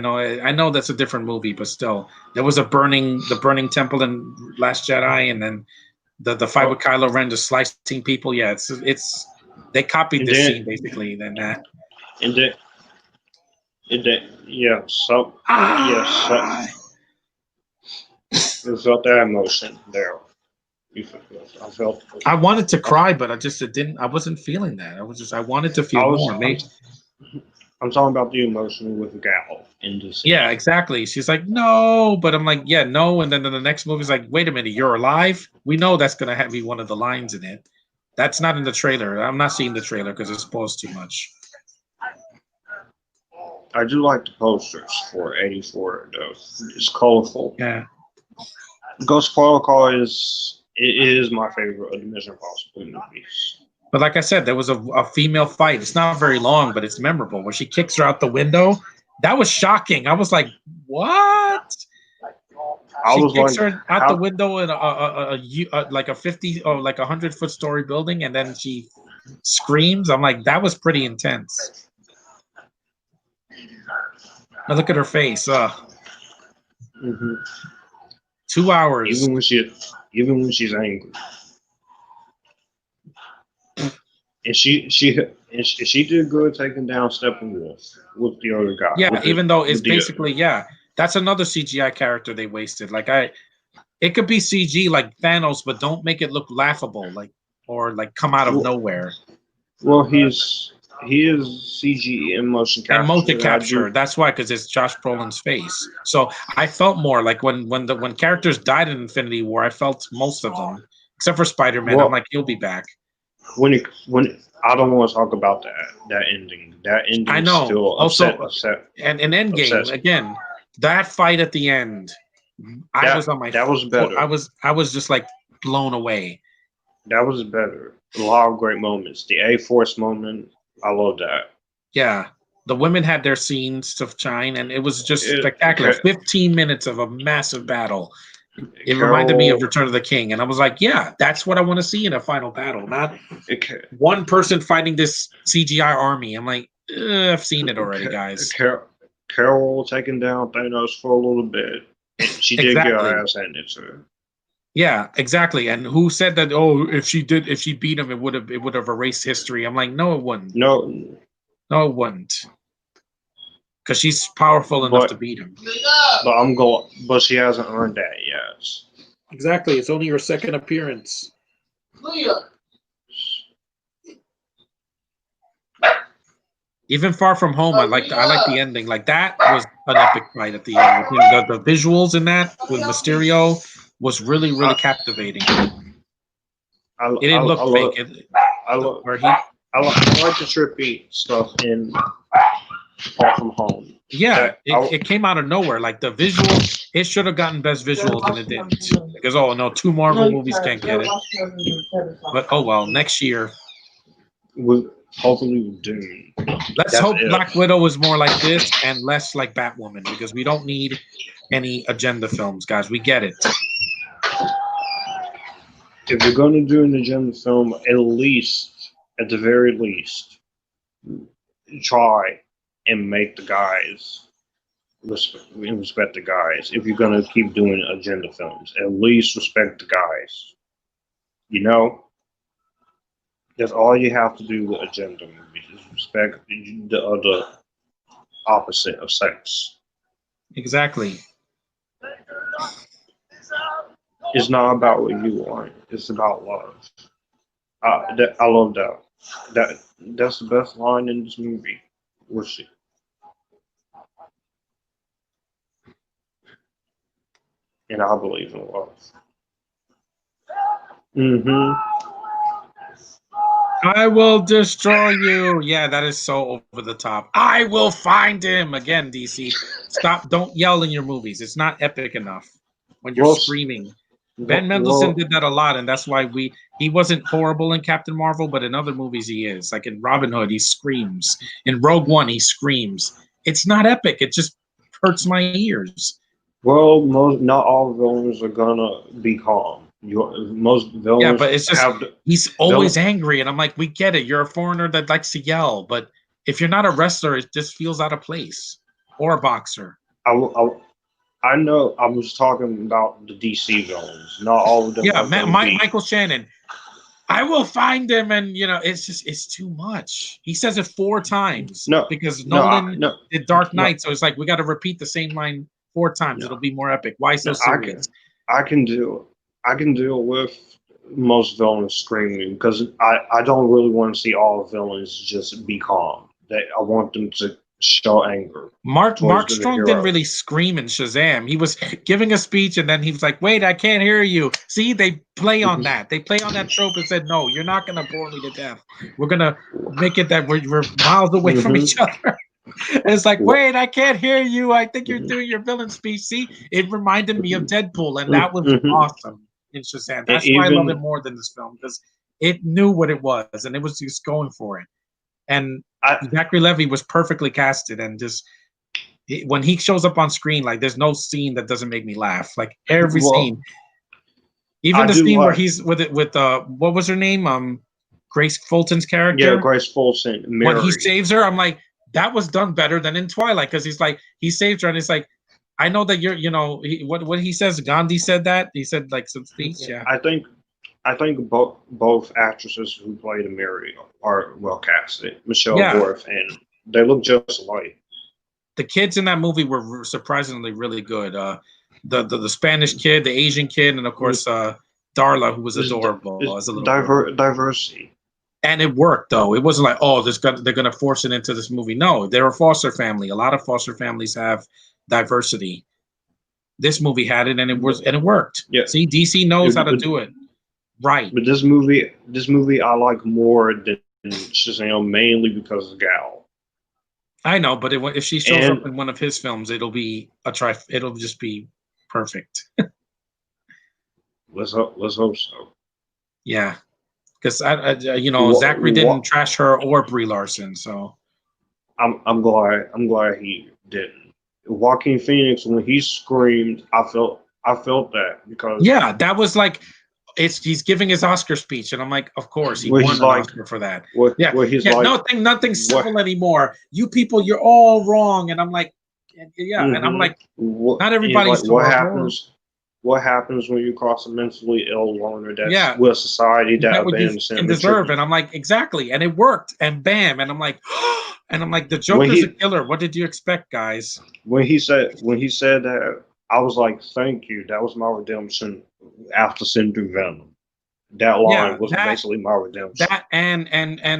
I know that's a different movie, but still, there was the burning temple in Last Jedi, and then the fight with Kylo Ren just slicing people. Yeah, it's they copied this scene basically. Then that. Yeah. So I felt that emotion there. I wanted to cry, but I wasn't feeling that. I wanted to feel more. I'm talking about the emotion with Gal in this. Yeah, exactly. She's like, no, but I'm like, yeah, no. And then the next movie's like, wait a minute, you're alive? We know that's going to be one of the lines in it. That's not in the trailer. I'm not seeing the trailer because it spoils too much. I do like the posters for 84, though. It's colorful. Yeah. Ghost Protocol is my favorite of the Mission Impossible movies. But like I said, there was a female fight. It's not very long, but it's memorable. Where she kicks her out the window. That was shocking. I was like, what? She kicks her out the window in like a 50 or like 100-foot story building, and then she screams. I'm like, that was pretty intense. Now look at her face. 2 hours. Even when she's angry. And she did good taking down Steppenwolf with the other guy. Yeah, even though it's basically that's another CGI character they wasted. Like it could be CG like Thanos, but don't make it look laughable, or come out of nowhere. Well, he is CG in motion capture. And motion capture. That's why, because it's Josh Brolin's face. So I felt more like when characters died in Infinity War, I felt most of them, except for Spider-Man. I'm like, he'll be back. When I don't want to talk about that ending. That ending I know. Still upset. And in Endgame again, that fight at the end, I was on my. That was better. I was just like blown away. That was better. A lot of great moments. The A-Force moment, I love that. Yeah, the women had their scenes to shine, and it was just spectacular. 15 minutes of a massive battle. It reminded me of Return of the King, and I was like, yeah, that's what I want to see in a final battle, not one person fighting this CGI army. I'm like, I've seen it already, guys. Carol taking down Thanos for a little bit. She did get her ass handed to her. Yeah, exactly. And who said that? Oh, if she beat him, it would have erased history. I'm like, no, it wouldn't. No, it wouldn't. Because she's powerful enough to beat him. But she hasn't earned that yet. Exactly. It's only her second appearance. Even Far From Home, I like the ending. Like that was an epic fight at the end. The visuals in that with Mysterio was really, really captivating. It didn't look fake. I like the trippy stuff in Far From Home. Yeah, it came out of nowhere. Like the visuals, it should have gotten best visuals and it didn't. Because two Marvel movies can't get it. But oh well, next year. Hopefully with Dune. Let's hope Black Widow is more like this and less like Batwoman, because we don't need any agenda films, guys. We get it. If you're going to do an agenda film, at the very least, try and make the guys respect the guys. If you're going to keep doing agenda films, at least respect the guys. That's all you have to do with agenda movies, is respect the other opposite of sex. Exactly. It's not about what you want. It's about love. I love that. That's the best line in this movie. We'll see. And I believe in love. I will destroy you. Yeah, that is so over the top. I will find him again. DC, stop! Don't yell in your movies. It's not epic enough when you're screaming. Ben Mendelsohn did that a lot, and that's why he wasn't horrible in Captain Marvel, but in other movies he is. Like in Robin Hood, he screams. In Rogue One, he screams. It's not epic. It just hurts my ears. Well, not all villains are gonna be calm. Most villains, yeah, but it's just he's always angry, and I'm like, we get it. You're a foreigner that likes to yell, but if you're not a wrestler, it just feels out of place, or a boxer. I know. I was talking about the DC villains. Not all of them. Yeah, Michael Shannon. I will find him, and it's too much. He says it 4 times. Because Nolan did Dark Knight, so it's like we got to repeat the same line 4 times. It'll be more epic. Why so serious? I can deal with most villains screaming because I don't really want to see all villains just be calm. I want them to show anger. Mark Strong didn't really scream in Shazam. He was giving a speech and then he was like, wait, I can't hear you. See, they play on that. They play on that trope and said, no, you're not going to bore me to death. We're going to make it that we're miles away from each other. And it's like, wait, I can't hear you. I think you're doing your villain speech. See, it reminded me of Deadpool, and that was awesome in Shazam. That's why I love it more than this film, because it knew what it was, and it was just going for it. And Zachary Levi was perfectly casted, and just when he shows up on screen, like there's no scene that doesn't make me laugh. Like every scene, even the scene where he's with what was her name? Grace Fulton's character. Yeah, Grace Fulton. Mary. When he saves her, I'm like, that was done better than in Twilight, because he's like, he saved her, and it's like, I know that you're, what he says. Gandhi said that. He said like some speech. Yeah, I think both actresses who played Mary are well casted. Michelle Gorf, and they look just alike. The kids in that movie were surprisingly really good. The Spanish kid, the Asian kid, and of course Darla, who was adorable as a little diversity. And it worked, though. It wasn't like, oh, they're going to force it into this movie. No, they're a foster family. A lot of foster families have diversity. This movie had it, and it worked. Yeah. See, DC knows how to do it. Right. But this movie I like more than Shazam, mainly because of Gal. I know, but if she shows up in one of his films, it'll be it'll just be perfect. Let's hope so. Yeah. Because Zachary didn't trash her or Brie Larson, so I'm glad he didn't. Joaquin Phoenix, when he screamed, I felt that, because that was like he's giving his Oscar speech, and I'm like, of course he won an Oscar for that. Nothing civil anymore. You people, you're all wrong, and I'm like, and I'm like, not everybody's like, what happens when you cross a mentally ill loner that's with society that abandons him? And I'm like, exactly. And it worked. And bam. And I'm like, the Joker's a killer. What did you expect, guys? When he said that, I was like, thank you. That was my redemption after sitting through Venom. That line was basically my redemption. That and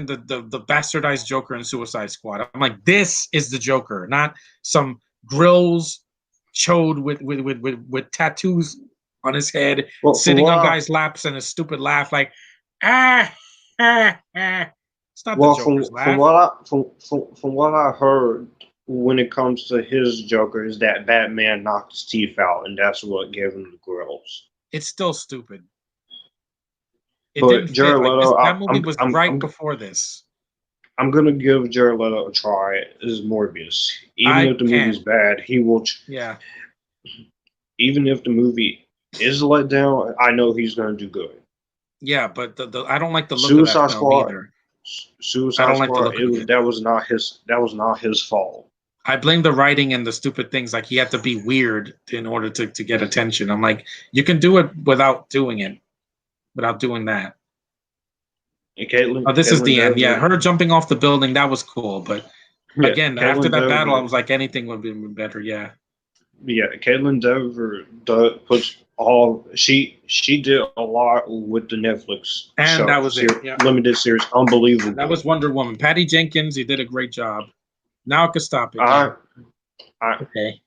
the bastardized Joker in Suicide Squad. I'm like, this is the Joker, not some grills chode with tattoos on his head, sitting on guys' laps, and a stupid laugh like It's not the Joker's laugh. From what I heard, when it comes to his Joker, is that Batman knocked his teeth out, and that's what gave him the grills. It's still stupid. It didn't fit. That movie was right before this. I'm gonna give Jared Leto a try as Morbius. Even if the movie's bad, he will. Even if the movie is let down, I know he's gonna do good. Yeah, but I don't like the look of that film either. Suicide Squad. That was not his fault. I blame the writing and the stupid things. Like he had to be weird in order to get attention. I'm like, you can do it without doing it, without doing that. This is the end. Yeah, her jumping off the building, that was cool. But again, after that battle, I was like, anything would be better. Yeah. yeah, Caitlin Dever puts all she did a lot with the Netflix And show, that was it. Yeah. limited series, unbelievable. That was Wonder Woman. Patty Jenkins, you did a great job. Now I can stop it. Okay.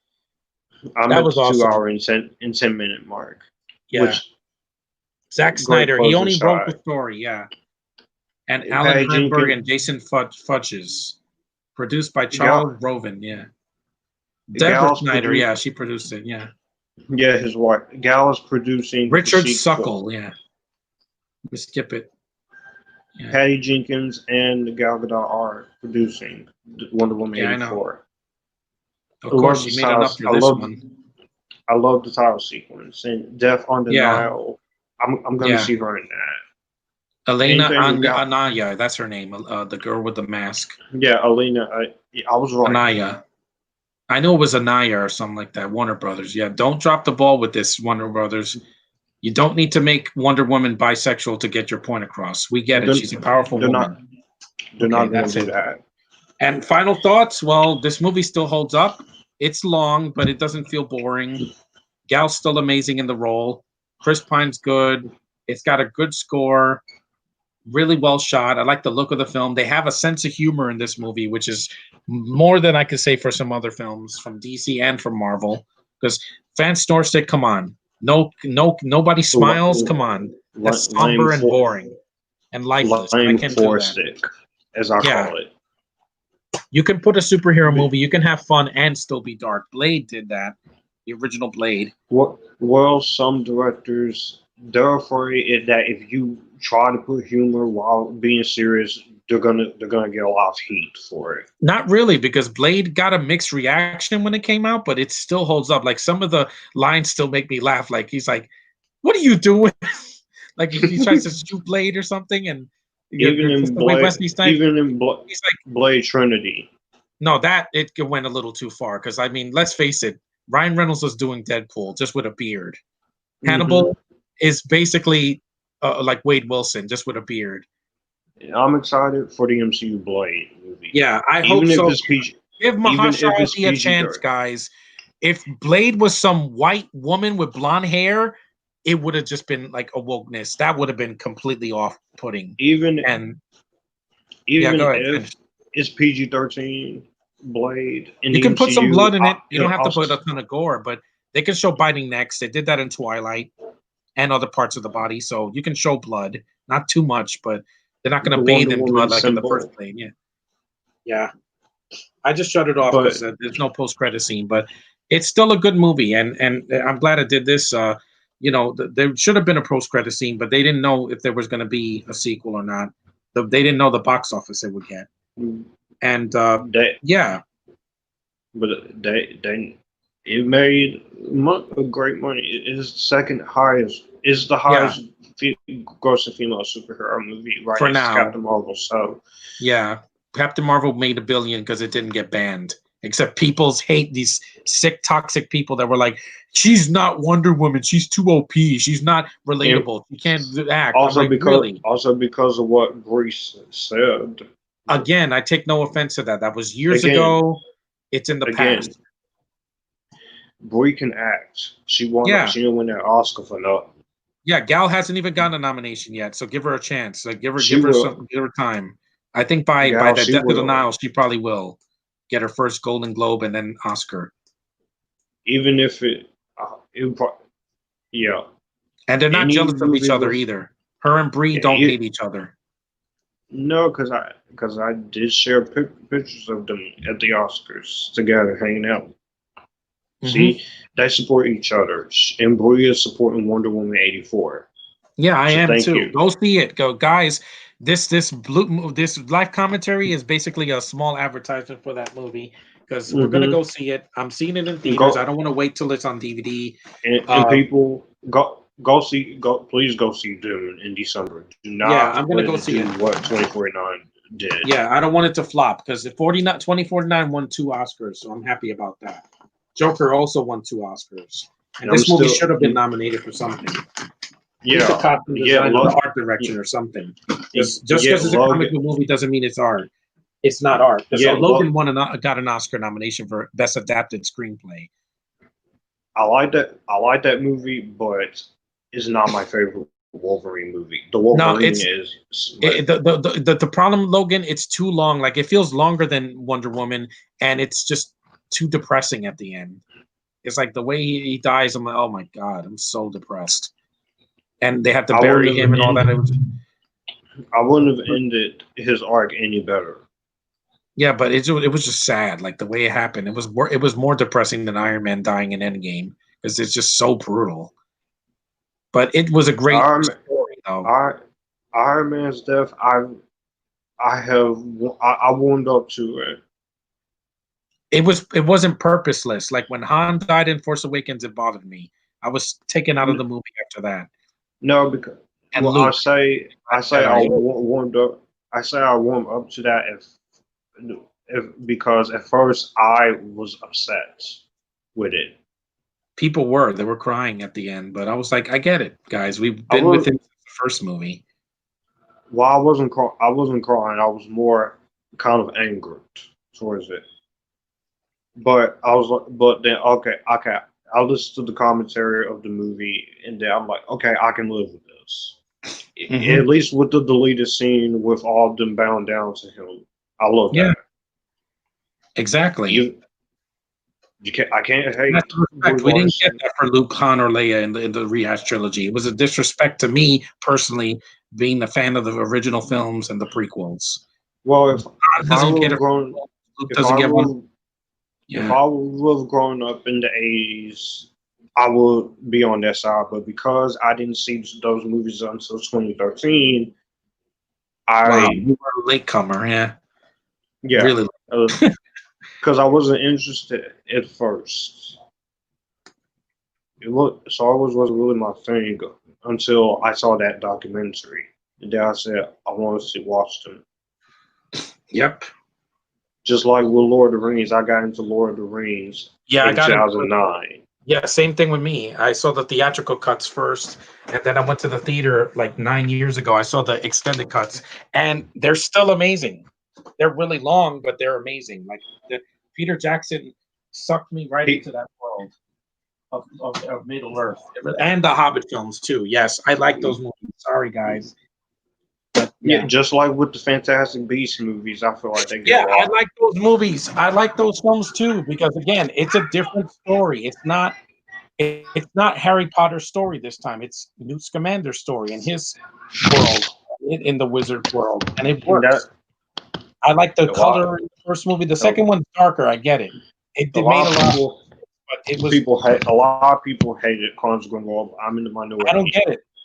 I'm That at was the awesome. 2 hour and 10 minute mark. Yeah. Which Zack great Snyder, he closing only wrote shot. the story, yeah. And Patty Allan Heinberg Jenkins- and Jason Fuchs. Produced by Gal- Charles Roven, yeah. Deborah Gal's Snyder, produ- yeah, she produced it, yeah. Yeah, his wife. Gal is producing the Richard sequel. Suckle, yeah. We skip it. Yeah. Patty Jenkins and Gal Gadot are producing Wonder Woman Yeah, I know. 84. Of course, she made it up for this one. I love the title sequence and Death on the Yeah. Nile. I'm gonna see her in that. Elena Anything with Gal- Anaya, that's her name, the girl with the mask. Yeah, Elena. I was right. Anaya. I know it was Anaya or something like that. Warner Brothers. Yeah, don't drop the ball with this, Warner Brothers. You don't need to make Wonder Woman bisexual to get your point across. We get it. She's a powerful woman. They're not going to do that. And final thoughts? Well, this movie still holds up. It's long, but it doesn't feel boring. Gal's still amazing in the role. Chris Pine's good. It's got a good score. Really well shot. I like the look of the film. They have a sense of humor in this movie, which is more than I could say for some other films from DC and from Marvel. Because Vance Norstick, come on. Nobody smiles. Come on. That's somber and boring and lifeless. I can't do that. Stick, as I call it. You can put a superhero movie. You can have fun and still be dark. Blade did that. The original Blade. Well, some directors, they're afraid that if you try to put humor while being serious, they're gonna get a lot of heat for it. Not really, because Blade got a mixed reaction when it came out, but it still holds up. Like some of the lines still make me laugh. Like he's like, "What are you doing?" Like he tries to shoot Blade or something, and even in Wesley Snipes, even in he's like Blade Trinity. No, that it went a little too far. Because I mean, let's face it, Ryan Reynolds was doing Deadpool just with a beard. Hannibal is basically like Wade Wilson, just with a beard. I'm excited for the MCU Blade movie. Yeah, I hope so. Give Mahershala Ali a chance, guys. If Blade was some white woman with blonde hair, it would have just been like a wokeness. That would have been completely off-putting. Even if it's PG-13 Blade, you can put some blood in it. You don't have to put a ton of gore, but they can show biting necks. They did that in Twilight and other parts of the body, so you can show blood. Not too much, but they're not going to bathe in blood like in the first Blade. Yeah. I just shut it off because there's no post-credit scene, but it's still a good movie, and I'm glad it did this. There should have been a post-credit scene, but they didn't know if there was going to be a sequel or not. They didn't know the box office it would get, and yeah. But it made great money. It is second highest. It's the highest grossing female superhero movie right for now. Captain Marvel. So yeah, Captain Marvel made $1 billion because it didn't get banned. Except people's hate these sick, toxic people that were like, "She's not Wonder Woman. She's too OP. She's not relatable. She can't act." Also because of what Grease said. Again, I take no offense to that. That was years ago. It's in the past. Brie can act. She won. Yeah. She didn't win an Oscar for that. Yeah, Gal hasn't even gotten a nomination yet, so give her a chance. Like, give her time. I think by the Death of the Nile, she probably will get her first Golden Globe and then Oscar. Even if yeah. And they're not jealous of each other either. Her and Brie don't hate each other. No, because I did share pictures of them at the Oscars together, hanging out. See, they support each other, and Brie is supporting Wonder Woman 84. Yeah, I am too. Go see it, go guys. This live commentary is basically a small advertisement for that movie because we're gonna go see it. I'm seeing it in theaters. I don't want to wait till it's on DVD. And people please go see Dune in December. Do not. Yeah, I'm gonna go see it. What 2049 did. Yeah, I don't want it to flop because 2049 won 2 Oscars, so I'm happy about that. Joker also won 2 Oscars, and this movie should have been nominated for something. Yeah, costume design or art direction or something. Just because it's a comic book movie doesn't mean it's art. It's not art. Because Logan got an Oscar nomination for Best Adapted Screenplay. I like that. I like that movie, but it's not my favorite Wolverine movie. The Wolverine the problem, Logan. It's too long. Like it feels longer than Wonder Woman, and it's just too depressing at the end. It's like the way he dies. I'm like, oh my god, I'm so depressed. And they have to bury him and all that. I wouldn't have ended his arc any better. Yeah, but it was just sad, like the way it happened. It was more depressing than Iron Man dying in Endgame because it's just so brutal. But it was a great story, though. Iron Man's death, I warmed up to it. It wasn't purposeless. Like when Han died in Force Awakens, it bothered me. I was taken out of the movie after that. No, because I say I warmed up. I say I warmed up to that because at first I was upset with it. People they were crying at the end, but I was like, I get it, guys. We've been with him since the first movie. Well, I wasn't crying. I was more kind of angered towards it. But then okay. I listened to the commentary of the movie, and then I'm like, okay, I can live with this. Mm-hmm. At least with the deleted scene with all of them bound down to him, I love that. Exactly. I can't hate. We didn't get that for Luke, Han, or Leia in the rehash trilogy. It was a disrespect to me personally, being a fan of the original films and the prequels. Well, if I would have grown up in the 80s, I would be on that side. But because I didn't see those movies until 2013, you were a latecomer, yeah, really. Because I wasn't interested at first. Star Wars wasn't really my thing until I saw that documentary. And then I said, I want to watch them. Yep. Just like with Lord of the Rings, I got into Lord of the Rings in 2009. Yeah, same thing with me. I saw the theatrical cuts first, and then I went to the theater like 9 years ago. I saw the extended cuts, and they're still amazing. They're really long, but they're amazing. Like Peter Jackson sucked me right into that world of Middle Earth and the Hobbit films too. Yes, I like those movies. Sorry, guys. But, yeah, just like with the Fantastic Beasts movies, I feel like they get I like those movies. I like those films too because again, it's a different story. It's not Harry Potter's story this time. It's Newt Scamander's story in his world, in the wizard world, and it works. I like the color in the first movie. The second one's darker. I get it. It made a lot. But it was a lot of people hated Carnes Grindelwald. I'm in the minority.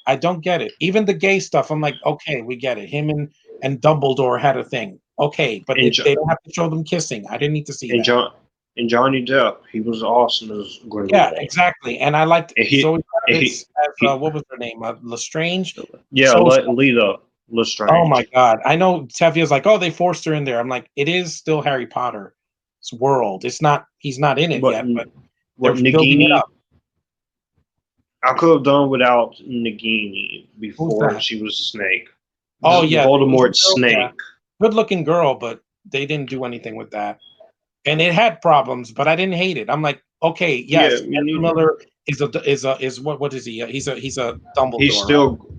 I don't get it. Even the gay stuff, I'm like, okay, we get it. Him and Dumbledore had a thing. Okay, but they don't have to show them kissing. I didn't need to see that. And Johnny Depp, he was awesome as Grindelwald. Yeah, exactly. And I liked Zoe Kravitz as what was her name? Lestrange? Yeah, Lita Lestrange. Oh my God. I know Tefia's like, oh, they forced her in there. I'm like, it is still Harry Potter's world. It's not, he's not in it yet, but they're building it up. I could have done without Nagini before she was a snake. Oh, yeah. Voldemort's snake. Yeah. Good looking girl, but they didn't do anything with that. And it had problems, but I didn't hate it. I'm like, okay, yes, Miller is what is he? He's a Dumbledore. He's still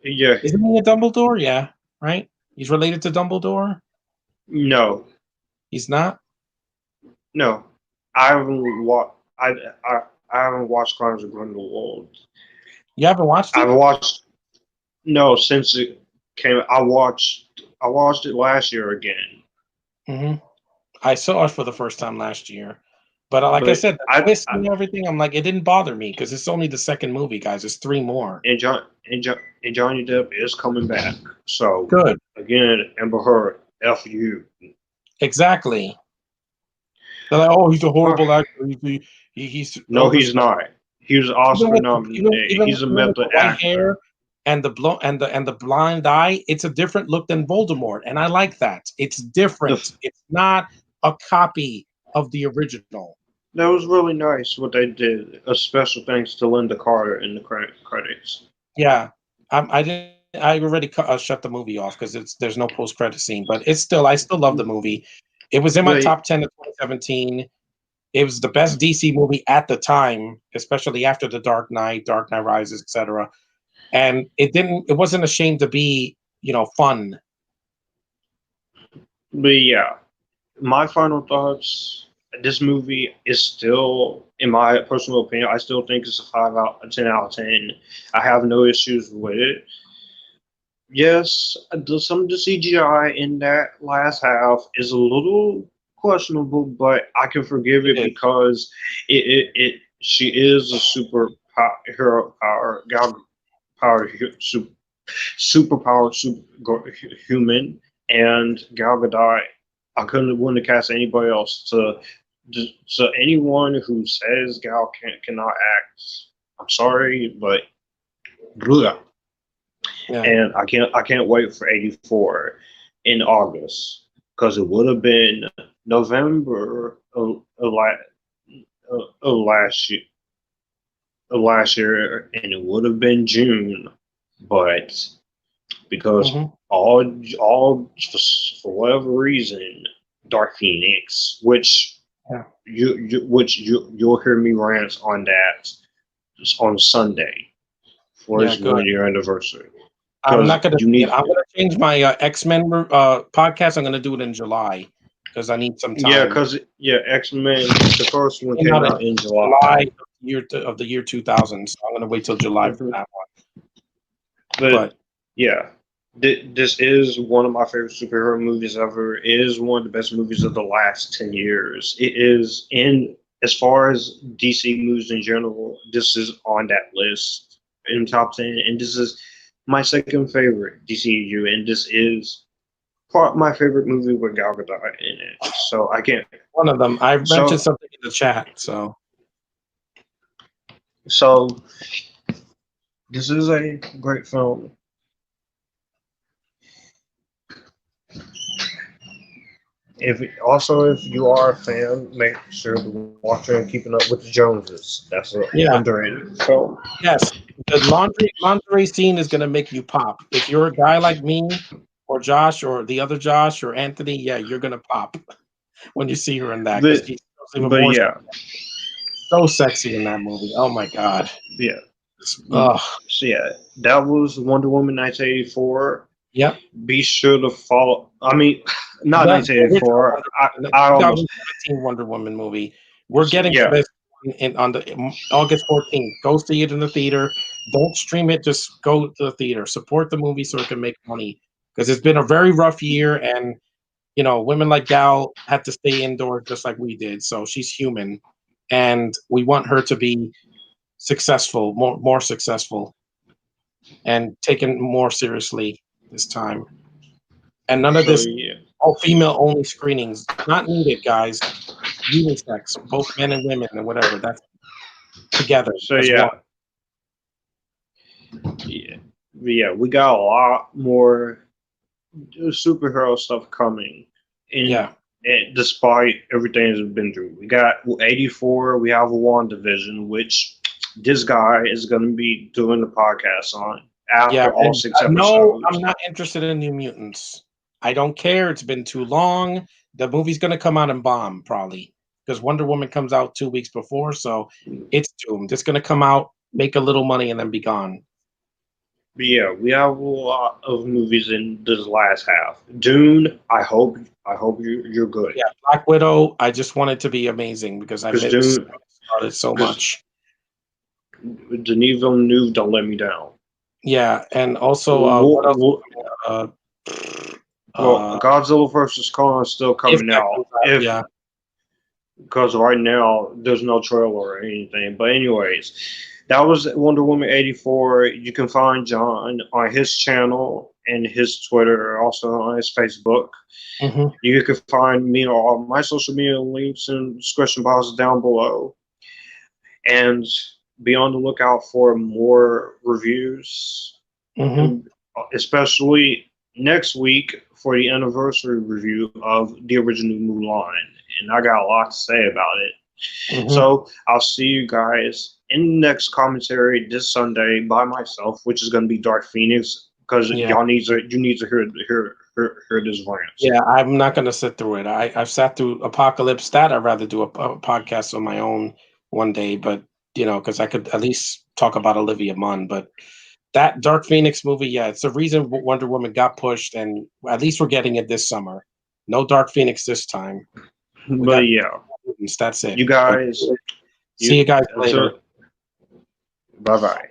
yeah. Isn't he a Dumbledore? Yeah, right. He's related to Dumbledore. No, he's not. No, I haven't watched. I haven't watched Crimes of Grindelwald. You haven't watched it? I've watched. No, since it came, I watched it last year again. Mm-hmm. I saw it for the first time last year, but I said, the twist and everything. I'm like, it didn't bother me because it's only the second movie, guys. There's 3 more. And Johnny Depp is coming back. So good. Again, Amber Heard, F you. Exactly. They're like, oh, he's a horrible actor. He's he's not. He was Oscar nominated. He's a method actor. Hair and the blind eye, it's a different look than Voldemort, and I like that. It's different. It's not a copy of the original. That was really nice what they did. A special thanks to Linda Carter in the credits. Yeah, I already shut the movie off because there's no post credit scene, but I still love the movie. It was in my top 10 of 2017. It was the best DC movie at the time, especially after the Dark Knight Rises, etc. And it wasn't ashamed to be, fun. But yeah, my final thoughts. This movie is still, in my personal opinion, I still think it's a 10 out of 10. I have no issues with it. Yes, some of the CGI in that last half is a little questionable, but I can forgive it because she is a hero power, power, superpowered human, and Gal Gadot. I wouldn't have cast anybody else. So anyone who says Gal cannot act, I'm sorry, but blah. Yeah. And I can't wait for 84 in August because it would have been November of last year, and it would have been June, but because all for whatever reason, Dark Phoenix, which you'll hear me rant on that on Sunday for his 1 year anniversary. I'm not gonna. I'm gonna change my X-Men podcast. I'm gonna do it in July because I need some time. Yeah, because X-Men, the first one came out in July of the year 2000. So I'm gonna wait till July for that one. But yeah, this is one of my favorite superhero movies ever. It is one of the best movies of the last 10 years. It is as far as DC movies in general, this is on that list in top 10, and this is my second favorite DCEU, and this is my favorite movie with Gal Gadot in it. So I can't. One of them. I mentioned something in the chat. So this is a great film. If you are a fan, make sure to watch it and Keeping Up with the Joneses. That's an underrated film. Yes, the lingerie scene is gonna make you pop. If you're a guy like me, or Josh, or the other Josh, or Anthony, you're gonna pop when you see her in that. So sexy in that movie. Oh my god. Yeah. So that was Wonder Woman 1984. Yep. Be sure to follow. I mean, not 1984. I almost 2017 Wonder Woman movie. We're getting to this on the August 14th. Go see it in the theater. Don't stream it. Just go to the theater. Support the movie so it can make money. Because it's been a very rough year, and women like Gal had to stay indoors just like we did. So she's human, and we want her to be successful, more successful, and taken more seriously this time. And none of this female only screenings not needed, guys. Unisex, both men and women and whatever. That's together. So we got a lot more superhero stuff coming. And despite everything that's been through, we got 84. We have a WandaVision, which this guy is going to be doing the podcast on after all 6 episodes. No, I'm not interested in New Mutants. I don't care. It's been too long. The movie's going to come out and bomb probably because Wonder Woman comes out 2 weeks before, so it's doomed. It's going to come out, make a little money, and then be gone. But yeah, we have a lot of movies in this last half. Dune, I hope you're good. Yeah, Black Widow, I just want it to be amazing because I started so much. Denis Villeneuve, don't let me down. Yeah, and also Godzilla vs. Kong is still coming out. Because right now there's no trailer or anything. But anyways, that was Wonder Woman 84. You can find John on his channel and his Twitter, also on his Facebook. Mm-hmm. You can find me on all my social media links and description box down below. And be on the lookout for more reviews, especially next week for the anniversary review of the original Mulan. And I got a lot to say about it. Mm-hmm. So I'll see you guys in the next commentary this Sunday by myself, which is going to be Dark Phoenix, because you need to hear hear this rant. Yeah, I'm not going to sit through it. I've sat through Apocalypse. That I'd rather do a podcast on my own one day, but because I could at least talk about Olivia Munn. But that Dark Phoenix movie, yeah, it's the reason Wonder Woman got pushed, and at least we're getting it this summer. No Dark Phoenix this time. But yeah, that's it. you guys. See you guys later. Bye bye.